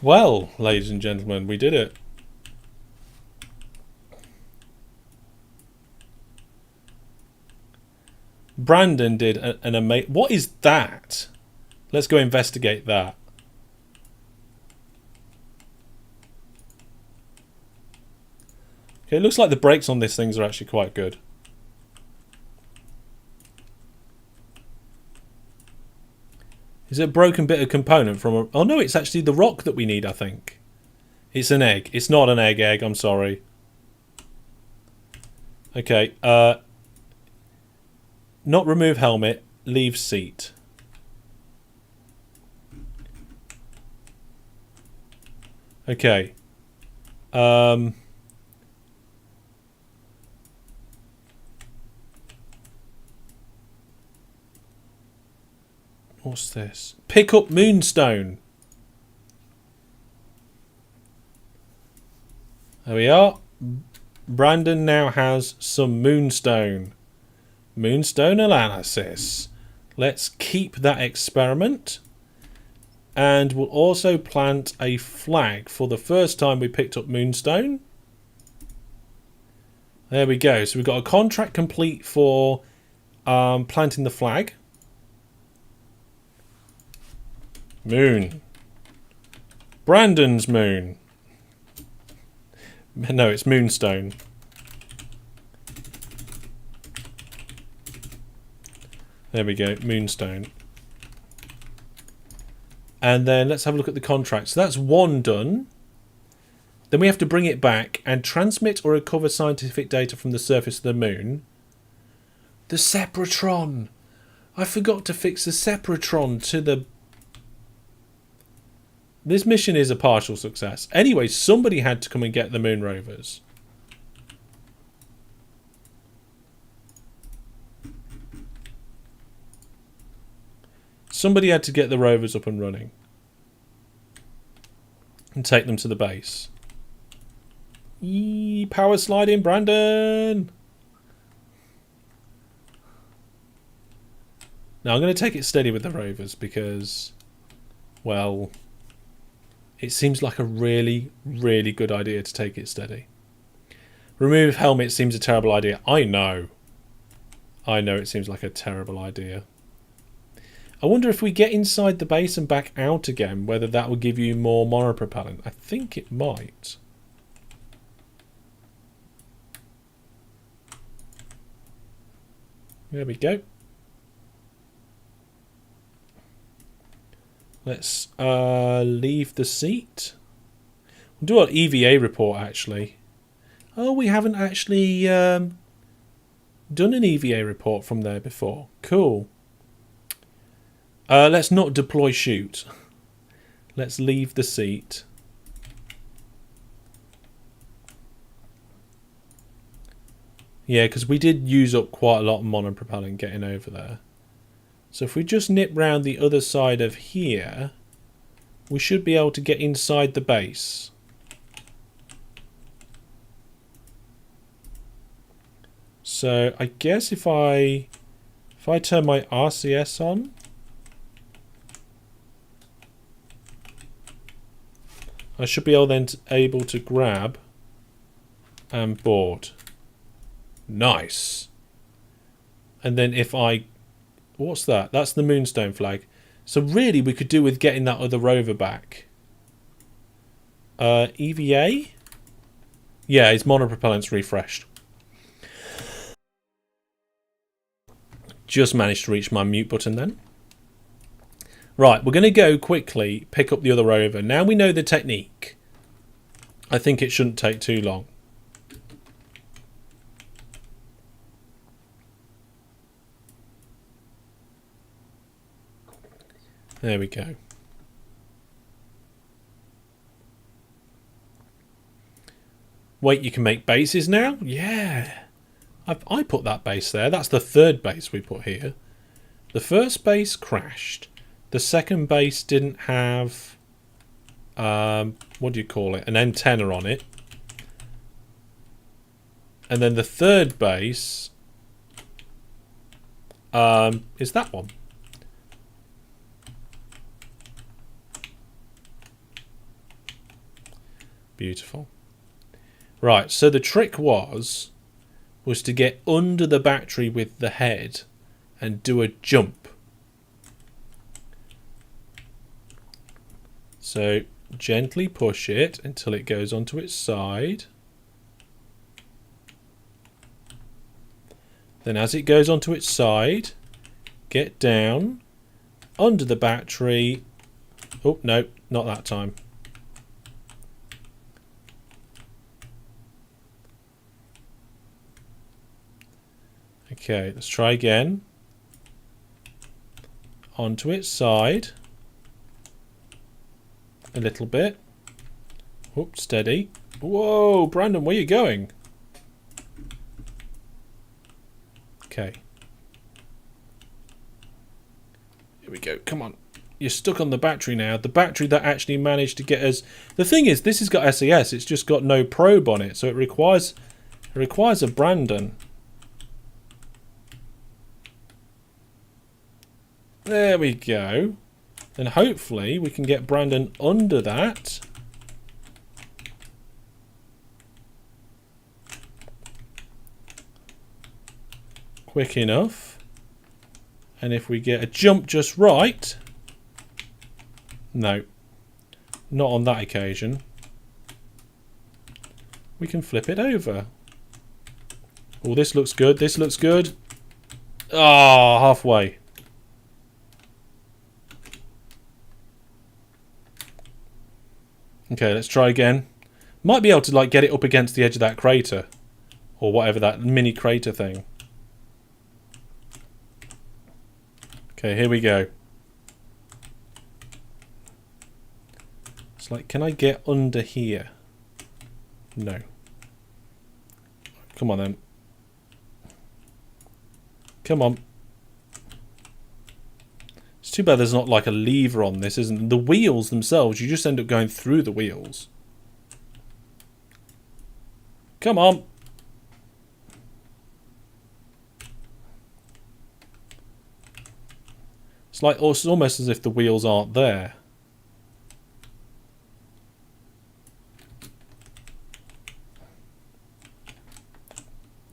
Well, ladies and gentlemen, we did it. Brandon did an amazing... What is that? Let's go investigate that. Okay, it looks like the brakes on these things are actually quite good. Is it a broken bit of component from a... Oh no, it's actually the rock that we need, I think. It's an egg. It's not an egg, I'm sorry. Okay, not remove helmet, leave seat. Okay. What's this? Pick up moonstone. There we are. Brandon now has some moonstone. Moonstone analysis. Let's keep that experiment. And we'll also plant a flag for the first time we picked up moonstone. There we go. So we've got a contract complete for planting the flag. Moon. Brandon's moon. No, it's moonstone. There we go, moonstone. And then let's have a look at the contract. So that's one done. Then we have to bring it back and transmit or recover scientific data from the surface of the moon. The Separatron. I forgot to fix the Separatron to the... This mission is a partial success. Anyway, somebody had to come and get the moon rovers. Somebody had to get the rovers up and running. And take them to the base. Yee, power sliding, Brandon! Now I'm going to take it steady with the rovers because, well... It seems like a really, really good idea to take it steady. Remove helmet seems a terrible idea. I know. I know it seems like a terrible idea. I wonder if we get inside the base and back out again, whether that will give you more monopropellant. I think it might. There we go. Let's leave the seat. We'll do our EVA report, actually. Oh, we haven't actually done an EVA report from there before. Cool. Let's not deploy shoot. Let's leave the seat. Yeah, because we did use up quite a lot of monopropellant getting over there. So if we just nip round the other side of here, we should be able to get inside the base. So I guess if I turn my RCS on, I should be able to grab and board. Nice. And then if I... What's that? That's the Moonstone flag. So really we could do with getting that other rover back. EVA? Yeah, his monopropellant's refreshed. Just managed to reach my mute button then. Right, we're going to go quickly pick up the other rover. Now we know the technique. I think it shouldn't take too long. There we go. Wait, you can make bases now? Yeah. I put that base there. That's the third base we put here. The first base crashed. The second base didn't have... what do you call it? An antenna on it. And then the third base... is that one. Beautiful. Right, so the trick was to get under the battery with the head and do a jump. So gently push it until it goes onto its side. Then as it goes onto its side, get down under the battery. Oh, no, not that time. Okay, let's try again. Onto its side. A little bit. Whoop, steady. Whoa, Brandon, where are you going? Okay. Here we go. Come on. You're stuck on the battery now. The battery that actually managed to get us... The thing is, this has got SAS. It's just got no probe on it. So it requires a Brandon. There we go. And hopefully we can get Brandon under that. Quick enough. And if we get a jump just right... No. Not on that occasion. We can flip it over. Oh, this looks good. This looks good. Ah, oh, halfway. Okay, let's try again. Might be able to like get it up against the edge of that crater. Or whatever, that mini crater thing. Okay, here we go. It's like, can I get under here? No. Come on then. Come on. It's too bad there's not like a lever on this, isn't the wheels themselves, you just end up going through the wheels. Come on. It's like it's almost as if the wheels aren't there.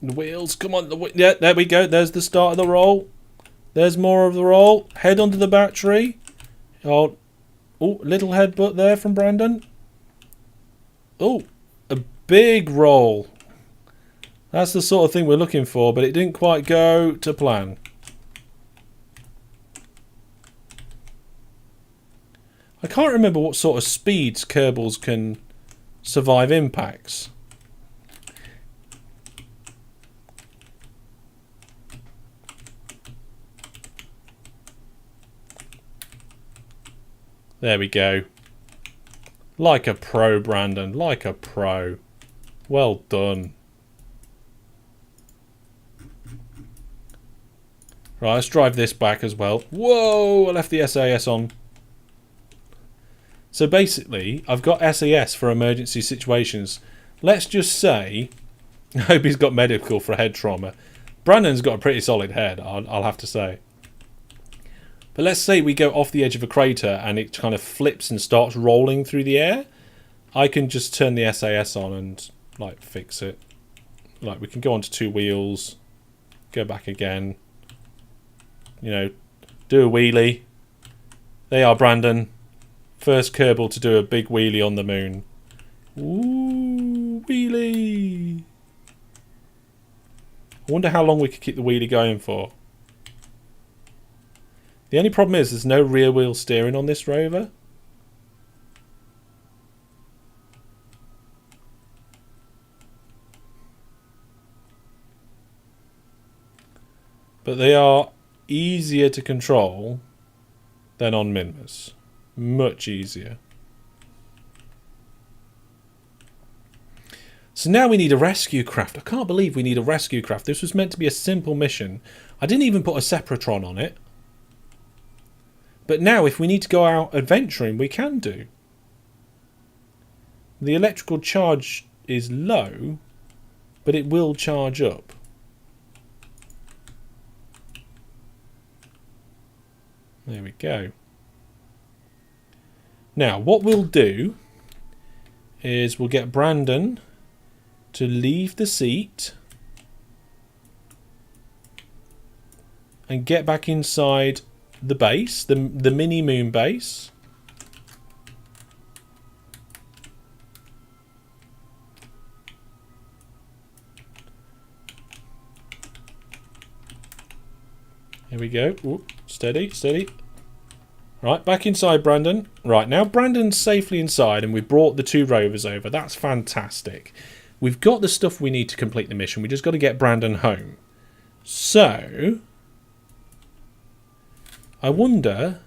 The wheels, come on. Yeah, there we go. There's the start of the roll. There's more of the roll. Head under the battery. Oh, little headbutt there from Brandon. Oh, a big roll. That's the sort of thing we're looking for, but it didn't quite go to plan. I can't remember what sort of speeds Kerbals can survive impacts. There we go. Like a pro, Brandon. Like a pro. Well done. Right, let's drive this back as well. Whoa, I left the SAS on. So basically, I've got SAS for emergency situations. Let's just say, I hope he's got medical for head trauma. Brandon's got a pretty solid head, I'll have to say. But let's say we go off the edge of a crater and it kind of flips and starts rolling through the air. I can just turn the SAS on and like fix it. Like we can go onto 2 wheels, go back again. You know, do a wheelie. They are Brandon. First Kerbal to do a big wheelie on the moon. Ooh, wheelie. I wonder how long we could keep the wheelie going for. The only problem is there's no rear wheel steering on this rover. But they are easier to control than on Minmus. Much easier. So now we need a rescue craft. I can't believe we need a rescue craft. This was meant to be a simple mission. I didn't even put a Separatron on it. But now if we need to go out adventuring, we can do. The electrical charge is low, but it will charge up. There we go. Now, what we'll do is we'll get Brandon to leave the seat and get back inside the base, the mini moon base. Here we go. Ooh, steady, steady. Right, back inside, Brandon. Right, now Brandon's safely inside and we've brought the 2 rovers over. That's fantastic. We've got the stuff we need to complete the mission. We just got to get Brandon home. So, I wonder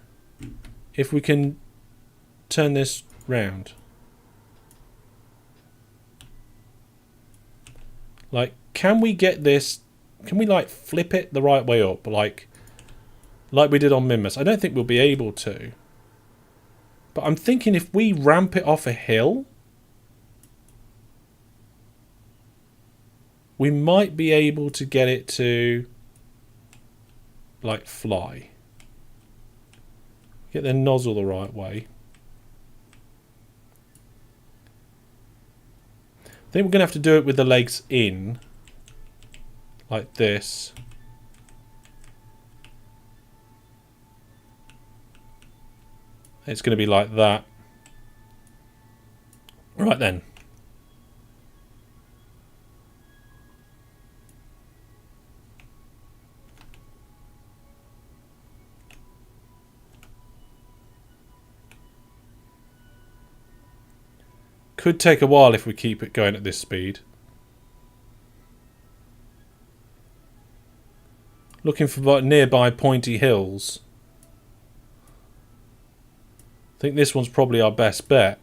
if we can turn this round. Like, can we get this... Can we, like, flip it the right way up? Like we did on Minmus. I don't think we'll be able to. But I'm thinking if we ramp it off a hill, we might be able to get it to, like, fly. Get the nozzle the right way. I think we're going to have to do it with the legs in. Like this. It's going to be like that. Right then. Could take a while if we keep it going at this speed. Looking for nearby pointy hills. I think this one's probably our best bet.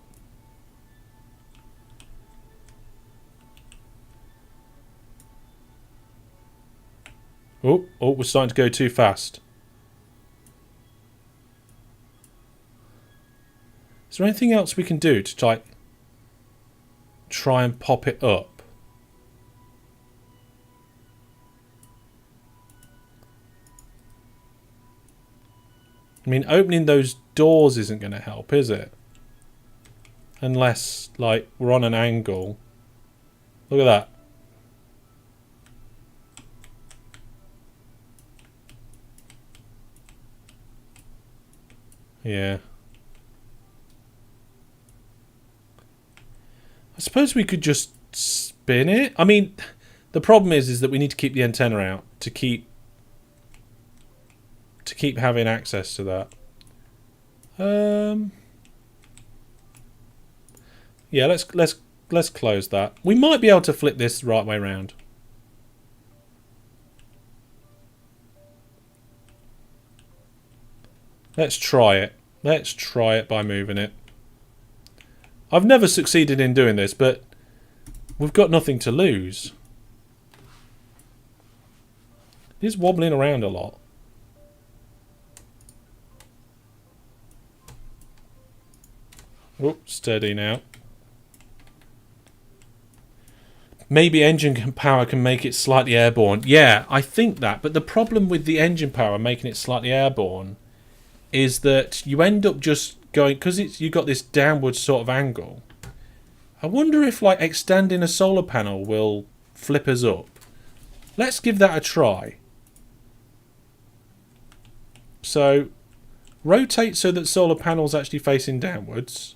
Oh, we're starting to go too fast. Is there anything else we can do to try and pop it up? I mean, opening those doors isn't going to help, is it? Unless, like, we're on an angle. Look at that. Yeah. I suppose we could just spin it. I mean, the problem is that we need to keep the antenna out to keep having access to that. Yeah, let's close that. We might be able to flip this the right way round. Let's try it. Let's try it by moving it. I've never succeeded in doing this, but we've got nothing to lose. It is wobbling around a lot. Oh, steady now. Maybe engine power can make it slightly airborne. Yeah, I think that. But the problem with the engine power making it slightly airborne is that you end up just going, because you got this downward sort of angle. I wonder if like extending a solar panel will flip us up. Let's give that a try. So rotate so that solar panel's actually facing downwards.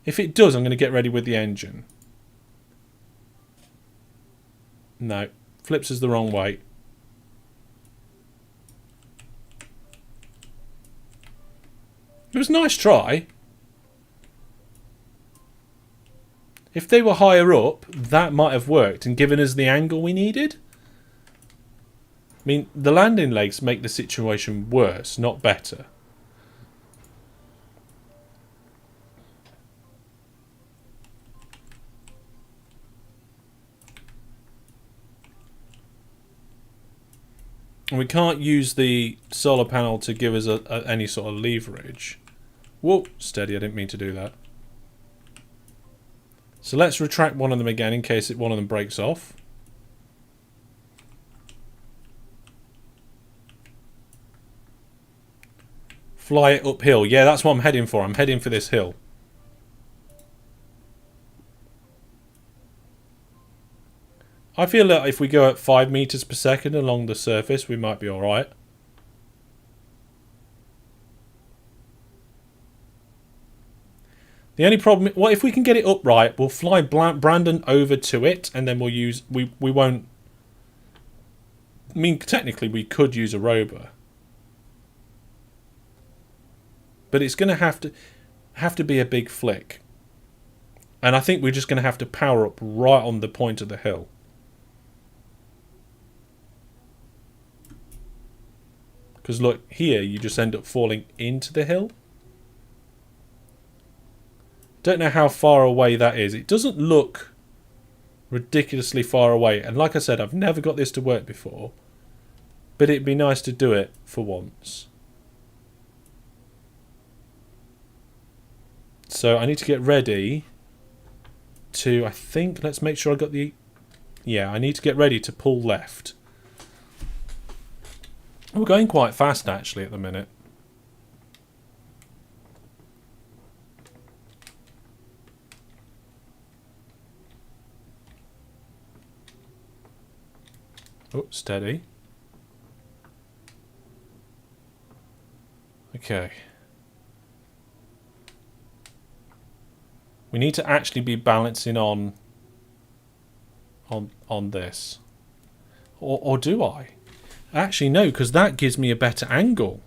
If it does, I'm going to get ready with the engine. No, flips us the wrong way. It was a nice try. If they were higher up, that might have worked and given us the angle we needed. I mean, the landing legs make the situation worse, not better. And we can't use the solar panel to give us any sort of leverage. Whoa, steady, I didn't mean to do that. So let's retract one of them again in case one of them breaks off. Fly it uphill. Yeah, that's what I'm heading for. I'm heading for this hill. I feel that if we go at 5 meters per second along the surface, we might be alright. The only problem, well, if we can get it upright, we'll fly Brandon over to it, and then we'll use, we won't, I mean, technically we could use a rover. But it's going to have to be a big flick. And I think we're just going to have to power up right on the point of the hill. Because look, here you just end up falling into the hill. Don't know how far away that is. It doesn't look ridiculously far away. And like I said, I've never got this to work before. But it'd be nice to do it for once. So I need to get ready to, I think, let's make sure I got the... Yeah, I need to get ready to pull left. We're going quite fast actually at the minute. Oh, steady. Okay. We need to actually be balancing on this. Or do I? Actually, no, because that gives me a better angle.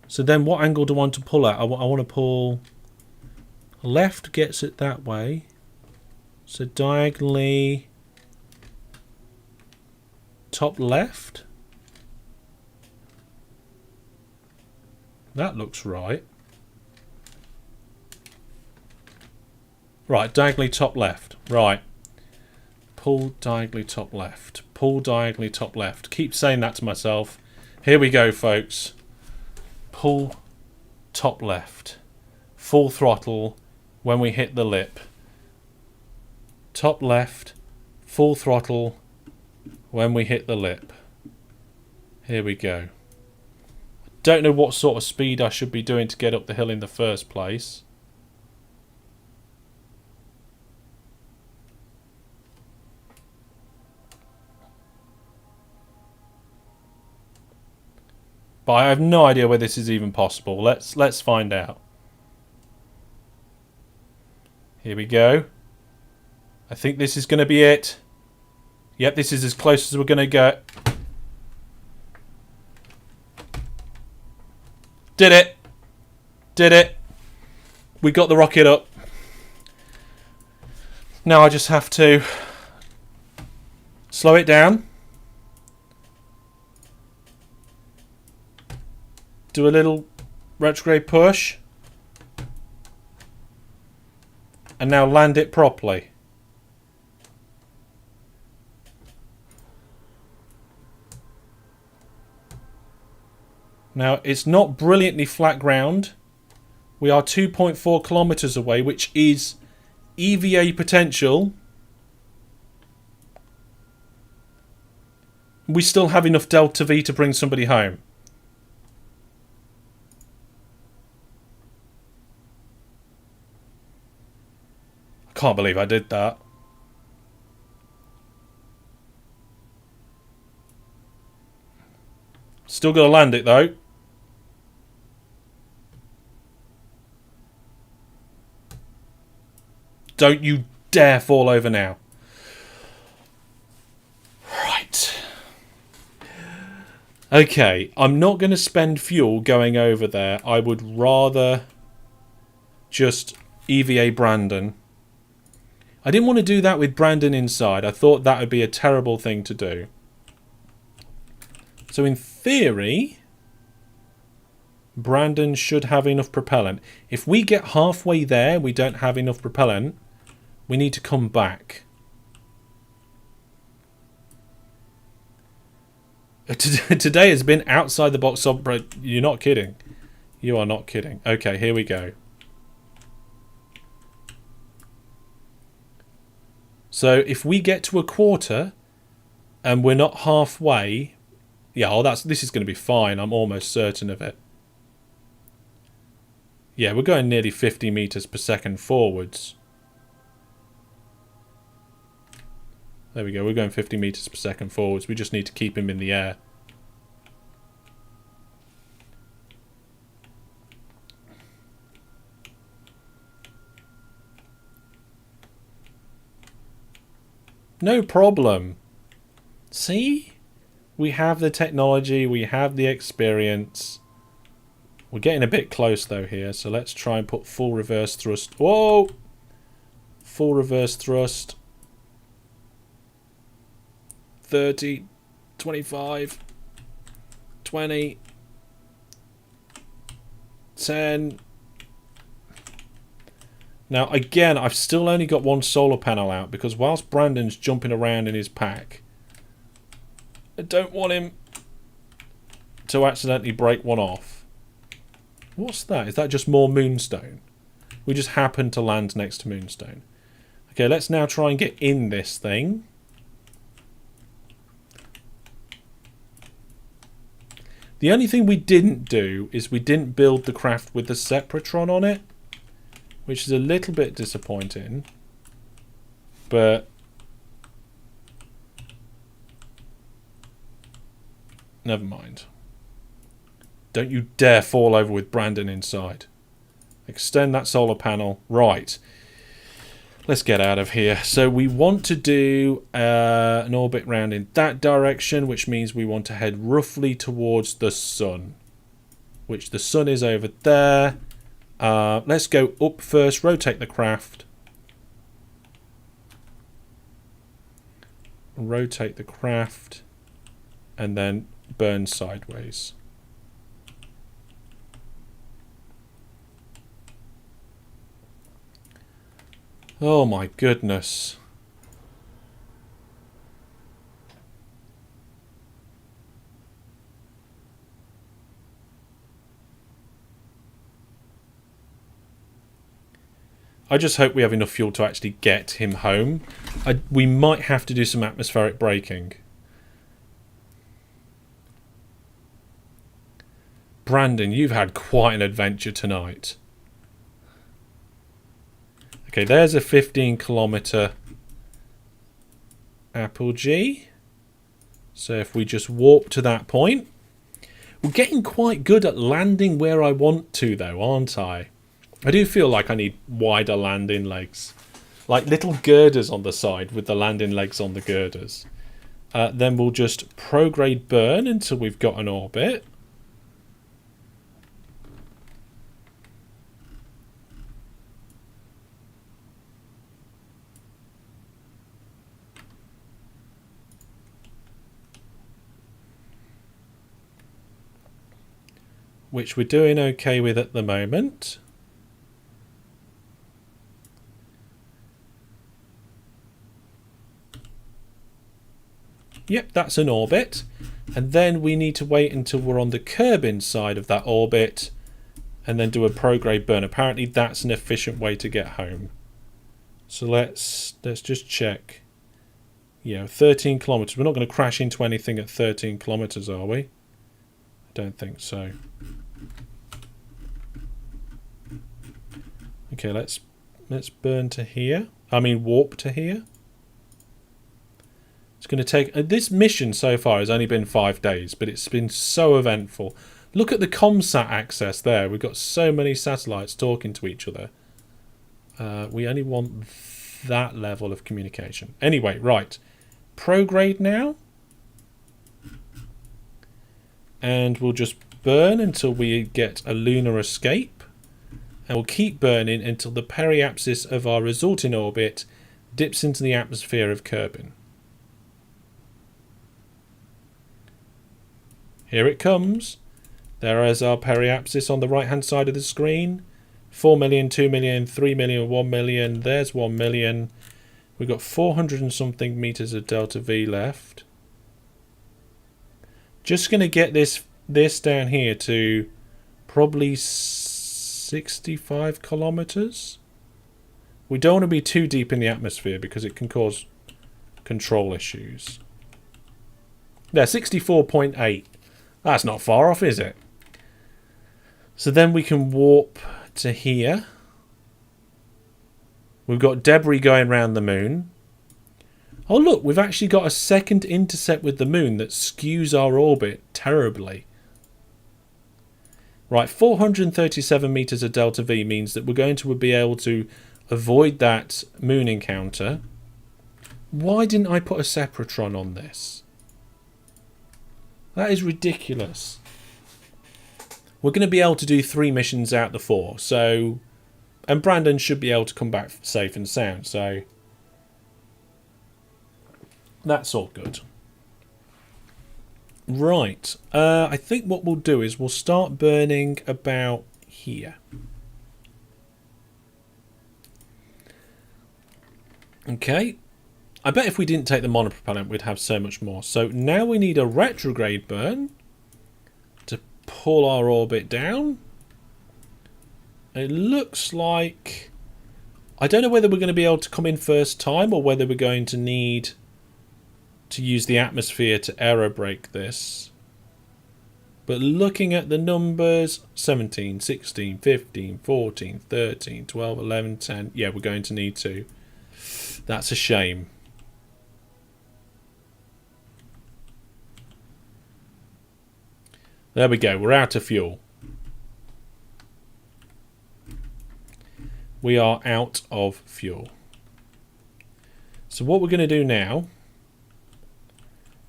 So then what angle do I want to pull at? I want to pull... Left gets it that way. So diagonally... Top left? That looks right. Right, diagonally top left. Right. Pull diagonally top left. Pull diagonally top left. Keep saying that to myself. Here we go, folks. Pull top left. Full throttle when we hit the lip. Top left. Full throttle when we hit the lip. Here we go. Don't know what sort of speed I should be doing to get up the hill in the first place. But I have no idea whether this is even possible. Let's find out. Here we go. I think this is going to be it. Yep, this is as close as we're going to go. Did it. Did it. We got the rocket up. Now I just have to slow it down. Do a little retrograde push. And now land it properly. Now, it's not brilliantly flat ground. We are 2.4 kilometers away, which is EVA potential. We still have enough Delta V to bring somebody home. I can't believe I did that. Still got to land it though. Don't you dare fall over now. Right. Okay, I'm not going to spend fuel going over there. I would rather just EVA Brandon. I didn't want to do that with Brandon inside. I thought that would be a terrible thing to do. So in theory, Brandon should have enough propellant. If we get halfway there, we don't have enough propellant, we need to come back. Today has been outside the box. You're not kidding. You are not kidding. Okay, here we go. So if we get to a quarter and we're not halfway, yeah, oh, this is going to be fine. I'm almost certain of it. Yeah, we're going nearly 50 meters per second forwards. There we go. We're going 50 meters per second forwards. We just need to keep him in the air. No problem. See? We have the technology. We have the experience. We're getting a bit close though here. So let's try and put full reverse thrust. Whoa! Full reverse thrust. 30, 25, 20, 10. Now again, I've still only got one solar panel out because whilst Brandon's jumping around in his pack, I don't want him to accidentally break one off. What's that? Is that just more moonstone? We just happened to land next to moonstone. Okay, let's now try and get in this thing. The only thing we didn't do is we didn't build the craft with the Separatron on it, which is a little bit disappointing, but never mind. Don't you dare fall over with Brandon inside. Extend that solar panel. Right. Let's get out of here. So we want to do an orbit round in that direction, which means we want to head roughly towards the sun, which the sun is over there. Let's go up first, rotate the craft. Rotate the craft and then burn sideways. Oh my goodness. I just hope we have enough fuel to actually get him home. We might have to do some atmospheric braking. Brandon, you've had quite an adventure tonight. Okay, there's a 15-kilometer apogee. So if we just warp to that point, We're getting quite good at landing where I want to, though, aren't I? I do feel like I need wider landing legs. Like little girders on the side with the landing legs on the girders. Then we'll just prograde burn until we've got an orbit. Which we're doing okay with at the moment. Yep, that's an orbit. And then we need to wait until we're on the Kerbin side of that orbit and then do a prograde burn. Apparently that's an efficient way to get home. So let's just check. Yeah, 13 kilometers. We're not going to crash into anything at 13 kilometers, are we? I don't think so. Okay, let's burn to here. I mean warp to here. It's going to take... this mission so far has only been 5 days, but it's been so eventful. Look at the ComSat access there. We've got so many satellites talking to each other. We only want that level of communication. Anyway, right. Prograde now. And we'll just burn until we get a lunar escape. And we'll keep burning until the periapsis of our resulting orbit dips into the atmosphere of Kerbin. Here it comes. There is our periapsis on the right hand side of the screen. 4 million, 2 million, 3 million, 1 million. There's 1 million. We've got 400 and something meters of delta V left. Just going to get this down here to probably 65 kilometers. We don't want to be too deep in the atmosphere because it can cause control issues. There, 64.8. That's not far off, is it? So then we can warp to here. We've got debris going around the moon. Oh look, we've actually got a second intercept with the moon that skews our orbit terribly. Right, 437 meters of delta V means that we're going to be able to avoid that moon encounter. Why didn't I put a Separatron on this? That is ridiculous. We're going to be able to do 3 missions out the 4. So, and Brandon should be able to come back safe and sound. So, that's all good. Right. I think what we'll do is we'll start burning about here. Okay. I bet if we didn't take the monopropellant, we'd have so much more. So now we need a retrograde burn to pull our orbit down. It looks like... I don't know whether we're going to be able to come in first time or whether we're going to need to use the atmosphere to aerobrake this. But looking at the numbers, 17, 16, 15, 14, 13, 12, 11, 10. Yeah, we're going to need to. That's a shame. There we go. We're out of fuel. We are out of fuel. So what we're going to do now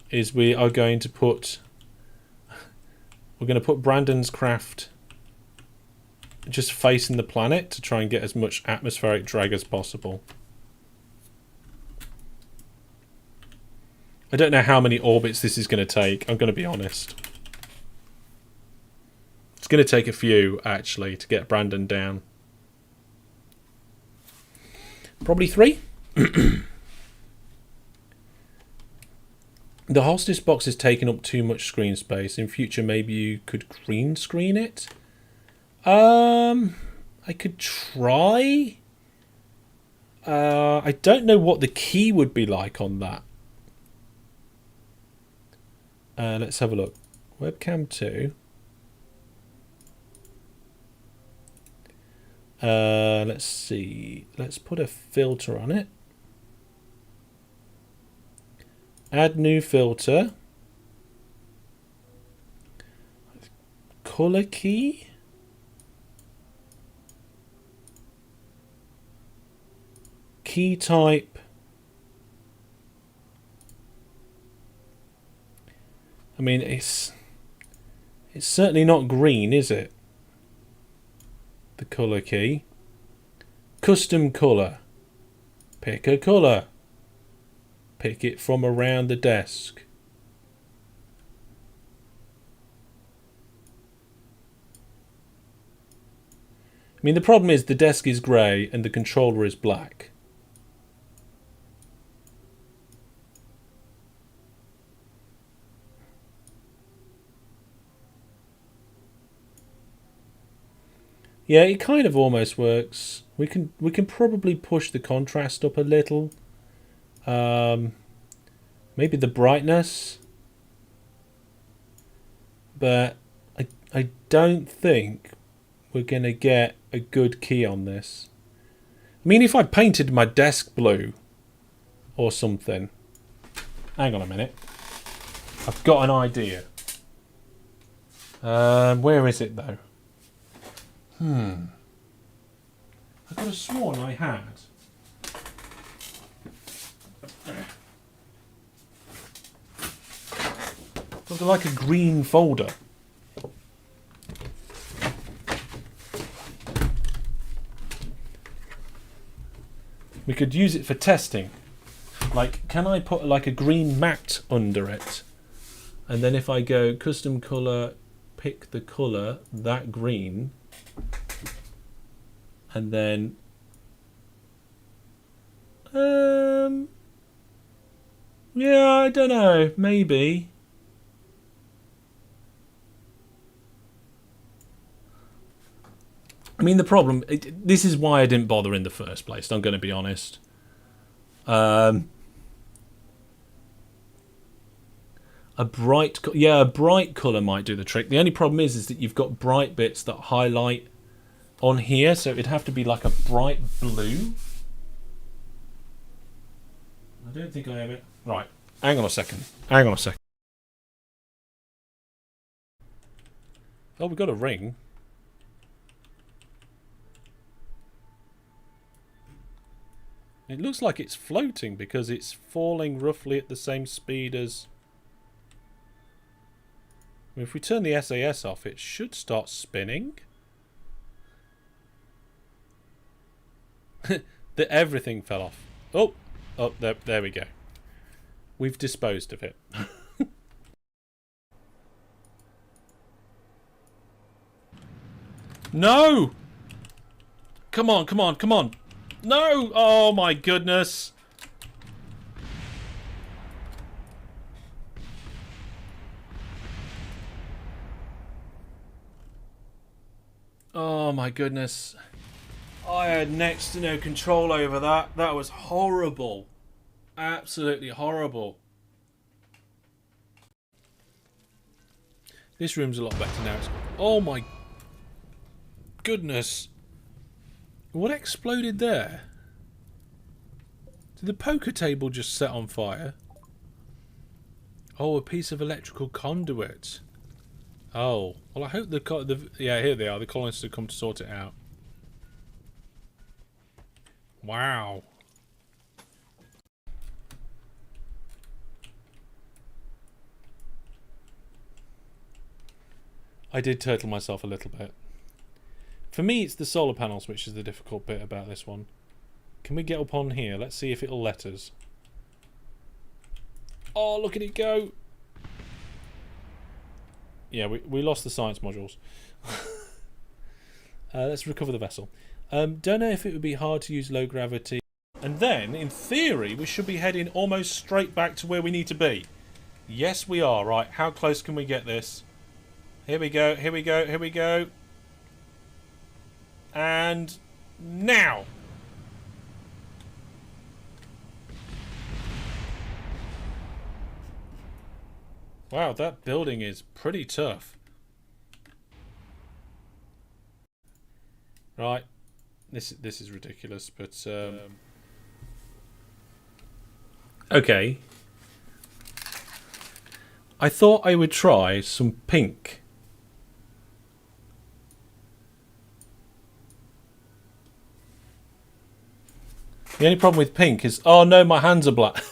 is we are going to put... We're going to put Brandon's craft just facing the planet to try and get as much atmospheric drag as possible. I don't know how many orbits this is going to take, I'm going to be honest. It's going to take a few, actually, to get Brandon down. Probably 3. The hostess box is taking up too much screen space. In future, maybe you could green screen it. I could try. I don't know what the key would be like on that. Let's have a look. Webcam 2. Let's see. Let's put a filter on it. Add new filter. colour key? Key type. I mean, it's certainly not green, is it? The colour key. Custom colour. Pick a colour. Pick it from around the desk. I mean, the problem is the desk is grey and the controller is black. Yeah, it kind of almost works. We can probably push the contrast up a little. Maybe the brightness. But I don't think we're going to get a good key on this. I mean, if I painted my desk blue or something. Hang on a minute. I've got an idea. Where is it though? I could have sworn I had. Looks like a green folder. We could use it for testing. Like, can I put like a green mat under it? And then if I go custom colour, pick the colour, that green. And then yeah, I don't know, maybe. I mean, the problem, this is why I didn't bother in the first place, I'm going to be honest. A bright colour might do the trick. The only problem is that you've got bright bits that highlight on here, so it'd have to be like a bright blue. I don't think I have it. Right, hang on a second. Oh, we've got a ring. It looks like it's floating because it's falling roughly at the same speed as... If we turn the SAS off, it should start spinning. Everything fell off. Oh, there we go. We've disposed of it. No! Come on. No! Oh my goodness. Oh my goodness. I had next to no control over that. That was horrible. Absolutely horrible. This room's a lot better now. Oh my goodness. What exploded there? Did the poker table just set on fire? Oh, a piece of electrical conduit. Oh, well, I hope yeah, here they are. The colonists have come to sort it out. Wow. I did turtle myself a little bit. For me, it's the solar panels which is the difficult bit about this one. Can we get up on here? Let's see if it'll let us. Oh, look at it go. Yeah, we lost the science modules. Let's recover the vessel. Don't know if it would be hard to use low gravity. And then, in theory, we should be heading almost straight back to where we need to be. Yes, we are. Right, how close can we get this? Here we go. And now. Wow, that building is pretty tough. Right. This is ridiculous, but okay. I thought I would try some pink The only problem with pink is, oh no, my hands are black.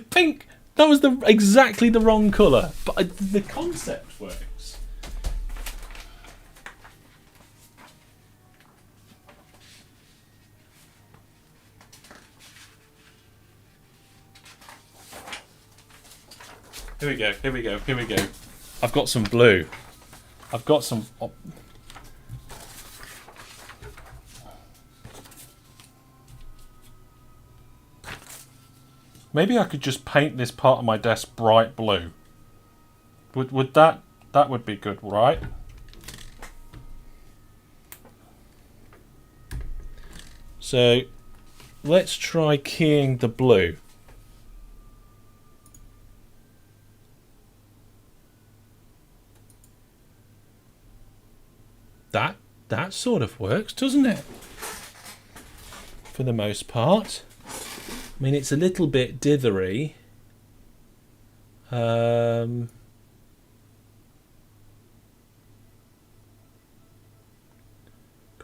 Pink. That was exactly the wrong colour, but the concept works. Here we go. Here we go. Here we go. I've got some blue. I've got some. Oh. Maybe I could just paint this part of my desk bright blue. Would that would be good, right? So let's try keying the blue. That sort of works, doesn't it? For the most part. I mean, it's a little bit dithery. Got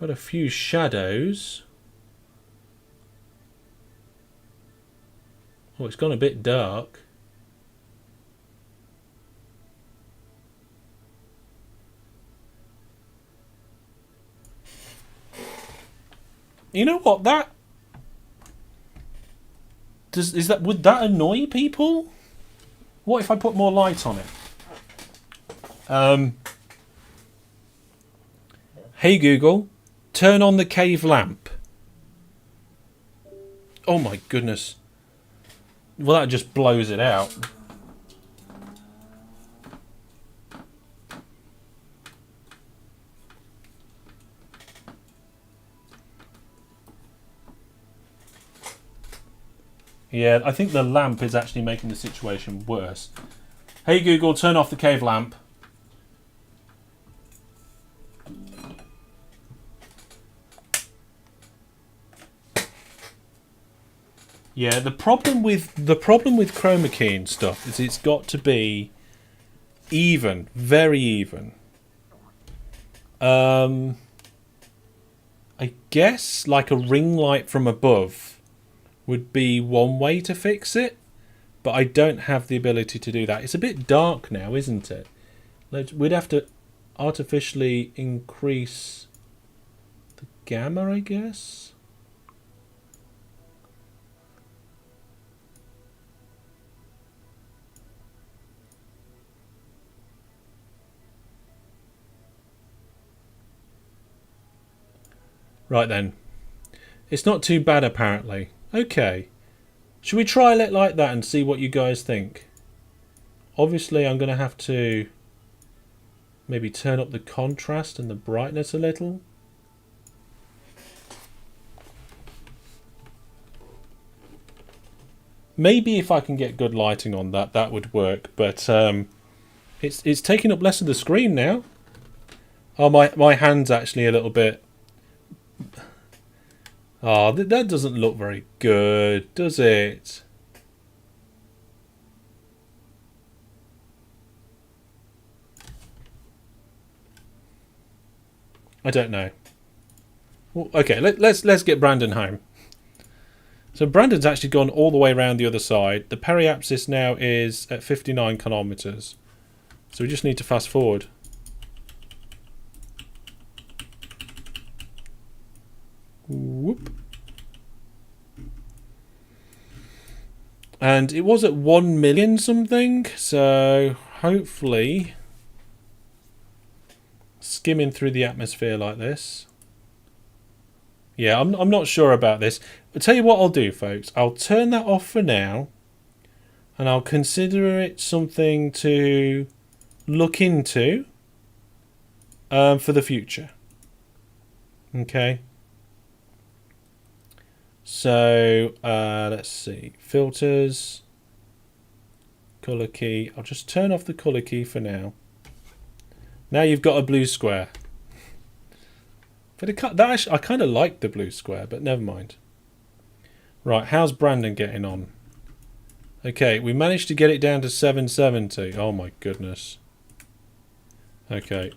a few shadows. Oh, it's gone a bit dark. You know what? Would that annoy people? What if I put more light on it? Hey Google, turn on the cave lamp. Oh my goodness. Well, that just blows it out. Yeah, I think the lamp is actually making the situation worse. Hey Google, turn off the cave lamp. Yeah, the problem with chroma key and stuff is it's got to be even, very even. I guess like a ring light from above would be one way to fix it, but I don't have the ability to do that. It's a bit dark now, isn't it? We'd have to artificially increase the gamma, I guess. Right then. It's not too bad apparently. Okay. Should we try it like that and see what you guys think? Obviously I'm going to have to maybe turn up the contrast and the brightness a little. Maybe if I can get good lighting on that, that would work. But it's taking up less of the screen now. Oh, my hand's actually a little bit... Oh, that doesn't look very good, does it? I don't know. Well, okay, let's get Brandon home. So Brandon's actually gone all the way around the other side. The periapsis now is at 59 kilometers. So we just need to fast forward. Whoop. And it was at 1 million something, so hopefully skimming through the atmosphere like this. Yeah, I'm not sure about this. I'll tell you what I'll do, folks. I'll turn that off for now, and I'll consider it something to look into for the future. Okay. So let's see, filters, color key. I'll just turn off the color key for now. Now you've got a blue square. But I kind of like the blue square, but never mind. Right, how's Brandon getting on? Okay, we managed to get it down to 770. Oh my goodness. Okay.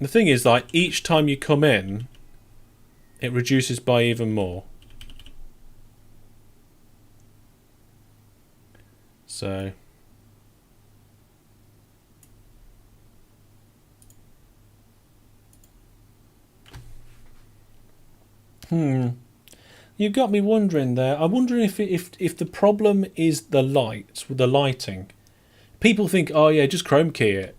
The thing is, like, each time you come in, it reduces by even more. So... You've got me wondering there. I'm wondering if the problem is the light, the lighting. People think, oh yeah, just chrome key it.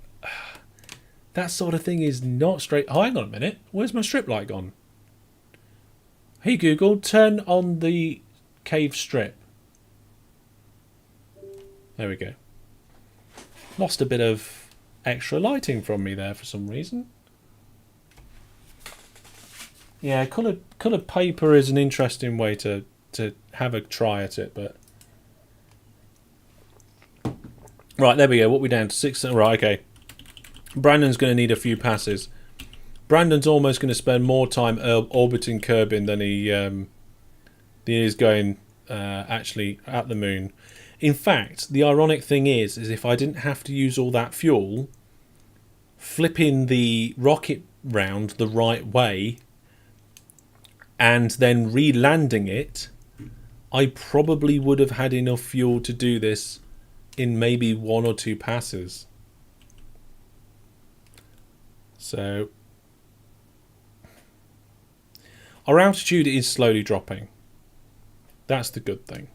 That sort of thing is not straight. Oh, hang on a minute. Where's my strip light gone? Hey Google, turn on the cave strip. There we go. Lost a bit of extra lighting from me there for some reason. Yeah, coloured paper is an interesting way to have a try at it, but... Right, there we go. What are we down to? 6... Right, okay. Brandon's going to need a few passes. Brandon's almost going to spend more time orbiting Kerbin than he is going actually at the moon. In fact, the ironic thing is if I didn't have to use all that fuel, flipping the rocket round the right way and then re-landing it, I probably would have had enough fuel to do this in maybe 1 or 2 passes. So our altitude is slowly dropping. That's the good thing.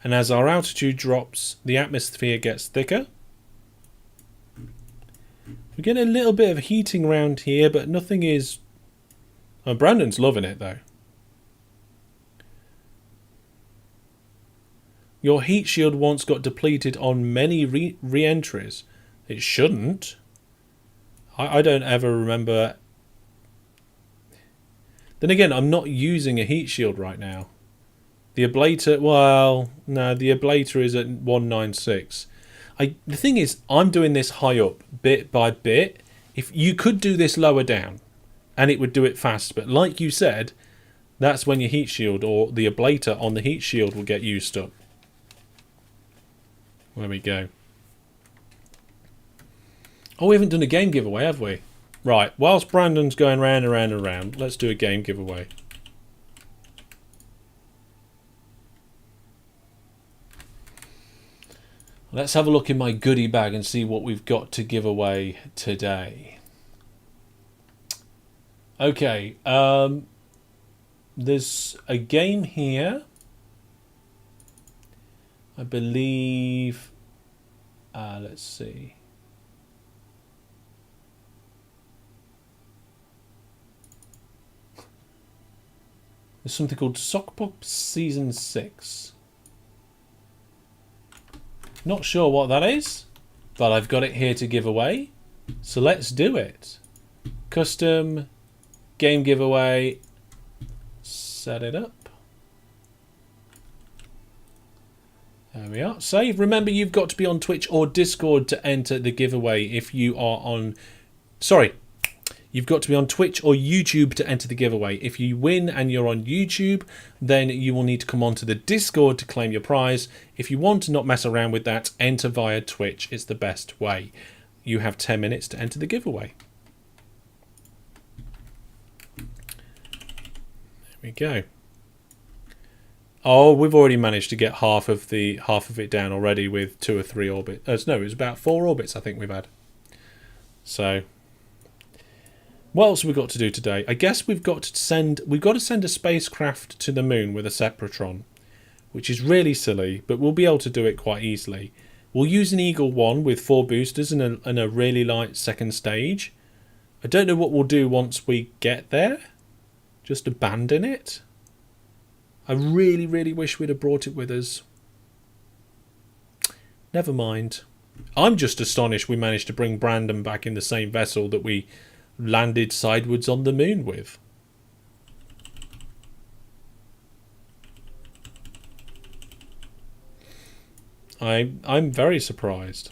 And as our altitude drops, the atmosphere gets thicker. We're getting a little bit of heating around here, but nothing is... Oh, Brandon's loving it, though. Your heat shield once got depleted on many re-entries. It shouldn't. I don't ever remember... Then again, I'm not using a heat shield right now. The ablator... Well, no, the ablator is at 196. The thing is, I'm doing this high up, bit by bit. If you could do this lower down, and it would do it fast. But like you said, that's when your heat shield or the ablator on the heat shield will get used up. There we go. Oh, we haven't done a game giveaway, have we? Right, whilst Brandon's going round and round and round, let's do a game giveaway. Let's have a look in my goodie bag and see what we've got to give away today. Okay, there's a game here. I believe... let's see. There's something called Sock Pop Season 6. Not sure what that is, but I've got it here to give away. So let's do it. Custom game giveaway. Set it up. There we are. Save. Remember, you've got to be on Twitch or Discord to enter the giveaway if you are on... Sorry. You've got to be on Twitch or YouTube to enter the giveaway. If you win and you're on YouTube, then you will need to come onto the Discord to claim your prize. If you want to not mess around with that, enter via Twitch. It's the best way. You have 10 minutes to enter the giveaway. There we go. Oh, we've already managed to get half of it down already with 2 or 3 orbits. No, it was about 4 orbits I think we've had. So... What else have we got to do today? I guess we've got to send a spacecraft to the moon with a Sepratron, which is really silly, but we'll be able to do it quite easily. We'll use an Eagle 1 with 4 boosters and a really light second stage. I don't know what we'll do once we get there. Just abandon it. I really, really wish we'd have brought it with us. Never mind. I'm just astonished we managed to bring Brandon back in the same vessel that we landed sideways on the moon with. I'm very surprised.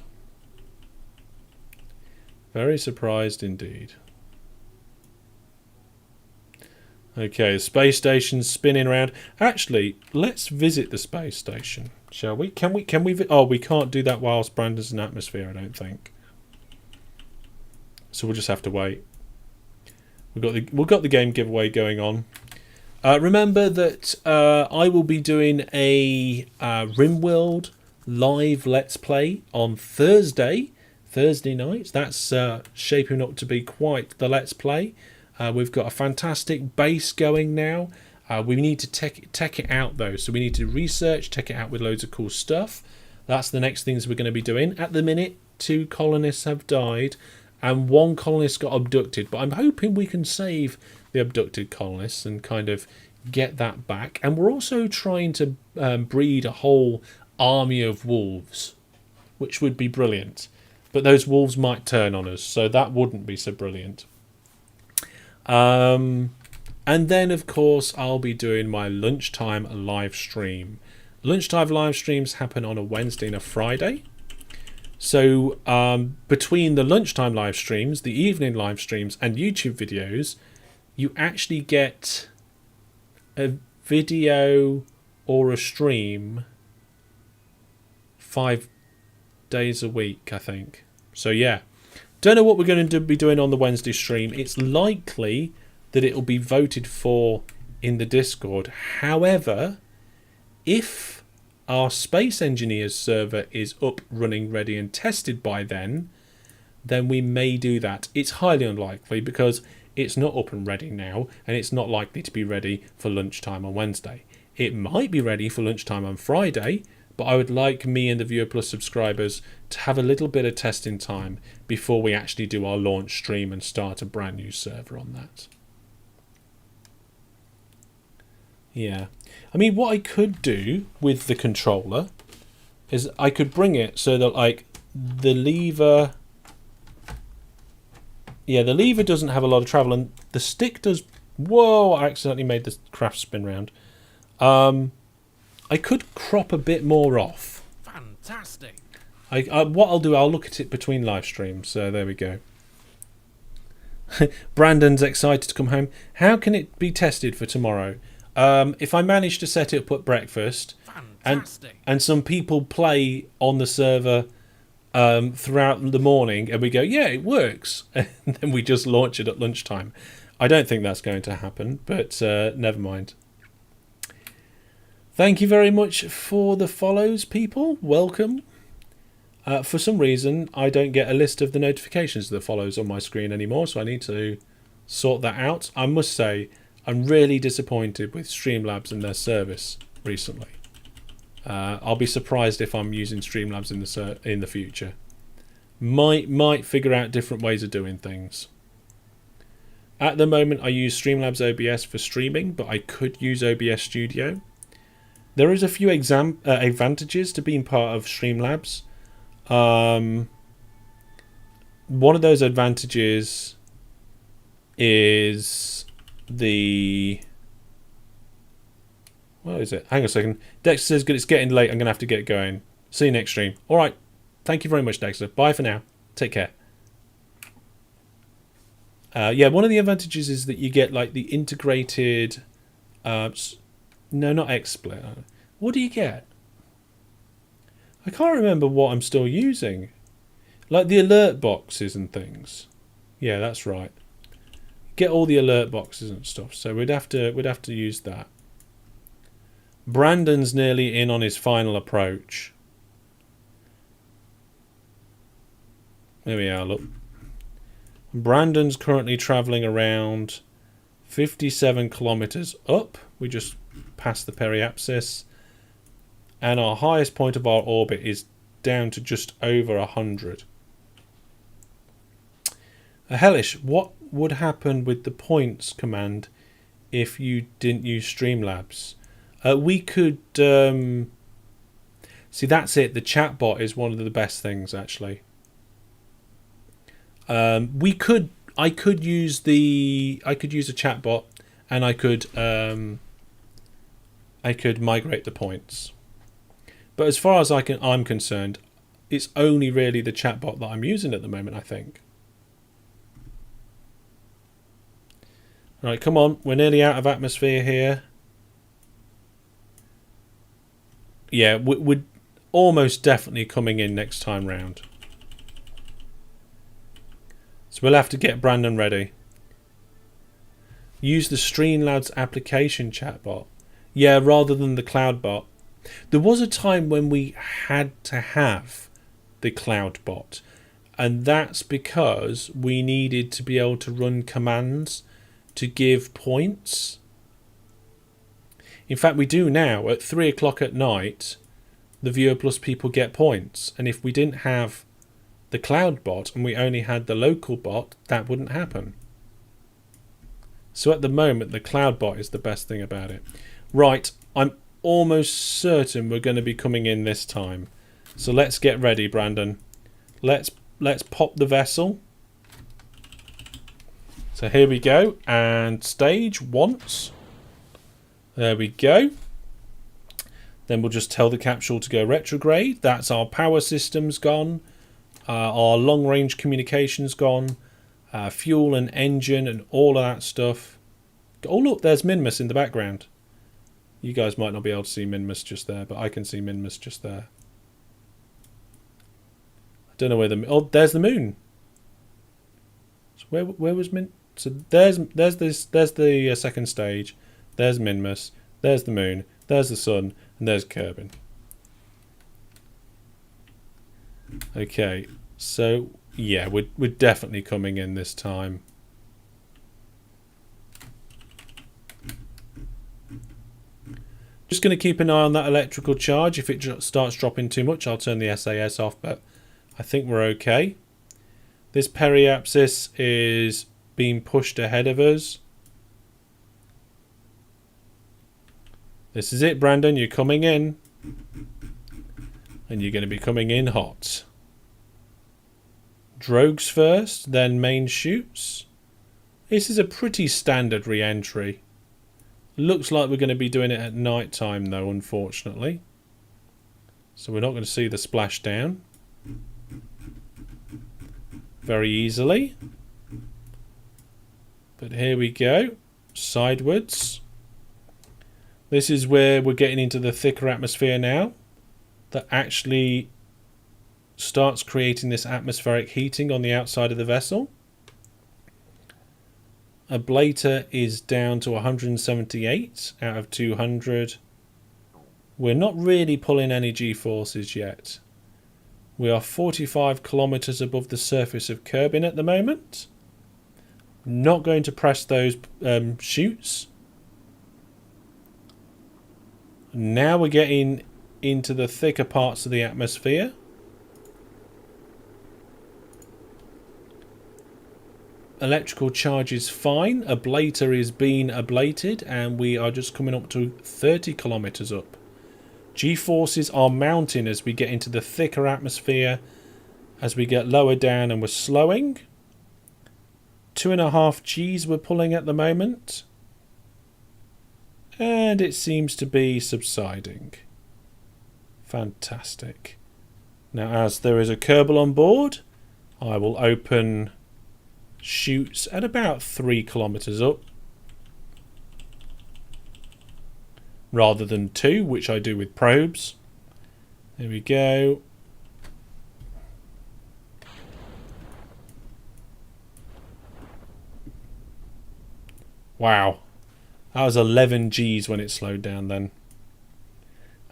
Very surprised indeed. Okay, the space station's spinning around. Actually, let's visit the space station. Shall we? Can we? Oh, we can't do that whilst Brandon's in atmosphere, I don't think. So we'll just have to wait. We've got the game giveaway going on. Remember that I will be doing a RimWorld live Let's Play on Thursday night. That's shaping up to be quite the Let's Play. We've got a fantastic base going now. We need to tech it out though, so we need to research, tech it out with loads of cool stuff. That's the next things we're going to be doing. At the minute, 2 colonists have died and 1 colonist got abducted, but I'm hoping we can save the abducted colonists and kind of get that back. And we're also trying to breed a whole army of wolves, which would be brilliant, but those wolves might turn on us, so that wouldn't be so brilliant. And then of course I'll be doing my lunchtime live stream. Lunchtime live streams happen on a Wednesday and a Friday. So between the lunchtime live streams, the evening live streams and YouTube videos, you actually get a video or a stream 5 days a week, I think. So yeah, don't know what we're going to be doing on the Wednesday stream. It's likely that it will be voted for in the Discord. However, if our Space Engineers server is up, running, ready and tested by then we may do that. It's highly unlikely because it's not up and ready now, and it's not likely to be ready for lunchtime on Wednesday. It might be ready for lunchtime on Friday, but I would like me and the Viewer Plus subscribers to have a little bit of testing time before we actually do our launch stream and start a brand new server on that. Yeah. I mean, what I could do with the controller is I could bring it so that, like, the lever... Yeah, the lever doesn't have a lot of travel, and the stick does... Whoa, I accidentally made the craft spin round. I could crop a bit more off. Fantastic. What I'll do, I'll look at it between live streams, so there we go. Brandon's excited to come home. How can it be tested for tomorrow? If I manage to set it up at breakfast and some people play on the server throughout the morning and we go, yeah, it works, and then we just launch it at lunchtime. I don't think that's going to happen, but never mind. Thank you very much for the follows, people. Welcome. For some reason, I don't get a list of the notifications of the follows on my screen anymore, so I need to sort that out. I must say, I'm really disappointed with Streamlabs and their service recently. I'll be surprised if I'm using Streamlabs in the future. Might figure out different ways of doing things. At the moment, I use Streamlabs OBS for streaming, but I could use OBS Studio. There is a few advantages to being part of Streamlabs. One of those advantages is the... What is it? Hang on a second. Dexter says, good, it's getting late. I'm going to have to get going. See you next stream. All right. Thank you very much, Dexter. Bye for now. Take care. Yeah, one of the advantages is that you get like the integrated... no, not XSplit. What do you get? I can't remember what I'm still using. Like the alert boxes and things. Yeah, that's right. Get all the alert boxes and stuff. So we'd have to use that. Brandon's nearly in on his final approach. There we are, look. Brandon's currently travelling around 57 kilometres up. We just passed the periapsis. And our highest point of our orbit is down to just over 100. Hellish, what would happen with the points command if you didn't use Streamlabs? We could... see, that's it. The chatbot is one of the best things, actually. I could use a chatbot, and I could migrate the points. But as far as I'm concerned, it's only really the chatbot that I'm using at the moment, I think. Right, come on. We're nearly out of atmosphere here. Yeah, we're almost definitely coming in next time round. So we'll have to get Brandon ready. Use the Streamlabs application chatbot. Yeah, rather than the cloud bot. There was a time when we had to have the cloud bot, and that's because we needed to be able to run commands to give points. In fact, we do now. At 3 o'clock at night, the Viewer Plus people get points, and if we didn't have the cloud bot and we only had the local bot, that wouldn't happen. So at the moment, the cloud bot is the best thing about it. Right, I'm almost certain we're going to be coming in this time. So let's get ready, Brandon. Let's pop the vessel. So here we go, and stage once. There we go. Then we'll just tell the capsule to go retrograde. That's our power systems gone. Our long-range communications gone. Fuel and engine and all of that stuff. Oh look, there's Minmus in the background. You guys might not be able to see Minmus just there, but I can see Minmus just there. I don't know where the... Oh, there's the moon. So where was Min... So there's the second stage. There's Minmus. There's the moon. There's the sun. And there's Kerbin. Okay, so yeah, we're definitely coming in this time. Just going to keep an eye on that electrical charge. If it starts dropping too much, I'll turn the SAS off, but I think we're okay. This periapsis is being pushed ahead of us. This is it, Brandon. You're coming in. And you're going to be coming in hot. Drogues first, then main chutes. This is a pretty standard re-entry. Looks like we're going to be doing it at night time though, unfortunately. So we're not going to see the splashdown very easily. But here we go. Sidewards. This is where we're getting into the thicker atmosphere now. That actually starts creating this atmospheric heating on the outside of the vessel. Ablator is down to 178 out of 200. We're not really pulling any G-forces yet. We are 45 kilometers above the surface of Kerbin at the moment. Not going to press those chutes. Now we're getting into the thicker parts of the atmosphere. Electrical charge is fine. Ablator is being ablated, and we are just coming up to 30 kilometers up. G-forces are mounting as we get into the thicker atmosphere, as we get lower down, and we're slowing. 2.5 Gs we're pulling at the moment, and it seems to be subsiding. Fantastic. Now, as there is a Kerbal on board, I will open chutes at about 3 kilometers up, rather than 2, which I do with probes. There we go. Wow, that was 11 Gs when it slowed down then.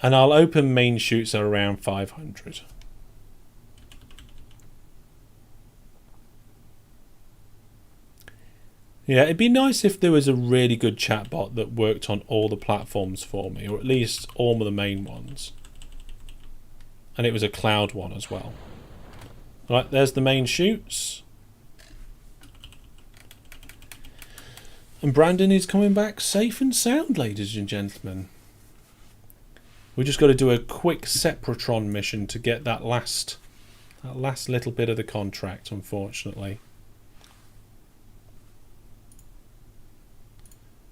And I'll open main chutes at around 500. Yeah, it'd be nice if there was a really good chatbot that worked on all the platforms for me, or at least all of the main ones. And it was a cloud one as well. Right, there's the main chutes. And Brandon is coming back safe and sound, ladies and gentlemen. We just got to do a quick Sepratron mission to get that last little bit of the contract, unfortunately.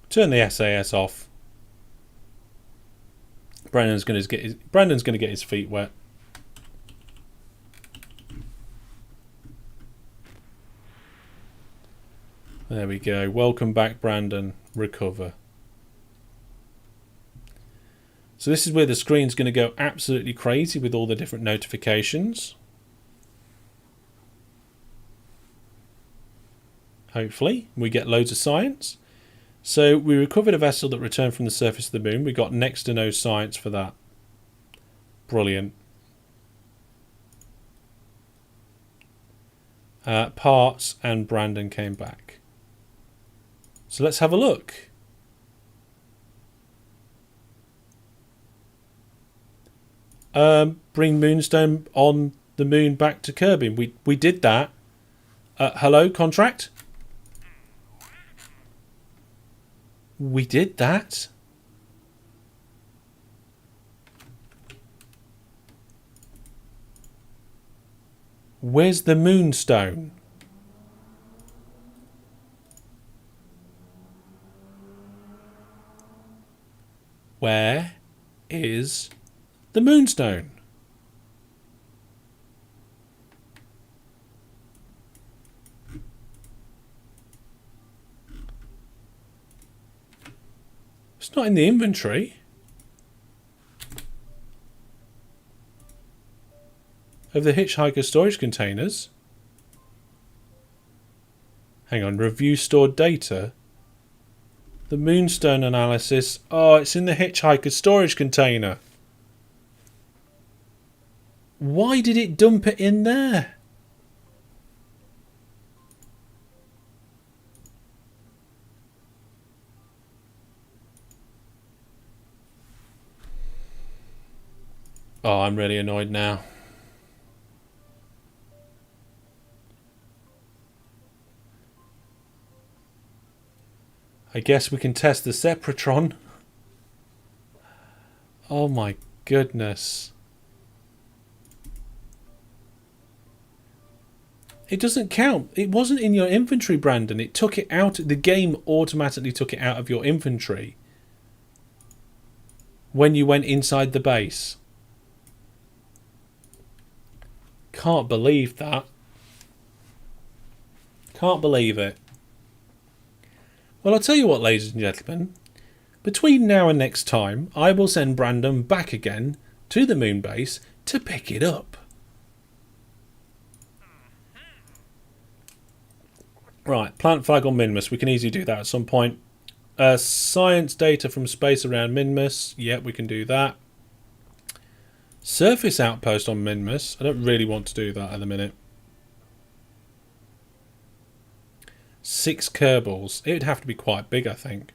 Turn the SAS off. Brandon's going to get his feet wet. There we go. Welcome back, Brandon. Recover. So this is where the screen's going to go absolutely crazy with all the different notifications. Hopefully, we get loads of science. So we recovered a vessel that returned from the surface of the moon. We got next to no science for that. Brilliant. Parts and Brandon came back. So let's have a look. Bring Moonstone on the moon back to Kerbin. We did that. Hello, contract? We did that. Where's the Moonstone? Where is the Moonstone? It's not in the inventory. Of the Hitchhiker storage containers. Hang on, review stored data. The Moonstone analysis. Oh, it's in the Hitchhiker storage container. Why did it dump it in there? Oh, I'm really annoyed now. I guess we can test the Sepratron. Oh my goodness. It doesn't count. It wasn't in your inventory, Brandon. It took it out. The game automatically took it out of your inventory when you went inside the base. Can't believe that. Can't believe it. Well, I'll tell you what, ladies and gentlemen. Between now and next time, I will send Brandon back again to the moon base to pick it up. Right, plant flag on Minmus. We can easily do that at some point. Science data from space around Minmus. Yep, we can do that. Surface outpost on Minmus. I don't really want to do that at the minute. 6 Kerbals. It would have to be quite big, I think.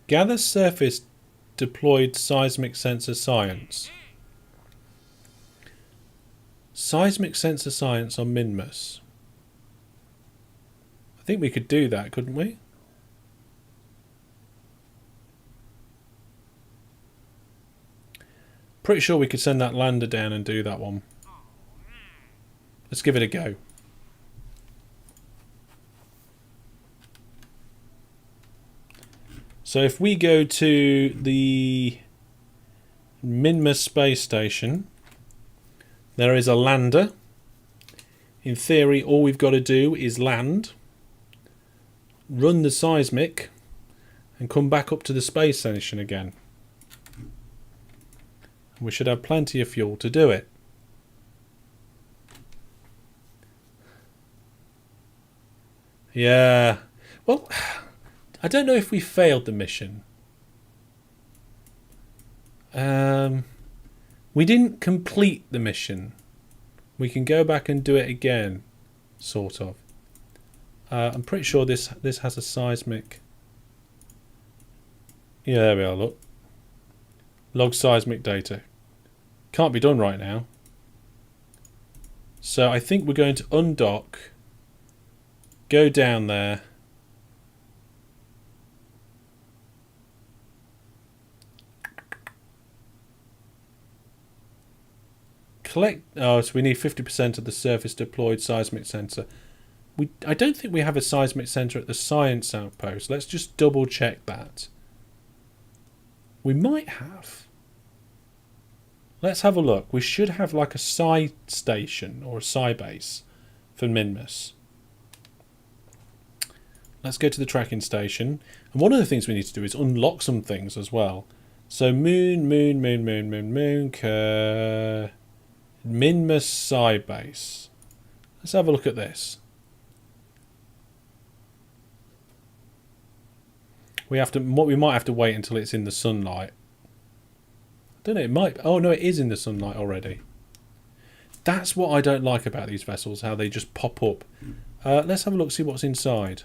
Gather surface deployed seismic sensor science. Seismic sensor science on Minmus. I think we could do that, couldn't we? Pretty sure we could send that lander down and do that one. Let's give it a go. So if we go to the Minmus space station, there is a lander. In theory, all we've got to do is land, run the seismic, and come back up to the space station again. We should have plenty of fuel to do it. Yeah. Well, I don't know if we failed the mission. We didn't complete the mission. We can go back and do it again, sort of. I'm pretty sure this has a seismic. Yeah, there we are, look. Log seismic data. Can't be done right now. So I think we're going to undock, go down there, collect. Oh, so we need 50% of the surface deployed seismic sensor. I don't think we have a seismic sensor at the science outpost. Let's just double check that. We might have. Let's have a look. We should have like a side station or a side base for Minmus. Let's go to the tracking station. And one of the things we need to do is unlock some things as well. So Minmus side base. Let's have a look at this. We might have to wait until it's in the sunlight. I don't know, it might. Oh no, it is in the sunlight already. That's what I don't like about these vessels, how they just pop up. Let's have a look, see what's inside.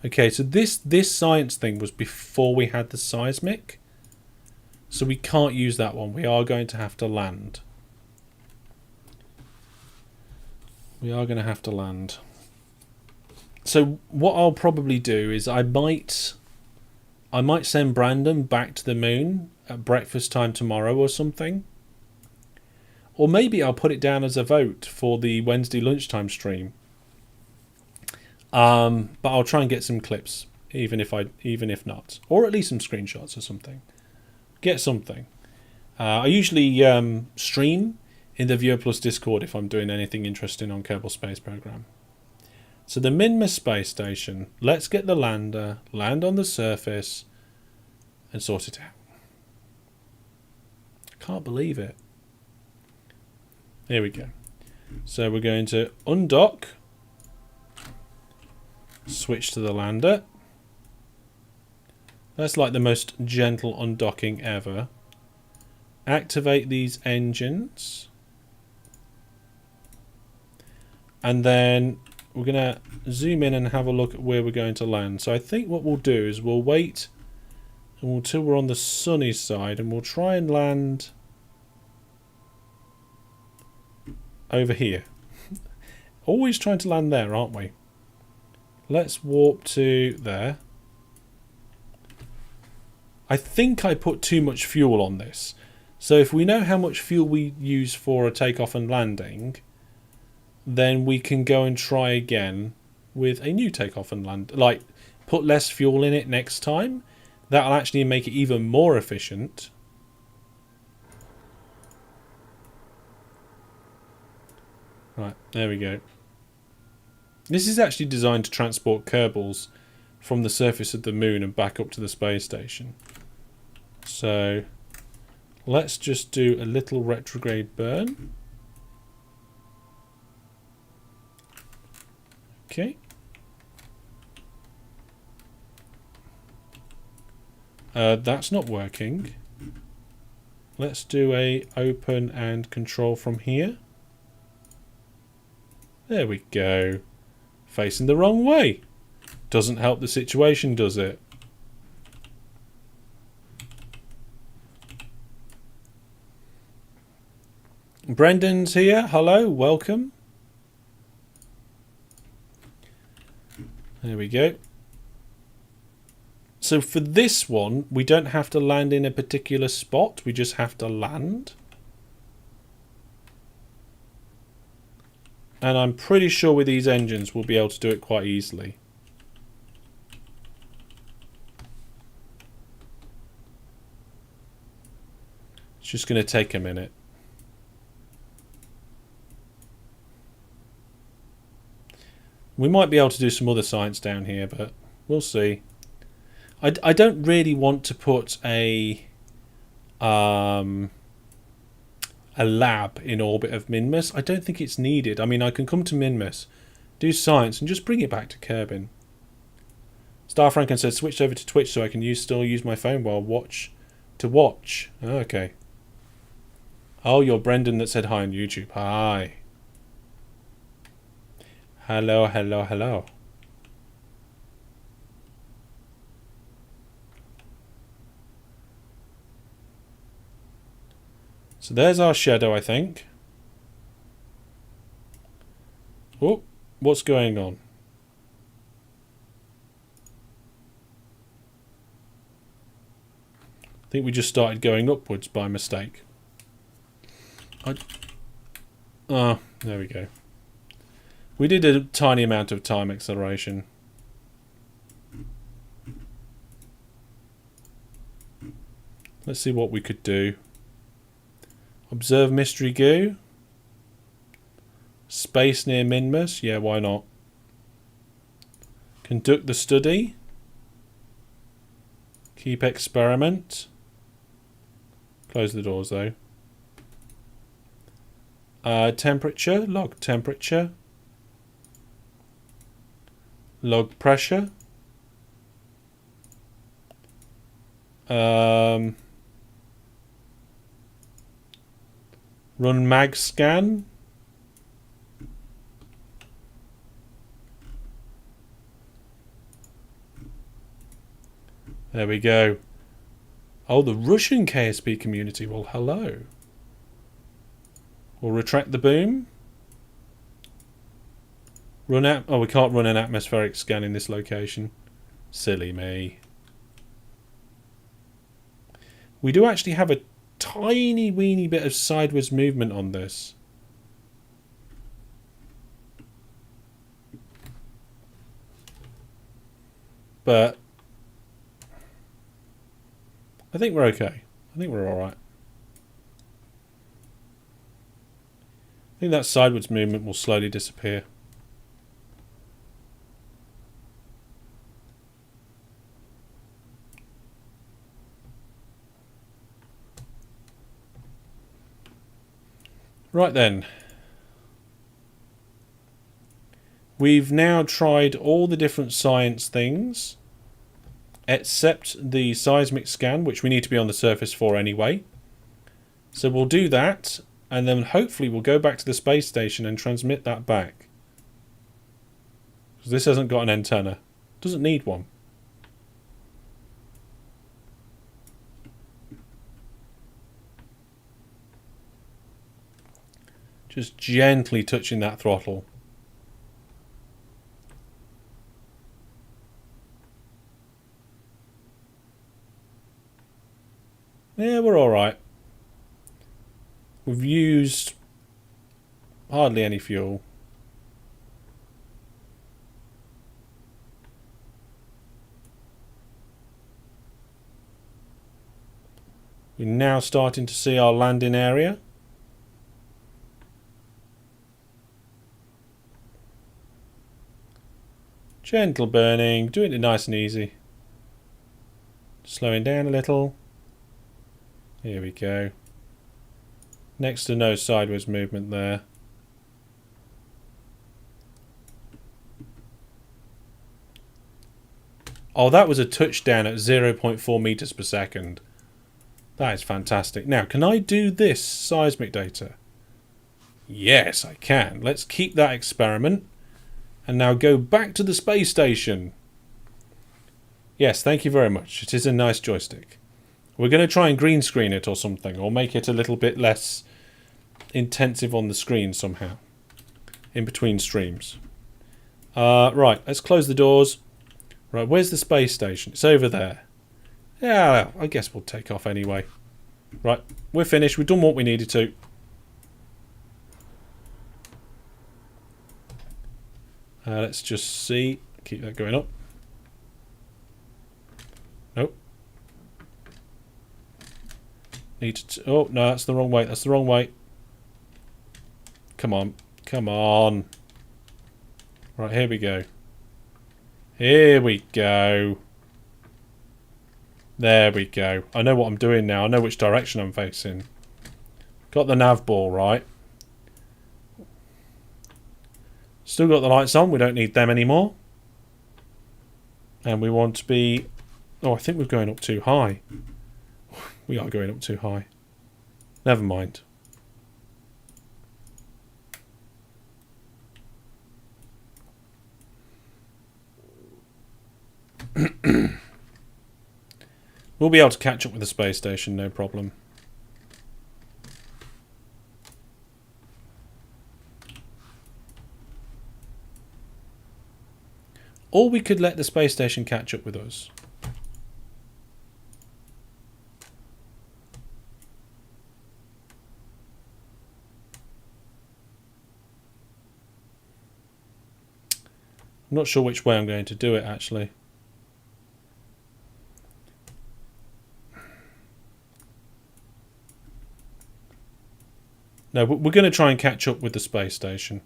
Okay, so this science thing was before we had the seismic. So we can't use that one. We are going to have to land. We are going to have to land. So what I'll probably do is I might send Brandon back to the moon at breakfast time tomorrow or something. Or maybe I'll put it down as a vote for the Wednesday lunchtime stream. But I'll try and get some clips, even if not, or at least some screenshots or something. Get something. I usually stream in the Viewer Plus Discord if I'm doing anything interesting on Kerbal Space Program. So the Minmus space station. Let's get the lander, land on the surface, and sort it out. I can't believe it. Here we go. So we're going to undock. Switch to the lander. That's like the most gentle undocking ever. Activate these engines. And then we're going to zoom in and have a look at where we're going to land. So I think what we'll do is we'll wait until we're on the sunny side and we'll try and land over here. Always trying to land there, aren't we? Let's warp to there. I think I put too much fuel on this. So if we know how much fuel we use for a takeoff and landing, then we can go and try again with a new takeoff and land. Like, put less fuel in it next time. That'll actually make it even more efficient. Right, there we go. This is actually designed to transport Kerbals from the surface of the moon and back up to the space station. So let's just do a little retrograde burn. Okay. That's not working. Let's do a open and control from here. There we go. Facing the wrong way. Doesn't help the situation, does it? Brendan's here. Hello, welcome. There we go. So for this one, we don't have to land in a particular spot. We just have to land. And I'm pretty sure with these engines we'll be able to do it quite easily. It's just going to take a minute. We might be able to do some other science down here, but we'll see. I don't really want to put a lab in orbit of Minmus. I don't think it's needed. I mean, I can come to Minmus, do science, and just bring it back to Kerbin. Starfranken said, switched over to Twitch so I can still use my phone while watch. Oh, okay. Oh, you're Brendan that said hi on YouTube. Hi. Hello, hello, hello. So there's our shadow, I think. Oh, what's going on? I think we just started going upwards by mistake. Ah, there we go. We did a tiny amount of time acceleration. Let's see what we could do. Observe mystery goo. Space near Minmus. Yeah, why not? Conduct the study. Keep experiment. Close the doors though. Temperature. Log temperature. Log pressure. Run mag scan. There we go. Oh, the Russian KSP community. Well, hello. We'll retract the boom. Run out. Oh, we can't run an atmospheric scan in this location. Silly me. We do actually have a tiny weeny bit of sideways movement on this. But I think we're okay. I think we're alright. I think that sideways movement will slowly disappear. Right then. We've now tried all the different science things, except the seismic scan, which we need to be on the surface for anyway. So we'll do that, and then hopefully we'll go back to the space station and transmit that back. Because this hasn't got an antenna. Doesn't need one. Just gently touching that throttle. Yeah, we're alright. We've used hardly any fuel. We're now starting to see our landing area. Gentle burning, doing it nice and easy. Slowing down a little. Here we go. Next to no sideways movement there. Oh, that was a touchdown at 0.4 meters per second. That is fantastic. Now, can I do this seismic data? Yes, I can. Let's keep that experiment. And now go back to the space station. Yes, thank you very much. It is a nice joystick. We're going to try and green screen it or something, or make it a little bit less intensive on the screen somehow. In between streams. Right, let's close the doors. Right, where's the space station? It's over there. Yeah, I guess we'll take off anyway. Right, we're finished. We've done what we needed to. Let's just see. Keep that going up. Nope. Need to... Oh, no, that's the wrong way. That's the wrong way. Come on. Come on. Right, here we go. Here we go. There we go. I know what I'm doing now. I know which direction I'm facing. Got the nav ball right. Still got the lights on. We don't need them anymore. And we want to be... Oh, I think we're going up too high. We are going up too high. Never mind. We'll be able to catch up with the space station, no problem. Or we could let the space station catch up with us. I'm not sure which way I'm going to do it, actually. No, we're going to try and catch up with the space station.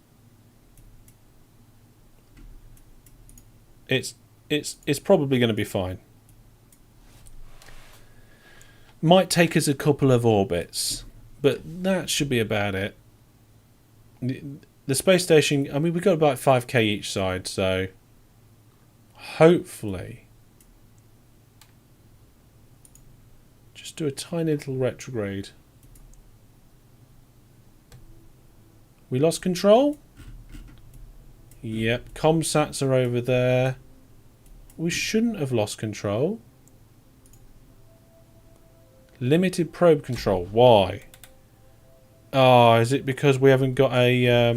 It's probably going to be fine. Might take us a couple of orbits, but that should be about it. The space station, I mean, we've got about 5k each side, so hopefully just do a tiny little retrograde. We lost control? Yep, comsats are over there. We shouldn't have lost control. Limited probe control. Why? Oh, is it because we haven't got a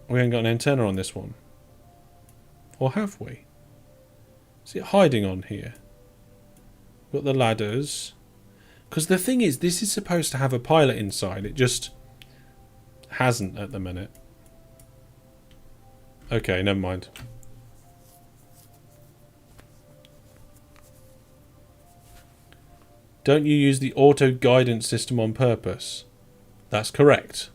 we haven't got an antenna on this one? Or have we? Is it hiding on here? Got the ladders. Because the thing is, this is supposed to have a pilot inside. It just hasn't at the minute. Okay, never mind. Don't you use the auto guidance system on purpose? That's correct.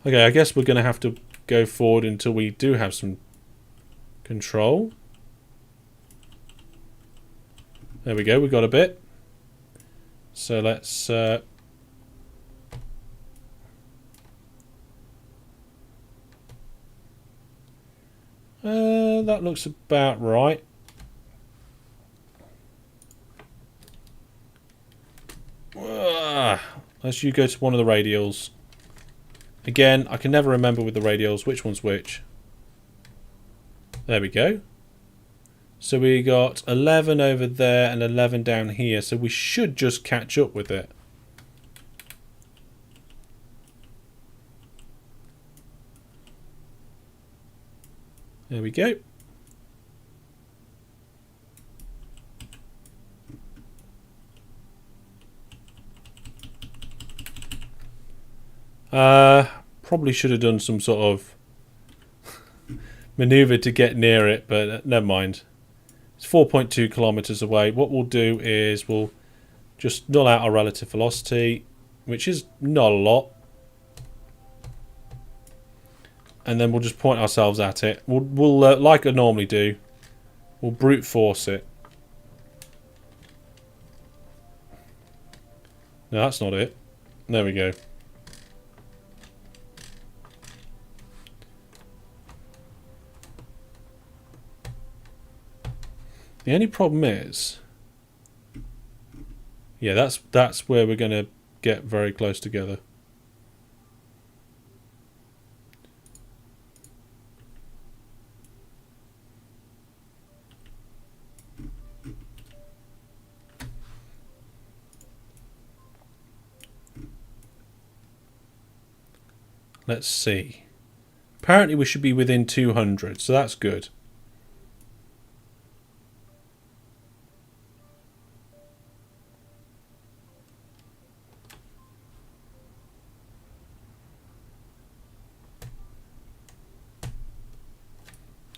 Okay, I guess we're going to have to go forward until we do have some control. There we go, we got a bit. So let's that looks about right. Let's you go to one of the radials. Again, I can never remember with the radials which one's which. There we go. So we got 11 over there and 11 down here. So we should just catch up with it. There we go. Probably should have done some sort of maneuver to get near it, but never mind. It's 4.2 kilometers away. What we'll do is we'll just null out our relative velocity, which is not a lot. And then we'll just point ourselves at it. We'll like I normally do, we'll brute force it. No, that's not it. There we go. The only problem is, yeah, that's where we're going to get very close together. Let's see. Apparently we should be within 200, so that's good.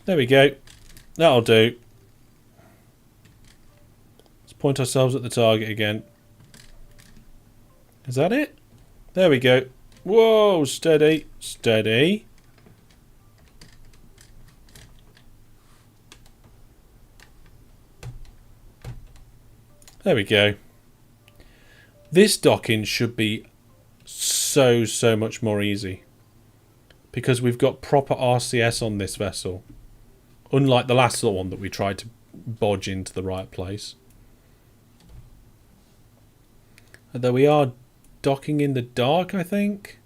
There we go. That'll do. Let's point ourselves at the target again. Is that it? There we go. Whoa, steady, steady. There we go. This docking should be so much more easy, because we've got proper RCS on this vessel. Unlike the last one that we tried to bodge into the right place. Although we are docking in the dark, I think.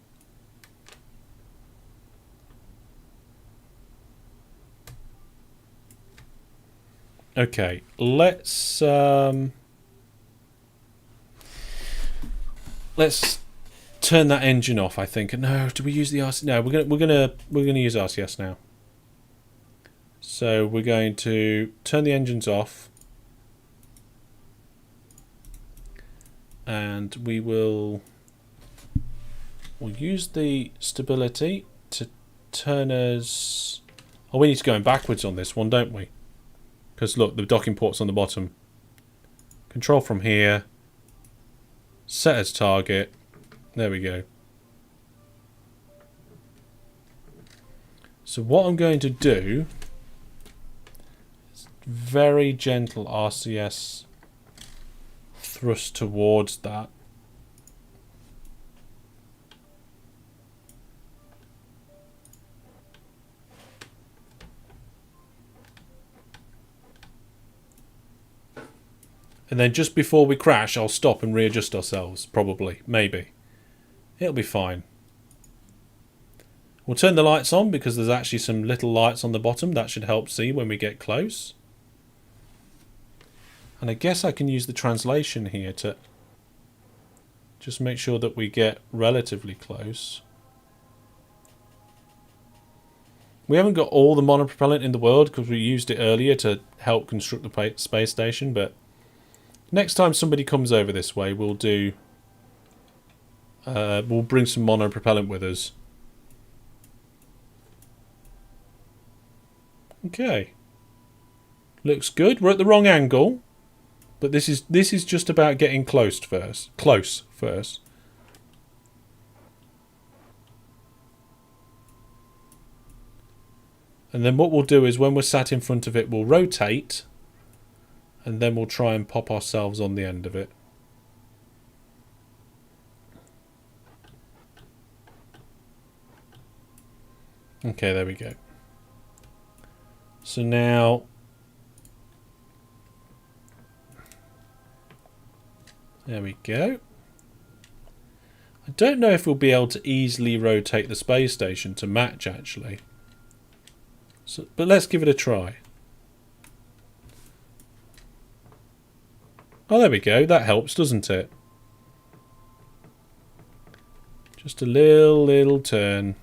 Okay, let's turn that engine off, I think. No, do we use the RCS? No, we're gonna use RCS now. So we're going to turn the engines off, and we'll use the stability to turn us. Oh, we need to go in backwards on this one, don't we? Because look, the docking port's on the bottom. Control from here. Set as target. There we go. So what I'm going to do is very gentle RCS thrust towards that. And then just before we crash, I'll stop and readjust ourselves. Probably. Maybe. It'll be fine. We'll turn the lights on because there's actually some little lights on the bottom. That should help see when we get close. And I guess I can use the translation here to just make sure that we get relatively close. We haven't got all the monopropellant in the world because we used it earlier to help construct the space station, but next time somebody comes over this way, we'll do. We'll bring some monopropellant with us. Okay. Looks good. We're at the wrong angle, but this is just about getting close first. Close first. And then what we'll do is when we're sat in front of it, we'll rotate. And then we'll try and pop ourselves on the end of it. Okay, there we go. So now... There we go. I don't know if we'll be able to easily rotate the space station to match, actually. So, but let's give it a try. Oh, there we go. That helps, doesn't it? Just a little turn.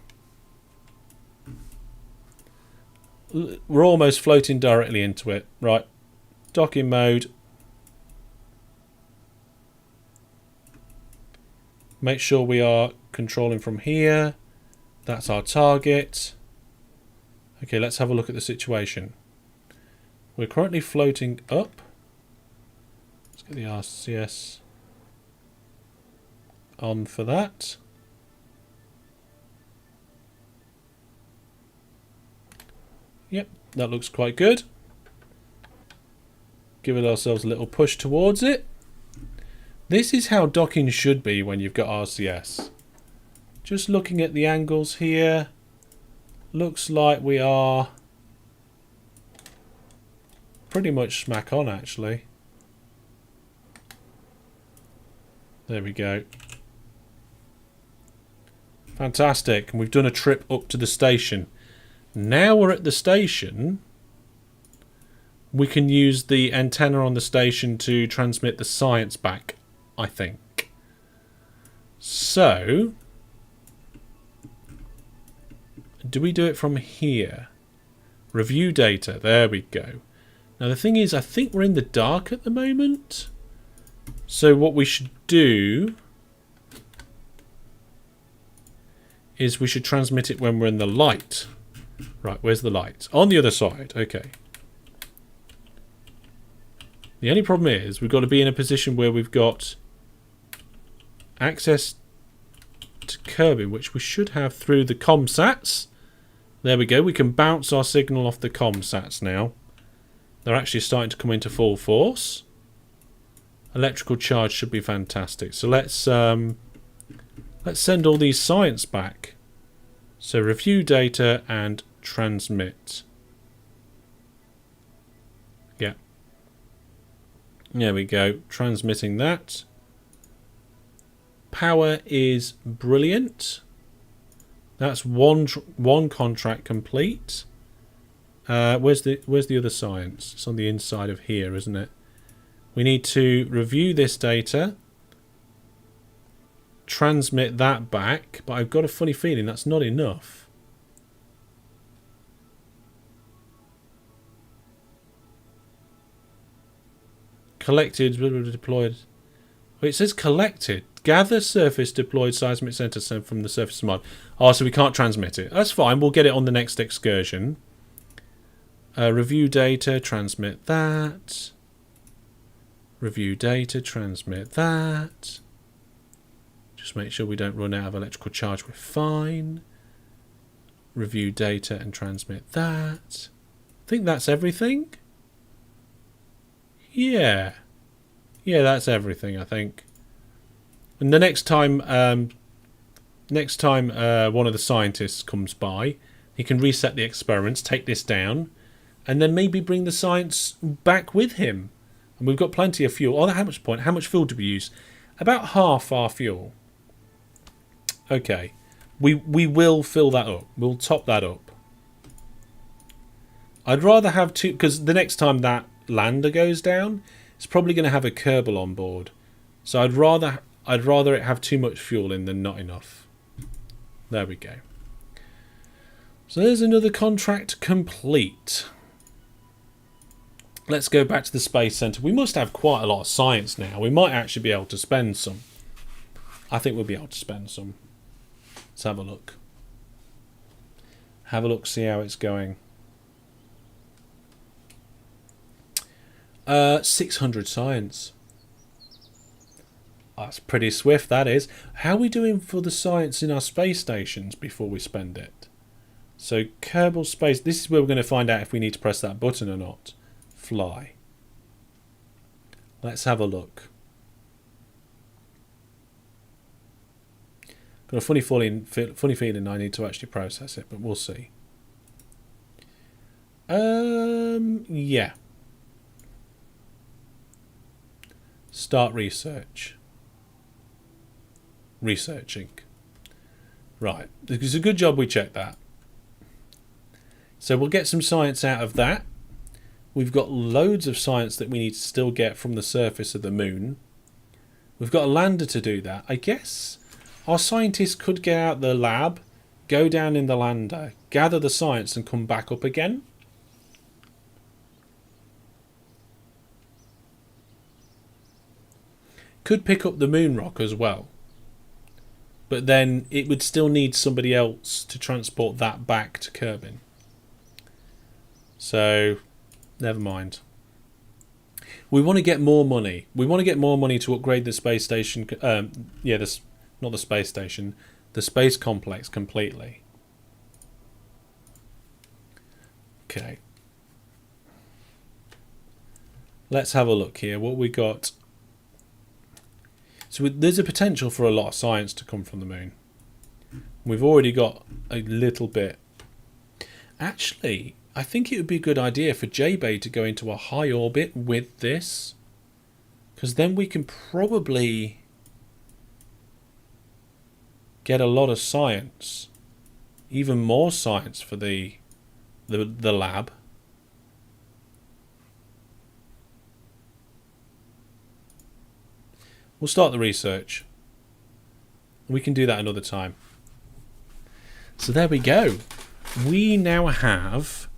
We're almost floating directly into it. Right. Docking mode. Make sure we are controlling from here. That's our target. Okay, let's have a look at the situation. We're currently floating up. Let's get the RCS on for that. Yep, that looks quite good. Give it ourselves a little push towards it. This is how docking should be when you've got RCS. Just looking at the angles here, looks like we are pretty much smack on, actually. There we go. Fantastic. And we've done a trip up to the station. Now we're at the station, we can use the antenna on the station to transmit the science back, I think. So, do we do it from here? Review data. There we go. Now the thing is, I think we're in the dark at the moment. So what we should do is we should transmit it when we're in the light. Right, where's the light? On the other side. Okay. The only problem is we've got to be in a position where we've got access to Kirby, which we should have through the comsats. There we go. We can bounce our signal off the comsats now. They're actually starting to come into full force. Electrical charge should be fantastic. So let's send all these science back. So review data and transmit. Yeah. There we go. Transmitting that. Power is brilliant. That's one contract complete. Where's the other science? It's on the inside of here, isn't it? We need to review this data, transmit that back, but I've got a funny feeling that's not enough. Collected, deployed. Well, it says collected. Gather surface deployed seismic center sent from the surface of Mars. Oh, so we can't transmit it. That's fine. We'll get it on the next excursion. Review data, transmit that. Review data, transmit that. Just make sure we don't run out of electrical charge. We're fine. Review data and transmit that. I think that's everything. Yeah. Yeah, that's everything, I think. And the next time one of the scientists comes by, he can reset the experiments, take this down, and then maybe bring the science back with him. And we've got plenty of fuel. Oh, how much fuel do we use? About half our fuel. Okay. We will fill that up. We'll top that up. I'd rather have two, because the next time that lander goes down, it's probably going to have a Kerbal on board. So I'd rather it have too much fuel in than not enough. There we go. So there's another contract complete. Let's go back to the Space Centre. We must have quite a lot of science now. We might actually be able to spend some. I think we'll be able to spend some. Let's have a look. Have a look, see how it's going. 600 science. That's pretty swift, that is. How are we doing for the science in our space stations before we spend it? So, Kerbal Space. This is where we're going to find out if we need to press that button or not. Fly. Let's have a look. Got a funny feeling I need to actually process it, but we'll see. Yeah. Start research. Researching. Right. It's a good job we checked that. So we'll get some science out of that. We've got loads of science that we need to still get from the surface of the moon. We've got a lander to do that. I guess our scientists could get out the lab, go down in the lander, gather the science and come back up again. Could pick up the moon rock as well. But then it would still need somebody else to transport that back to Kerbin. So, never mind. We want to get more money. We want to get more money to upgrade the space station. Not the space station. The space complex completely. Okay. Let's have a look here. What we got. So there's a potential for a lot of science to come from the moon. We've already got a little bit. Actually, I think it would be a good idea for J-Bay to go into a high orbit with this. Because then we can probably get a lot of science. Even more science for the lab. We'll start the research. We can do that another time. So there we go. We now have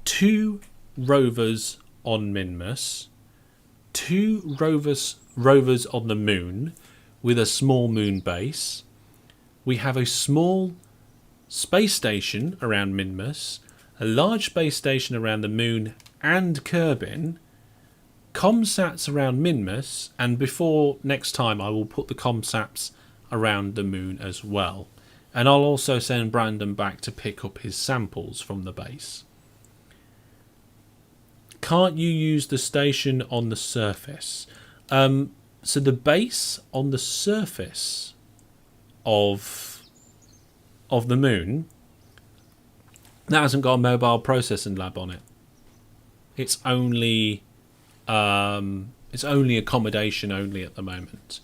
2 rovers on Minmus, 2 rovers on the moon with a small moon base. We have a small space station around Minmus, a large space station around the moon and Kerbin, comsats around Minmus, and before next time I will put the comsats around the moon as well. And I'll also send Brandon back to pick up his samples from the base. Can't you use the station on the surface? So the base on the surface of the moon, that hasn't got a mobile processing lab on it. It's only accommodation only at the moment.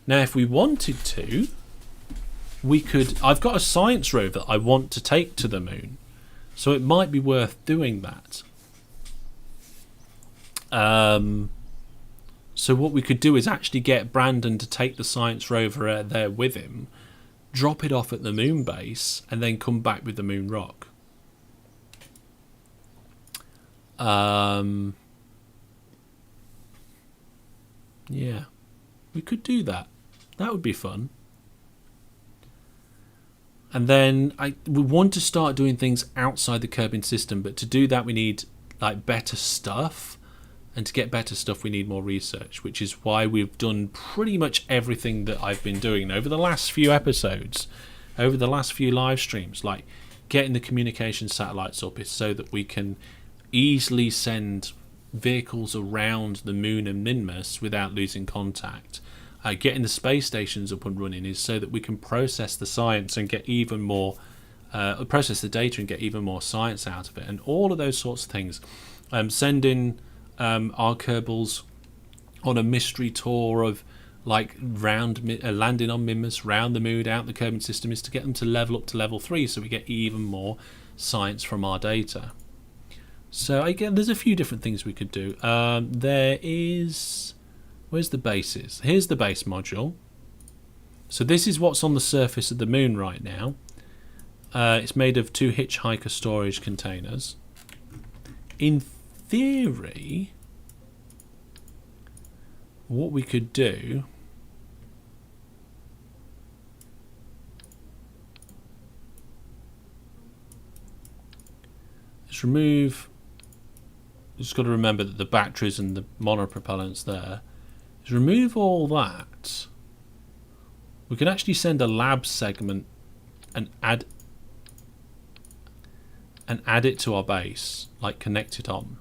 Now, if we wanted to, we could. I've got a science rover that I want to take to the moon, so it might be worth doing that. So what we could do is actually get Brandon to take the science rover there with him, drop it off at the moon base, and then come back with the moon rock. Yeah, we could do that. That would be fun. And then we want to start doing things outside the Kerbin system, but to do that we need like better stuff. And to get better stuff, we need more research, which is why we've done pretty much everything that I've been doing over the last few episodes, over the last few live streams, like getting the communication satellites up is so that we can easily send vehicles around the moon and Minmus without losing contact. Getting the space stations up and running is so that we can process the science and get even more, process the data and get even more science out of it, and all of those sorts of things. Sending our Kerbals on a mystery tour of like landing on Minmus, round the moon, out the Kerbin system, is to get them to level up to level 3 so we get even more science from our data. So again, there's a few different things we could do. There is... Where's the bases? Here's the base module. So this is what's on the surface of the moon right now. It's made of 2 hitchhiker storage containers. In theory, what we could do is remove... Just got to remember that the batteries and the monopropellants there. Is remove all that. We can actually send a lab segment and add it to our base, like connect it on,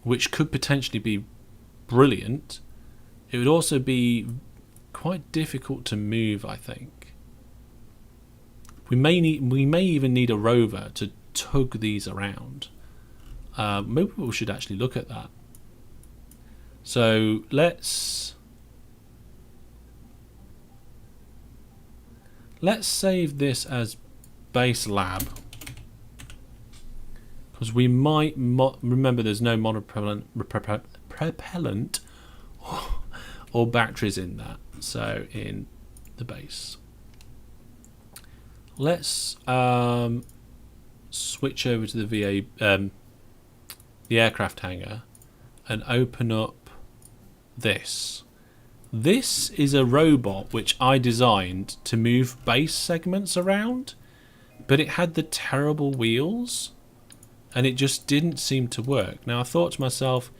which could potentially be brilliant. It would also be quite difficult to move, I think. We may even need a rover to tug these around. Maybe we should actually look at that. So let's save this as base lab, because we might remember there's no propellant or batteries in that. So in the base, let's switch over to the VA, the aircraft hangar, and open up this. This is a robot which I designed to move base segments around, but it had the terrible wheels and it just didn't seem to work. Now I thought to myself,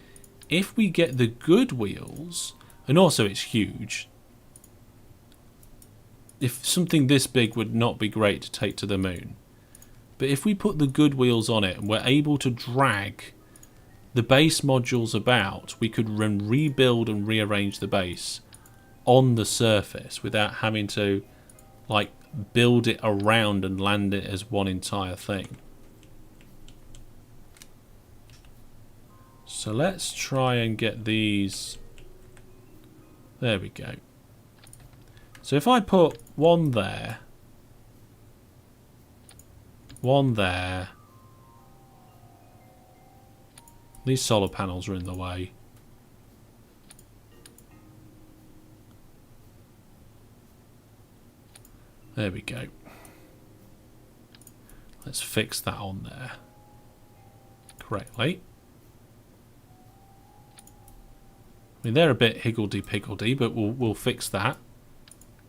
if we get the good wheels, and also it's huge, if something this big would not be great to take to the moon, but if we put the good wheels on it and we're able to drag the base modules about, we could rebuild and rearrange the base on the surface without having to like build it around and land it as one entire thing. So let's try and get these. There we go. So if I put one there, one there. These solar panels are in the way. There we go. Let's fix that on there correctly. I mean, they're a bit higgledy-piggledy, but we'll fix that.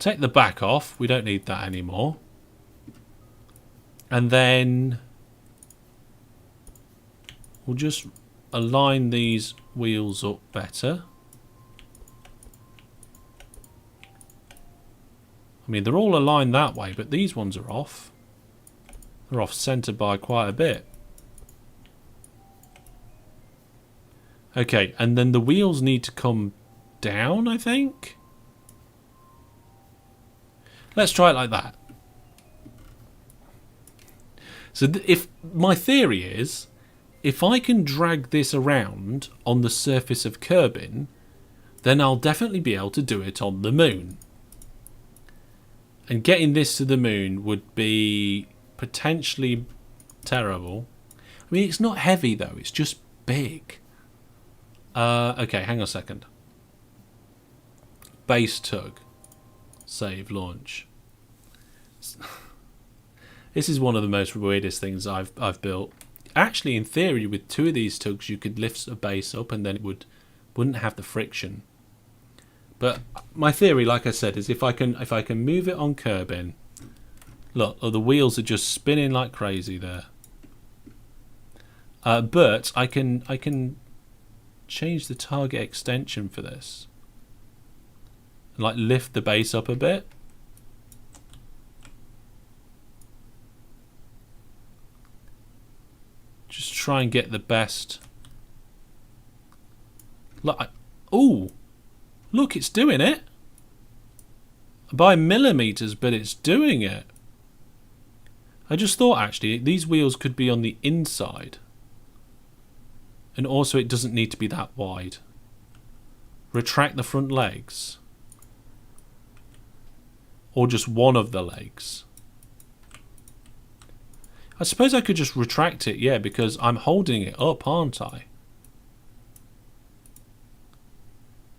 Take the back off. We don't need that anymore. And then we'll just align these wheels up better. I mean, they're all aligned that way, but these ones are off. They're off centre by quite a bit. Okay, and then the wheels need to come down, I think. Let's try it like that. So if my theory is, if I can drag this around on the surface of Kerbin, then I'll definitely be able to do it on the moon. And getting this to the moon would be potentially terrible. I mean, it's not heavy though, it's just big. Okay, hang on a second. Base tug. Save launch. This is one of the most weirdest things I've built. Actually, in theory, with 2 of these tugs, you could lift a base up and then it wouldn't have the friction. But my theory, like I said, is if I can move it on Kerbin. Look, the wheels are just spinning like crazy there. But I can change the target extension for this. And like lift the base up a bit. Just try and get the best. Look, oh, look, it's doing it. By millimeters, but it's doing it. I just thought actually these wheels could be on the inside. And also it doesn't need to be that wide. Retract the front legs. Or just one of the legs. I suppose I could just retract it, yeah, because I'm holding it up, aren't I?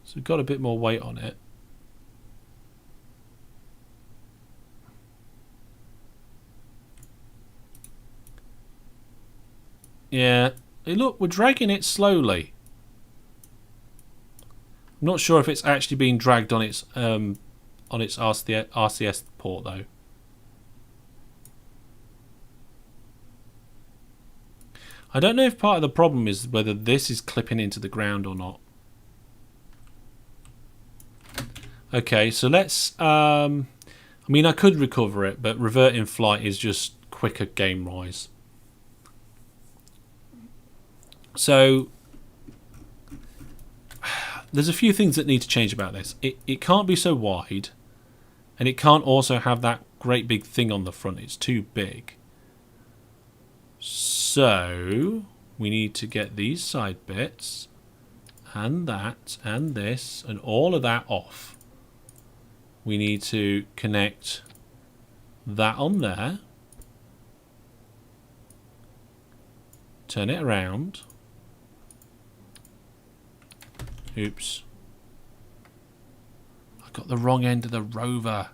So we've got a bit more weight on it. Yeah. Hey, look, we're dragging it slowly. I'm not sure if it's actually being dragged on its RCS port though. I don't know if part of the problem is whether this is clipping into the ground or not. Okay, so let's. I mean, I could recover it, but revert in flight is just quicker game-wise. So there's a few things that need to change about this. It can't be so wide, and it can't also have that great big thing on the front. It's too big. So we need to get these side bits and that and this and all of that off. We need to connect that on there. Turn it around. Oops. I got the wrong end of the rover.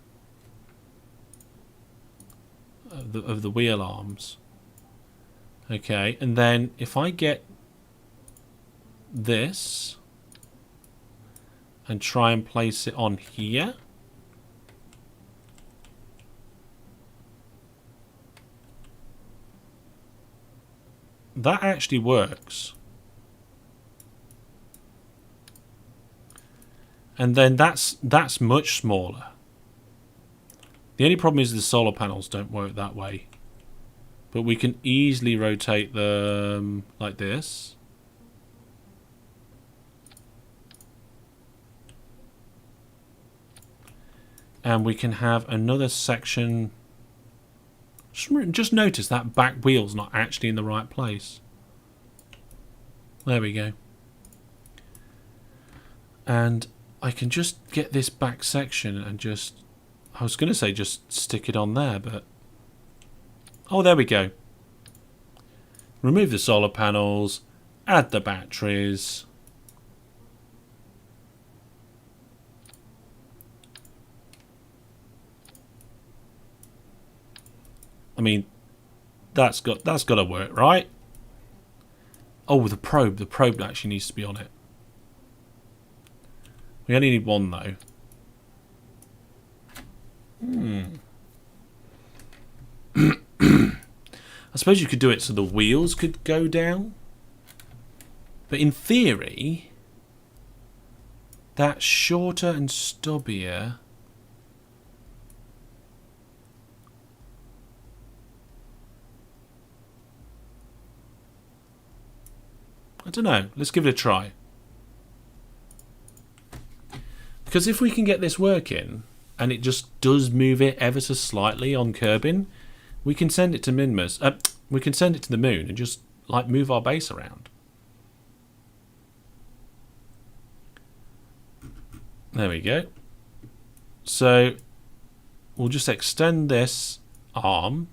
Of the wheel arms. Okay, and then if I get this and try and place it on here. That actually works. And then that's much smaller. The only problem is the solar panels don't work that way. But we can easily rotate them like this. And we can have another section. Just notice that back wheel's not actually in the right place. There we go. And I can just get this back section and just... I was going to say just stick it on there, but... Oh, there we go. Remove the solar panels. Add the batteries. I mean, that's got to work, right? Oh, the probe. The probe actually needs to be on it. We only need one, though. I suppose you could do it so the wheels could go down. But in theory, that's shorter and stubbier. I don't know. Let's give it a try. Because if we can get this working, and it just does move it ever so slightly on curbing, we can send it to Minmus. We can send it to the moon and just like move our base around. There we go. So we'll just extend this arm.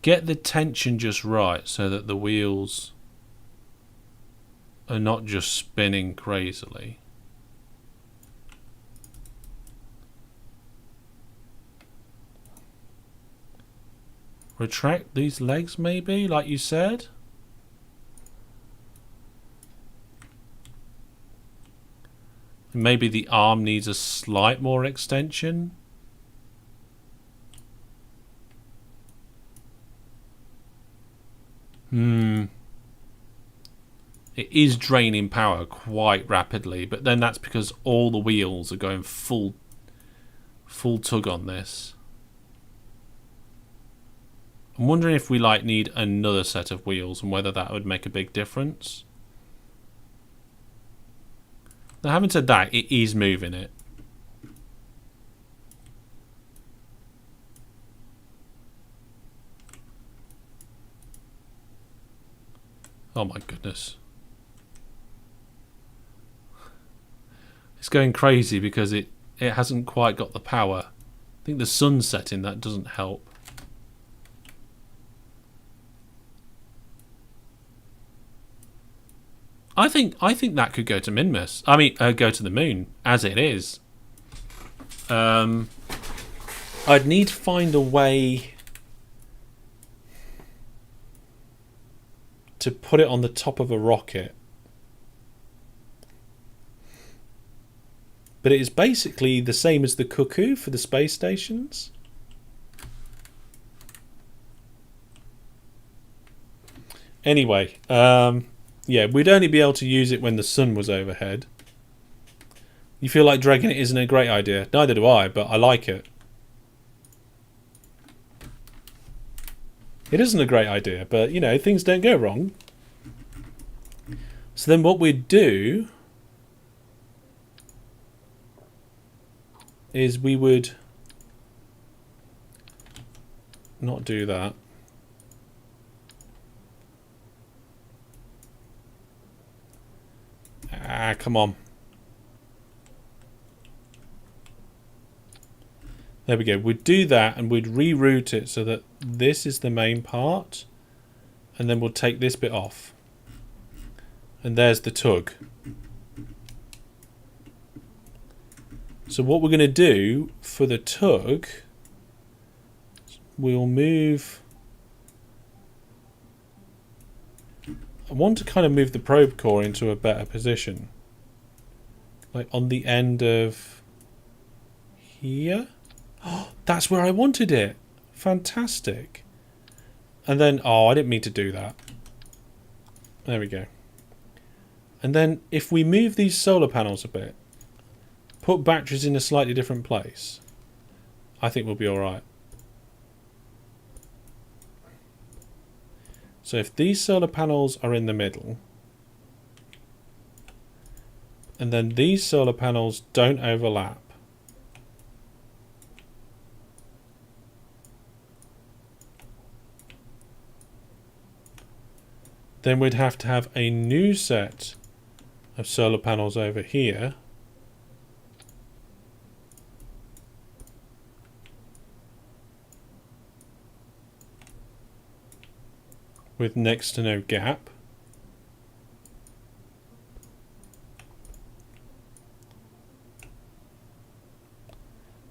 Get the tension just right so that the wheels are not just spinning crazily. Retract these legs maybe, like you said. Maybe the arm needs a slight more extension. It is draining power quite rapidly, but then that's because all the wheels are going full tug on this. I'm wondering if we need another set of wheels and whether that would make a big difference. Now, having said that, it is moving it. Oh my goodness. It's going crazy because it hasn't quite got the power. I think the sun's setting, that doesn't help. I think that could go to Minmus. I mean, go to the moon as it is. I'd need to find a way to put it on the top of a rocket. But it is basically the same as the Cuckoo for the space stations. Anyway, yeah, we'd only be able to use it when the sun was overhead. You feel like dragging it isn't a great idea? Neither do I, but I like it. It isn't a great idea, but, you know, things don't go wrong. So then what we'd do is we would not do that. Ah, come on. There we go. We'd do that and we'd reroute it so that this is the main part. And then we'll take this bit off. And there's the tug. So what we're going to do for the tug, we'll move... I want to kind of move the probe core into a better position. Like on the end of here. Oh, that's where I wanted it. Fantastic. And then, oh, I didn't mean to do that. There we go. And then if we move these solar panels a bit, put batteries in a slightly different place, I think we'll be alright. So if these solar panels are in the middle, and then these solar panels don't overlap, then we'd have to have a new set of solar panels over here. With next to no gap.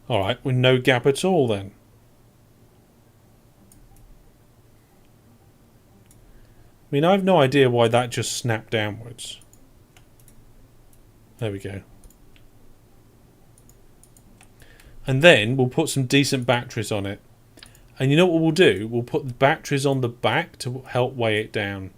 Alright, with no gap at all then. I mean, I have no idea why that just snapped downwards. There we go. And then we'll put some decent batteries on it. And you know what we'll do? We'll put the batteries on the back to help weigh it down.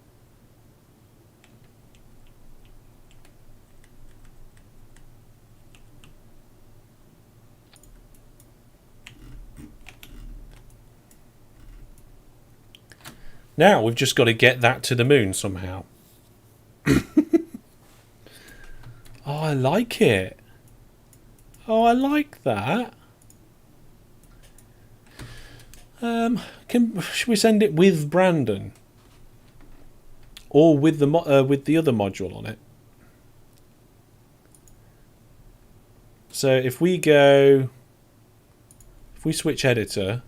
Now we've just got to get that to the moon somehow. Oh, I like it. Oh, I like that. Should we send it with Brandon, or with the other module on it? So if we switch editor,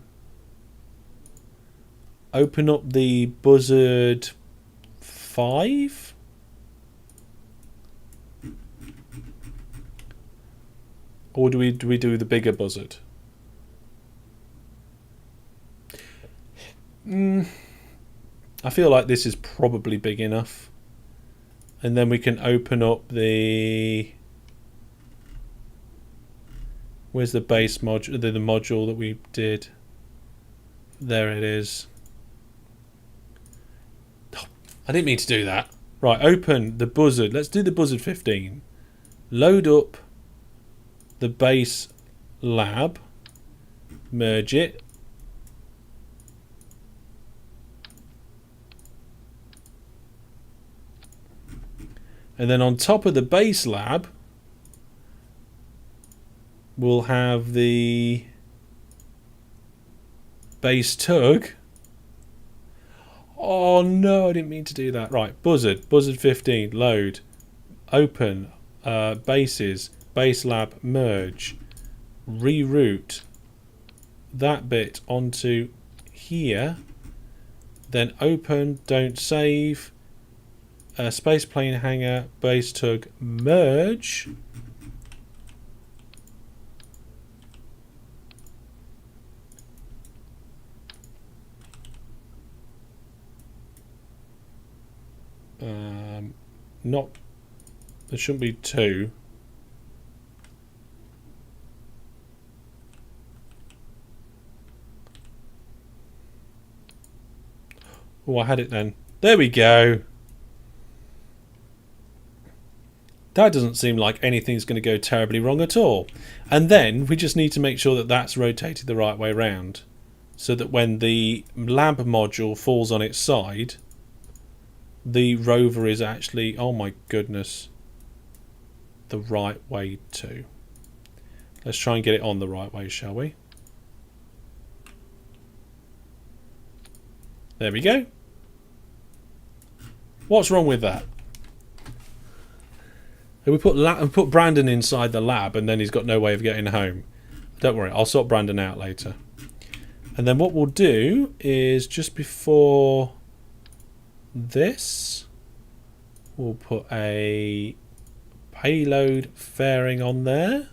open up the Buzzard 5. Or do we do the bigger Buzzard? I feel like this is probably big enough. And then we can open up the Where's the base module? The module that we did. There it is. Oh, I didn't mean to do that. Right, open the buzzard. Let's do the buzzard 15. Load up the base lab. Merge it. And then on top of the base lab, we'll have the base tug. Oh no, I didn't mean to do that. Right, buzzard 15, load, open, bases, base lab, merge, reroute that bit onto here, then open, don't save, space plane hangar, base tug, merge. Not, there shouldn't be two. Oh, I had it then. There we go. That doesn't seem like anything's going to go terribly wrong at all. And then we just need to make sure that that's rotated the right way round, so that when the lab module falls on its side, the rover is actually, oh my goodness, the right way too. Let's try and get it on the right way, shall we? There we go. What's wrong with that? We put Brandon inside the lab and then he's got no way of getting home. Don't worry, I'll sort Brandon out later. And then what we'll do is just before this, we'll put a payload fairing on there.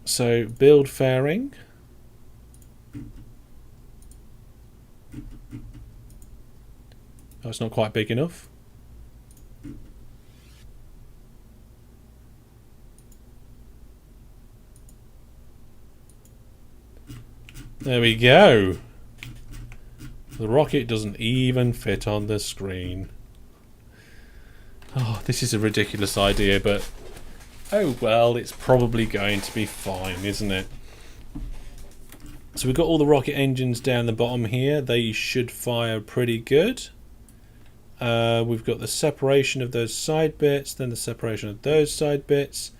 So build fairing. Oh, it's not quite big enough. There we go. The rocket doesn't even fit on the screen. Oh, this is a ridiculous idea, but oh well, it's probably going to be fine, isn't it? So we've got all the rocket engines down the bottom here. They should fire pretty good. We've got the separation of those side bits, then the separation of those side bits.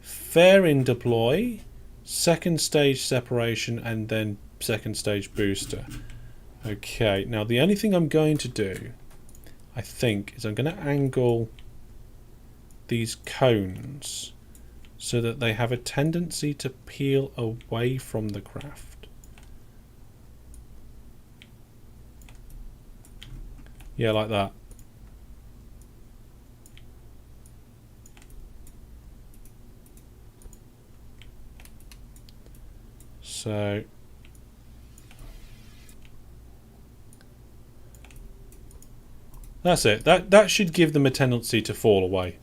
Fairing deploy, second stage separation, and then second stage booster. Okay, now the only thing I'm going to do, I think, is I'm going to angle these cones so that they have a tendency to peel away from the craft. Yeah, like that. So that's it. That should give them a tendency to fall away.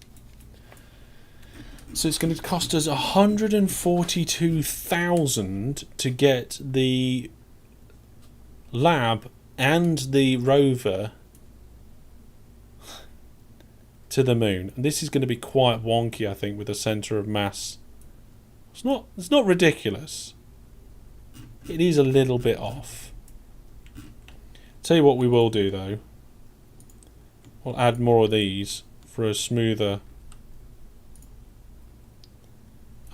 So it's going to cost us 142,000 to get the lab and the rover to the moon. And this is going to be quite wonky, I think, with the centre of mass. It's not ridiculous. It is a little bit off. Tell you what we will do though. We'll add more of these for a smoother.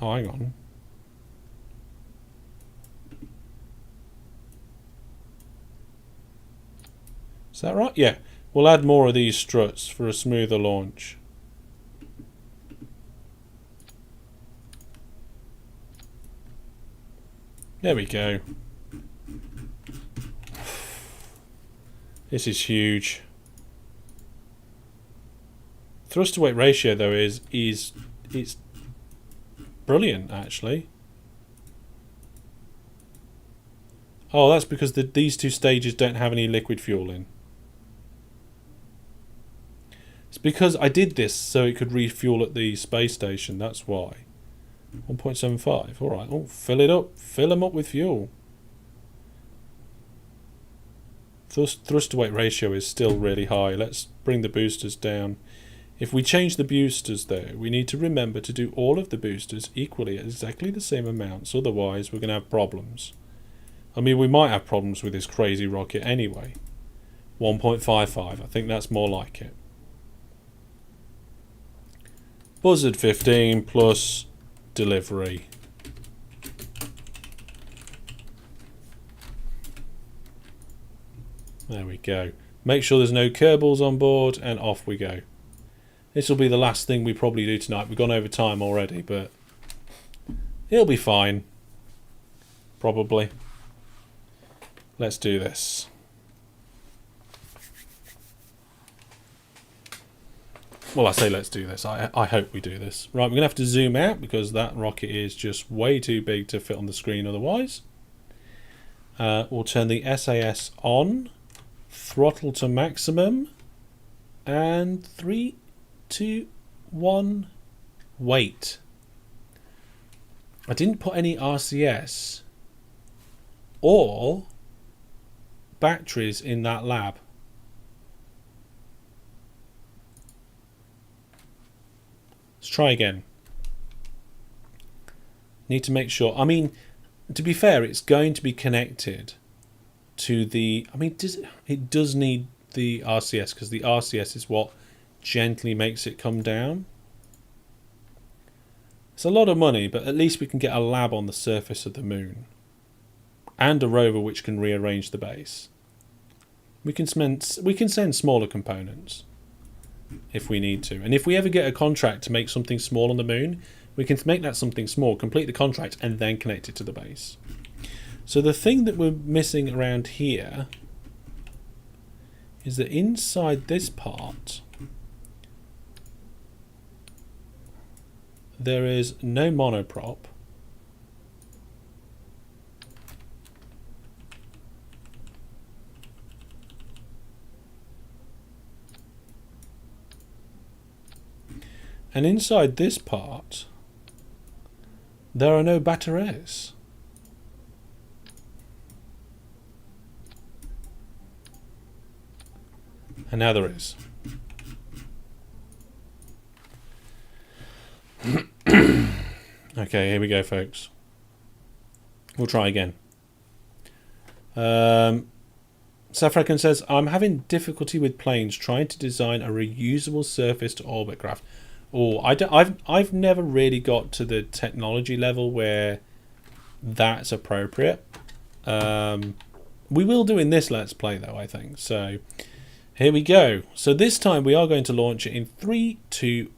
Oh, hang on. Is that right? Yeah. We'll add more of these struts for a smoother launch. There we go. This is huge. Thrust to weight ratio though is it's brilliant actually. Oh, that's because these two stages don't have any liquid fuel in. It's because I did this so it could refuel at the space station. That's why. 1.75. All right. Oh, fill it up. Fill them up with fuel. Thrust to weight ratio is still really high. Let's bring the boosters down. If we change the boosters though, we need to remember to do all of the boosters equally at exactly the same amounts. Otherwise, we're going to have problems. I mean, we might have problems with this crazy rocket anyway. 1.55. I think that's more like it. Buzzard 15 plus delivery. There we go. Make sure there's no Kerbals on board and off we go. This will be the last thing we probably do tonight. We've gone over time already, but it'll be fine. Probably. Let's do this. Well, I say let's do this. I hope we do this. Right, we're going to have to zoom out because that rocket is just way too big to fit on the screen otherwise. We'll turn the SAS on. Throttle to maximum. And 3, 2, 1. Wait. I didn't put any RCS or batteries in that lab. Let's try again. Need to make sure. I mean, to be fair, it's going to be connected to the... I mean, it does need the RCS because the RCS is what gently makes it come down. It's a lot of money, but at least we can get a lab on the surface of the moon. And a rover which can rearrange the base. We can send smaller components if we need to. And if we ever get a contract to make something small on the moon, we can make that something small, complete the contract, and then connect it to the base. So the thing that we're missing around here is that inside this part there is no monoprop. And inside this part, there are no batteries. And now there is. Okay, here we go, folks. We'll try again. Safrakan says, I'm having difficulty with planes trying to design a reusable surface to orbit craft. Oh, I've never really got to the technology level where that's appropriate. We will do in this Let's Play though, I think. So here we go. So this time we are going to launch it in 3, 2...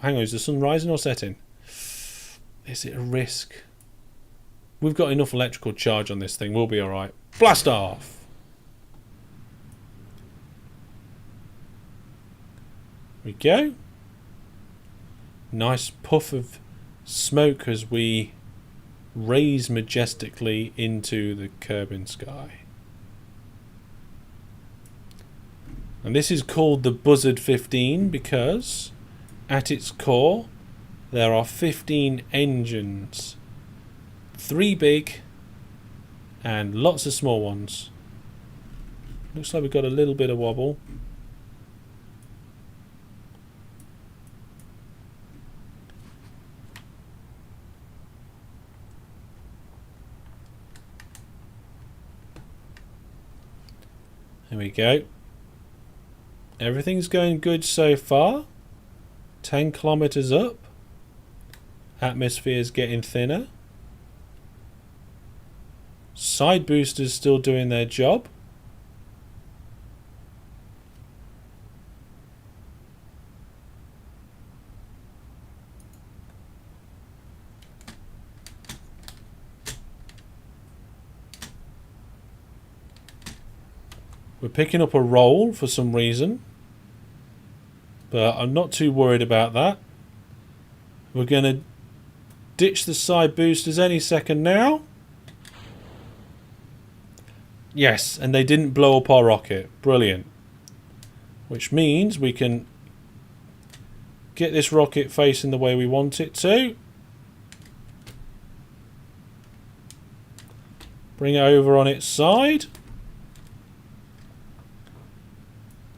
Hang on, is the sun rising or setting? Is it a risk? We've got enough electrical charge on this thing. We'll be alright. Blast off! Here we go. Nice puff of smoke as we raise majestically into the Kerbin sky. And this is called the Buzzard 15 because at its core there are 15 engines. 3 big and lots of small ones. Looks like we've got a little bit of wobble. There we go. Everything's going good so far. 10 kilometers up. Atmosphere's getting thinner. Side boosters still doing their job. We're picking up a roll for some reason, but I'm not too worried about that. We're going to ditch the side boosters any second now. Yes, and they didn't blow up our rocket. Brilliant. Which means we can Get this rocket facing the way we want it to. Bring it over on its side.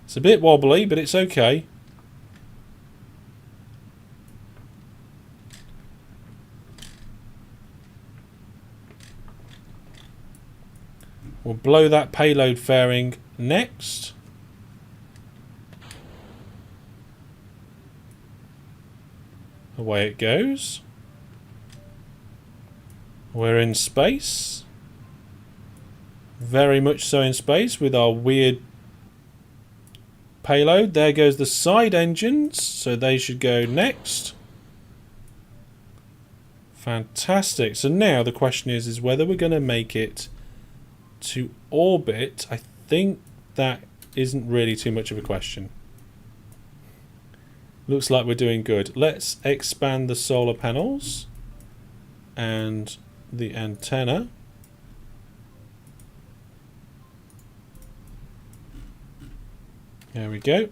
It's a bit wobbly, but it's okay. We'll blow that payload fairing next. Away it goes. We're in space. Very much so in space with our weird payload. There goes the side engines, so they should go next. Fantastic. So now the question is whether we're going to make it to orbit. I think that isn't really too much of a question. Looks like we're doing good. Let's expand the solar panels and the antenna. There we go.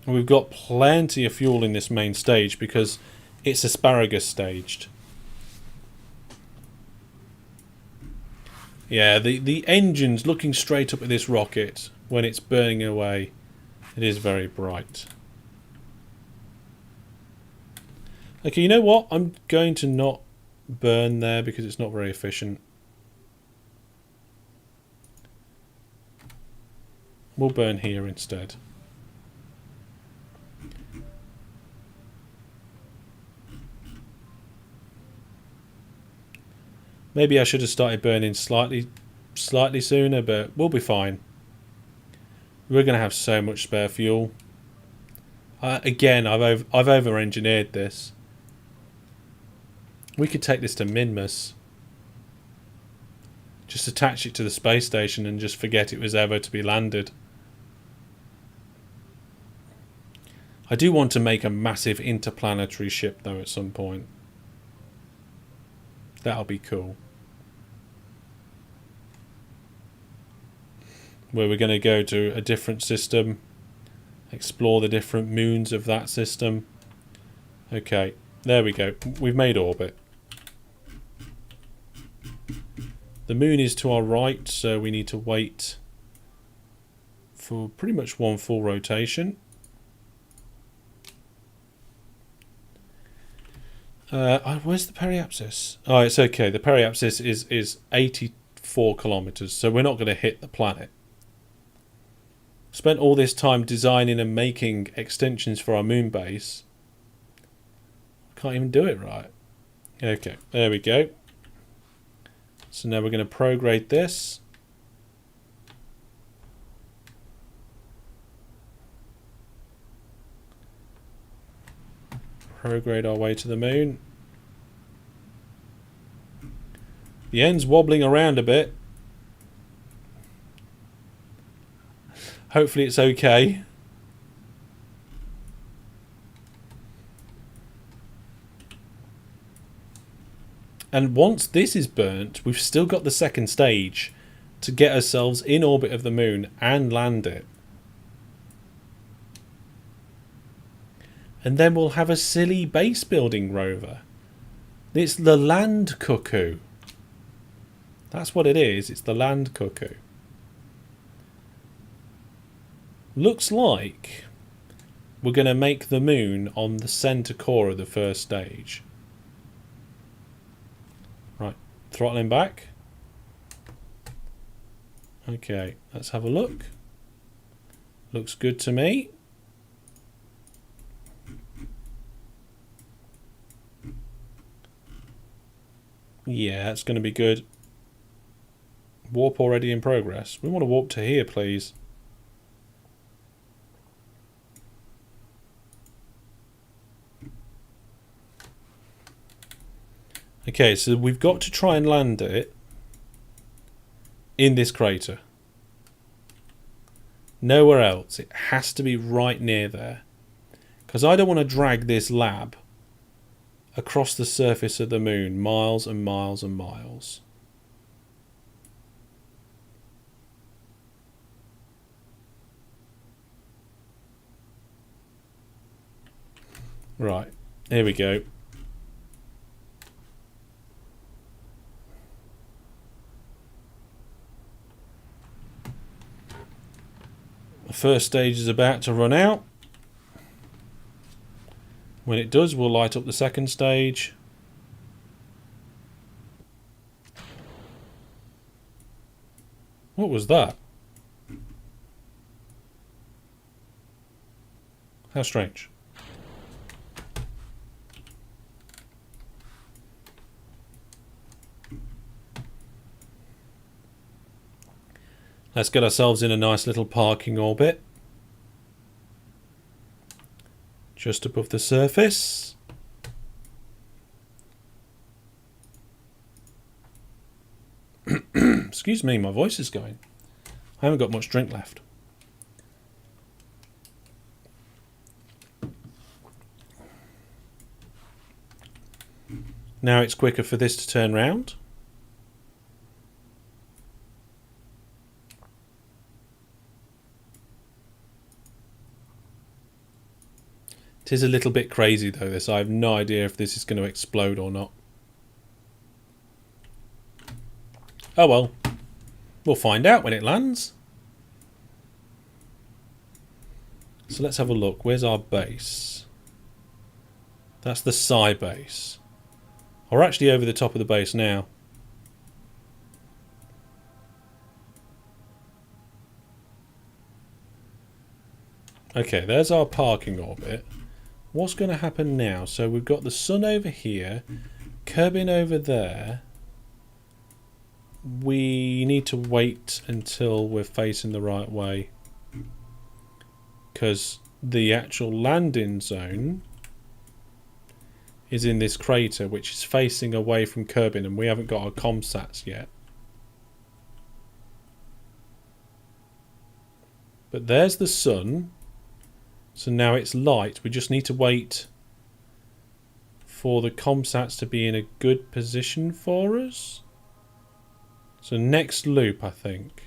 And we've got plenty of fuel in this main stage because it's asparagus staged. Yeah, the engine's looking straight up at this rocket when it's burning away. It is very bright. Okay, you know what? I'm going to not burn there because it's not very efficient. We'll burn here instead. Maybe I should have started burning slightly sooner, but we'll be fine. We're going to have so much spare fuel. Again, I've over-engineered this. We could take this to Minmus. Just attach it to the space station and just forget it was ever to be landed. I do want to make a massive interplanetary ship though at some point. That'll be cool. Where we're going to go to a different system, explore the different moons of that system. Okay, there we go. We've made orbit. The moon is to our right, so we need to wait for pretty much one full rotation. Where's the periapsis? Oh, it's okay. The periapsis is 84 kilometers, so we're not going to hit the planet. Spent all this time designing and making extensions for our moon base. Can't even do it right. Okay, there we go. So now we're going to prograde this. Prograde our way to the moon. The end's wobbling around a bit. Hopefully it's okay. And once this is burnt, we've still got the second stage to get ourselves in orbit of the moon and land it. And then we'll have a silly base building rover. It's the land cuckoo. That's what it is. It's the land cuckoo. Looks like we're going to make the moon on the center core of the first stage. Right, throttling back. Okay, let's have a look. Looks good to me. Yeah, it's going to be good. Warp already in progress. We want to warp to here, please. Okay, so we've got to try and land it in this crater. Nowhere else. It has to be right near there. Because I don't want to drag this lab across the surface of the moon miles and miles and miles. Right, here we go. The first stage is about to run out. When it does, we'll light up the second stage. What was that? How strange. Let's get ourselves in a nice little parking orbit. Just above the surface. Excuse me, my voice is going. I haven't got much drink left. Now it's quicker for this to turn round. It is a little bit crazy though, this. I have no idea if this is going to explode or not. Oh well. We'll find out when it lands. So let's have a look. Where's our base? That's the Psi base. We're actually over the top of the base now. Okay, there's our parking orbit. What's going to happen now? So we've got the sun over here, Kerbin over there. We need to wait until we're facing the right way, because the actual landing zone is in this crater, which is facing away from Kerbin, and we haven't got our comsats yet. But there's the sun. So now it's light. We just need to wait for the comsats to be in a good position for us. So next loop, I think.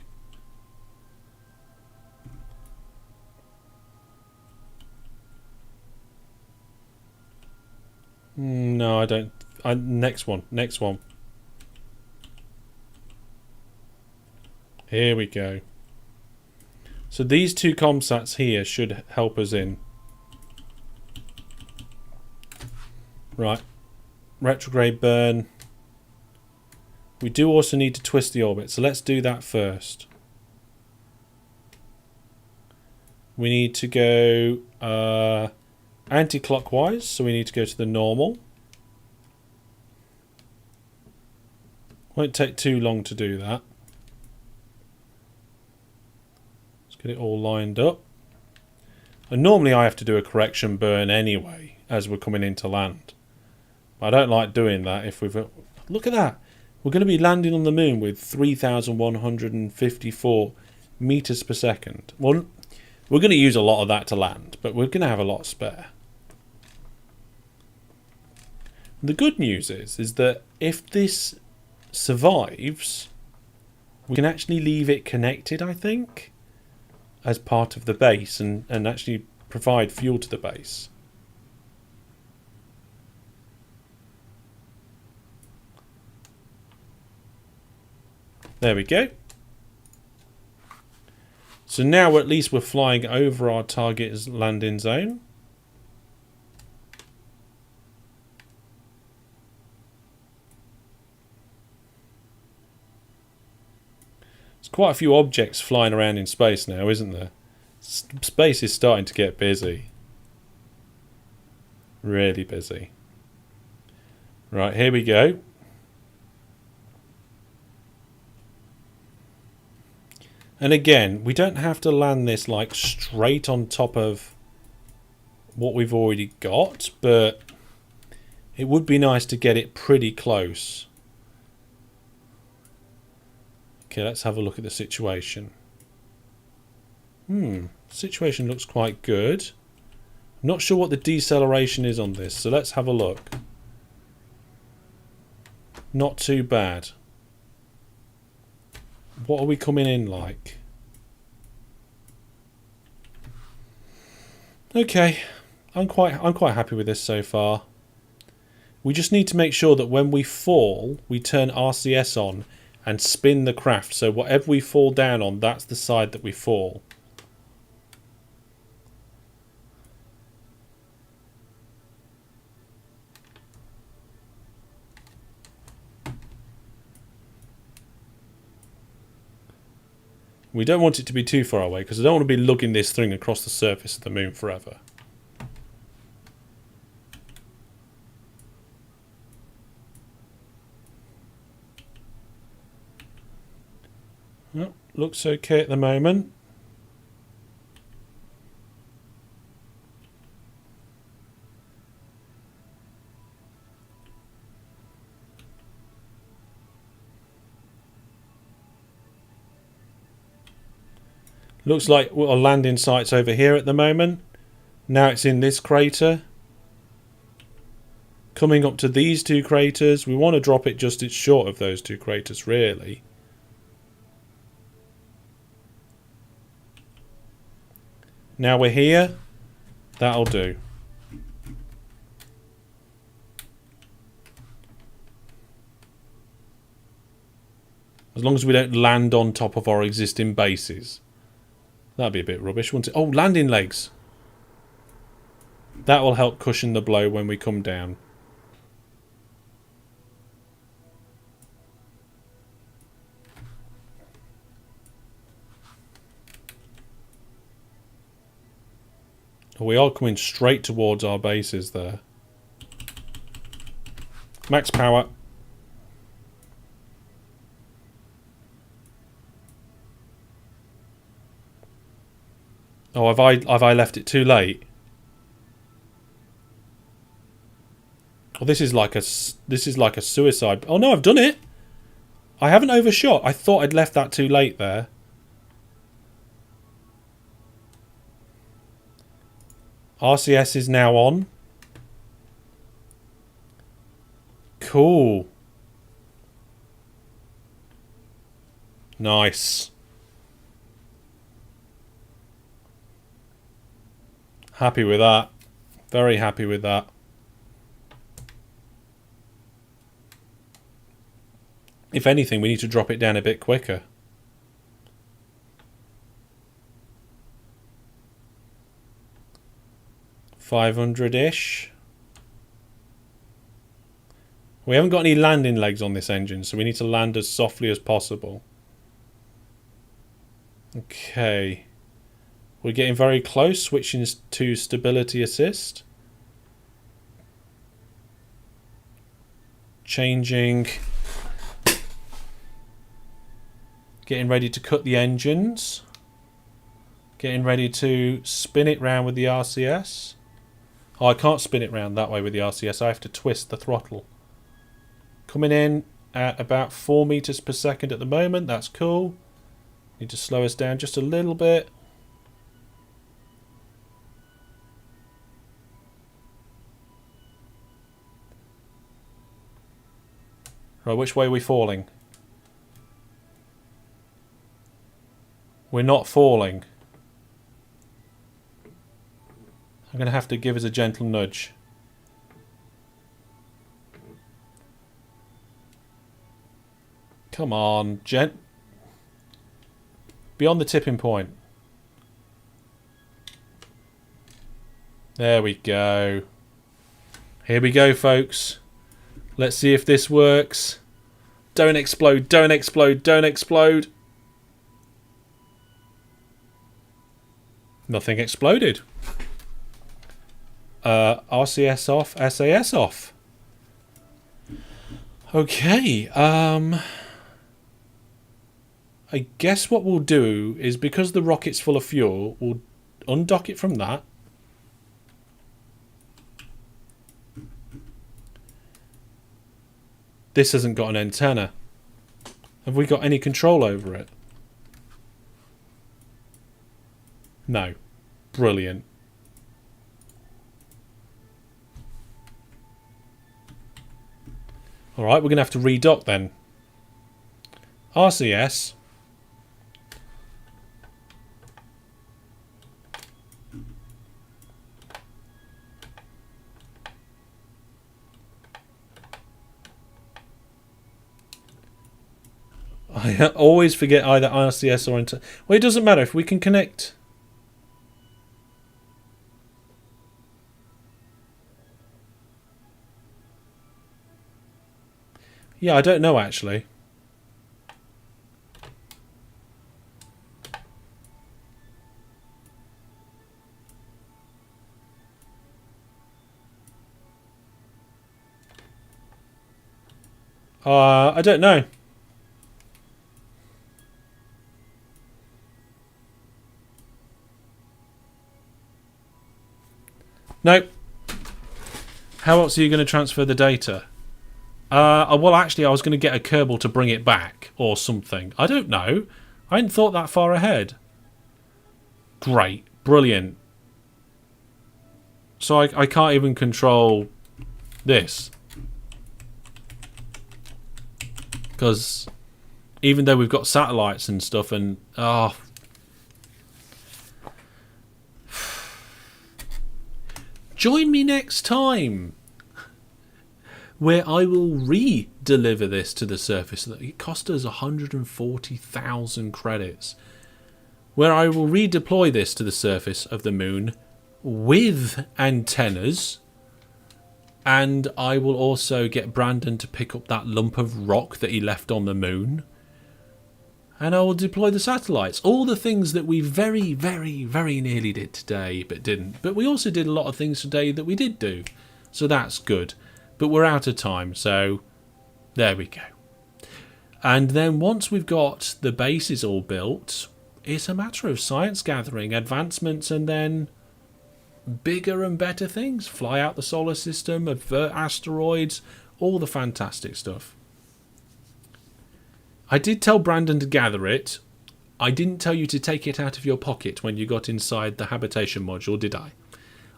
No, I don't. Next one. Next one. Here we go. So these two comsats here should help us in. Right. Retrograde burn. We do also need to twist the orbit, so let's do that first. We need to go anti-clockwise, so we need to go to the normal. Won't take too long to do that. Get it all lined up. And normally I have to do a correction burn anyway as we're coming into land. But I don't like doing that if we've... Look at that. We're going to be landing on the moon with 3,154 meters per second. Well, we're going to use a lot of that to land, but we're going to have a lot spare. The good news is that if this survives, we can actually leave it connected, I think, as part of the base, and actually provide fuel to the base. There we go. So now at least we're flying over our target's landing zone. There's quite a few objects flying around in space now, isn't there? Space is starting to get busy. Really busy. Right, here we go. And again, we don't have to land this like straight on top of what we've already got, but it would be nice to get it pretty close. Okay, let's have a look at the situation. Situation looks quite good. Not sure what the deceleration is on this, so let's have a look. Not too bad. What are we coming in like? Okay, I'm quite happy with this so far. We just need to make sure that when we fall, we turn RCS on and spin the craft. So whatever we fall down on, that's the side that we fall. We don't want it to be too far away because I don't want to be lugging this thing across the surface of the moon forever. Well, looks okay at the moment. Looks like our landing site's over here at the moment. Now it's in this crater. Coming up to these two craters. We want to drop it just it's short of those two craters, really. Now we're here. That'll do. As long as we don't land on top of our existing bases. That'd be a bit rubbish, wouldn't it? Oh, landing legs. That will help cushion the blow when we come down. We are coming straight towards our bases there. Max power. Oh, have I left it too late? Oh, this is like a suicide. Oh no, I've done it. I haven't overshot. I thought I'd left that too late there. RCS is now on. Cool. Nice. Happy with that. Very happy with that. If anything, we need to drop it down a bit quicker. $500-ish. We haven't got any landing legs on this engine, so we need to land as softly as possible. Okay. We're getting very close, switching to stability assist. Changing. Getting ready to cut the engines. Getting ready to spin it round with the RCS. Oh, I can't spin it round that way with the RCS. I have to twist the throttle. Coming in at about 4 meters per second at the moment. That's cool. Need to slow us down just a little bit. Right, which way are we falling? We're not falling. I'm going to have to give us a gentle nudge. Come on, beyond the tipping point. There we go. Here we go, folks. Let's see if this works. Don't explode, don't explode, don't explode. Nothing exploded. RCS off, SAS off. Okay, I guess what we'll do is, because the rocket's full of fuel, we'll undock it from that. This hasn't got an antenna. Have we got any control over it? No. Brilliant. Alright, we're going to have to redock then. RCS. I always forget either RCS or Intel. Well, it doesn't matter if we can connect. Yeah, I don't know actually. I don't know. Nope. How else are you going to transfer the data? Well, actually, I was going to get a Kerbal to bring it back or something. I don't know. I hadn't thought that far ahead. Great. Brilliant. So I can't even control this. Because even though we've got satellites and stuff and... Oh. Join me next time where I will re-deliver this to the surface. It cost us 140,000 credits. Where I will redeploy this to the surface of the moon with antennas. And I will also get Brandon to pick up that lump of rock that he left on the moon. And I will deploy the satellites. All the things that we very, very, very nearly did today, but didn't. But we also did a lot of things today that we did do. So that's good. But we're out of time, so there we go. And then once we've got the bases all built, it's a matter of science gathering, advancements, and then bigger and better things. Fly out the solar system, avert asteroids, all the fantastic stuff. I did tell Brandon to gather it. I didn't tell you to take it out of your pocket when you got inside the habitation module, did I?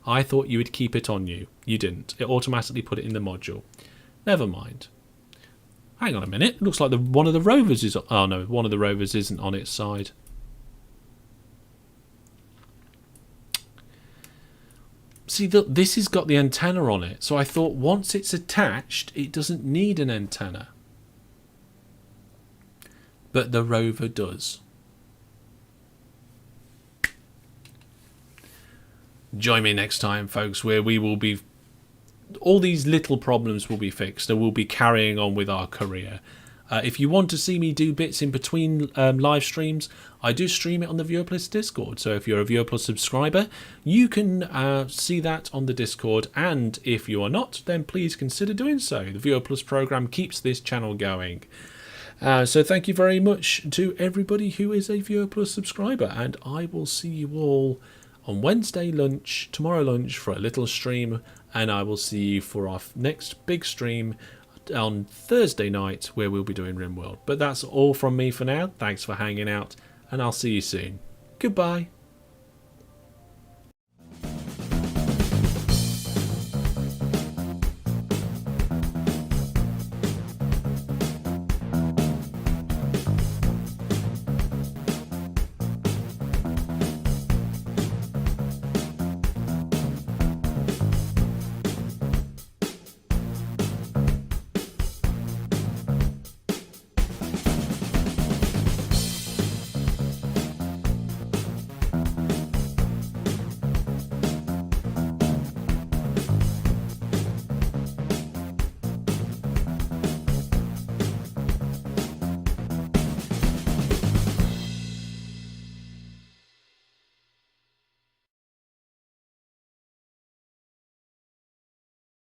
I thought you would keep it on you. You didn't. It automatically put it in the module. Never mind. Hang on a minute. It looks like one of the rovers is... Oh no, one of the rovers isn't on its side. See, this has got the antenna on it. So I thought once it's attached, it doesn't need an antenna. But the rover does. Join me next time, folks, where we will be... All these little problems will be fixed and we'll be carrying on with our career. If you want to see me do bits in between live streams, I do stream it on the Viewer Plus Discord. So if you're a Viewer Plus subscriber, you can see that on the Discord. And if you are not, then please consider doing so. The Viewer Plus program keeps this channel going. So thank you very much to everybody who is a Viewer Plus subscriber. And I will see you all on Wednesday lunch, tomorrow lunch for a little stream, and I will see you for our next big stream on Thursday night where we'll be doing RimWorld. But that's all from me for now. Thanks for hanging out, and I'll see you soon. Goodbye.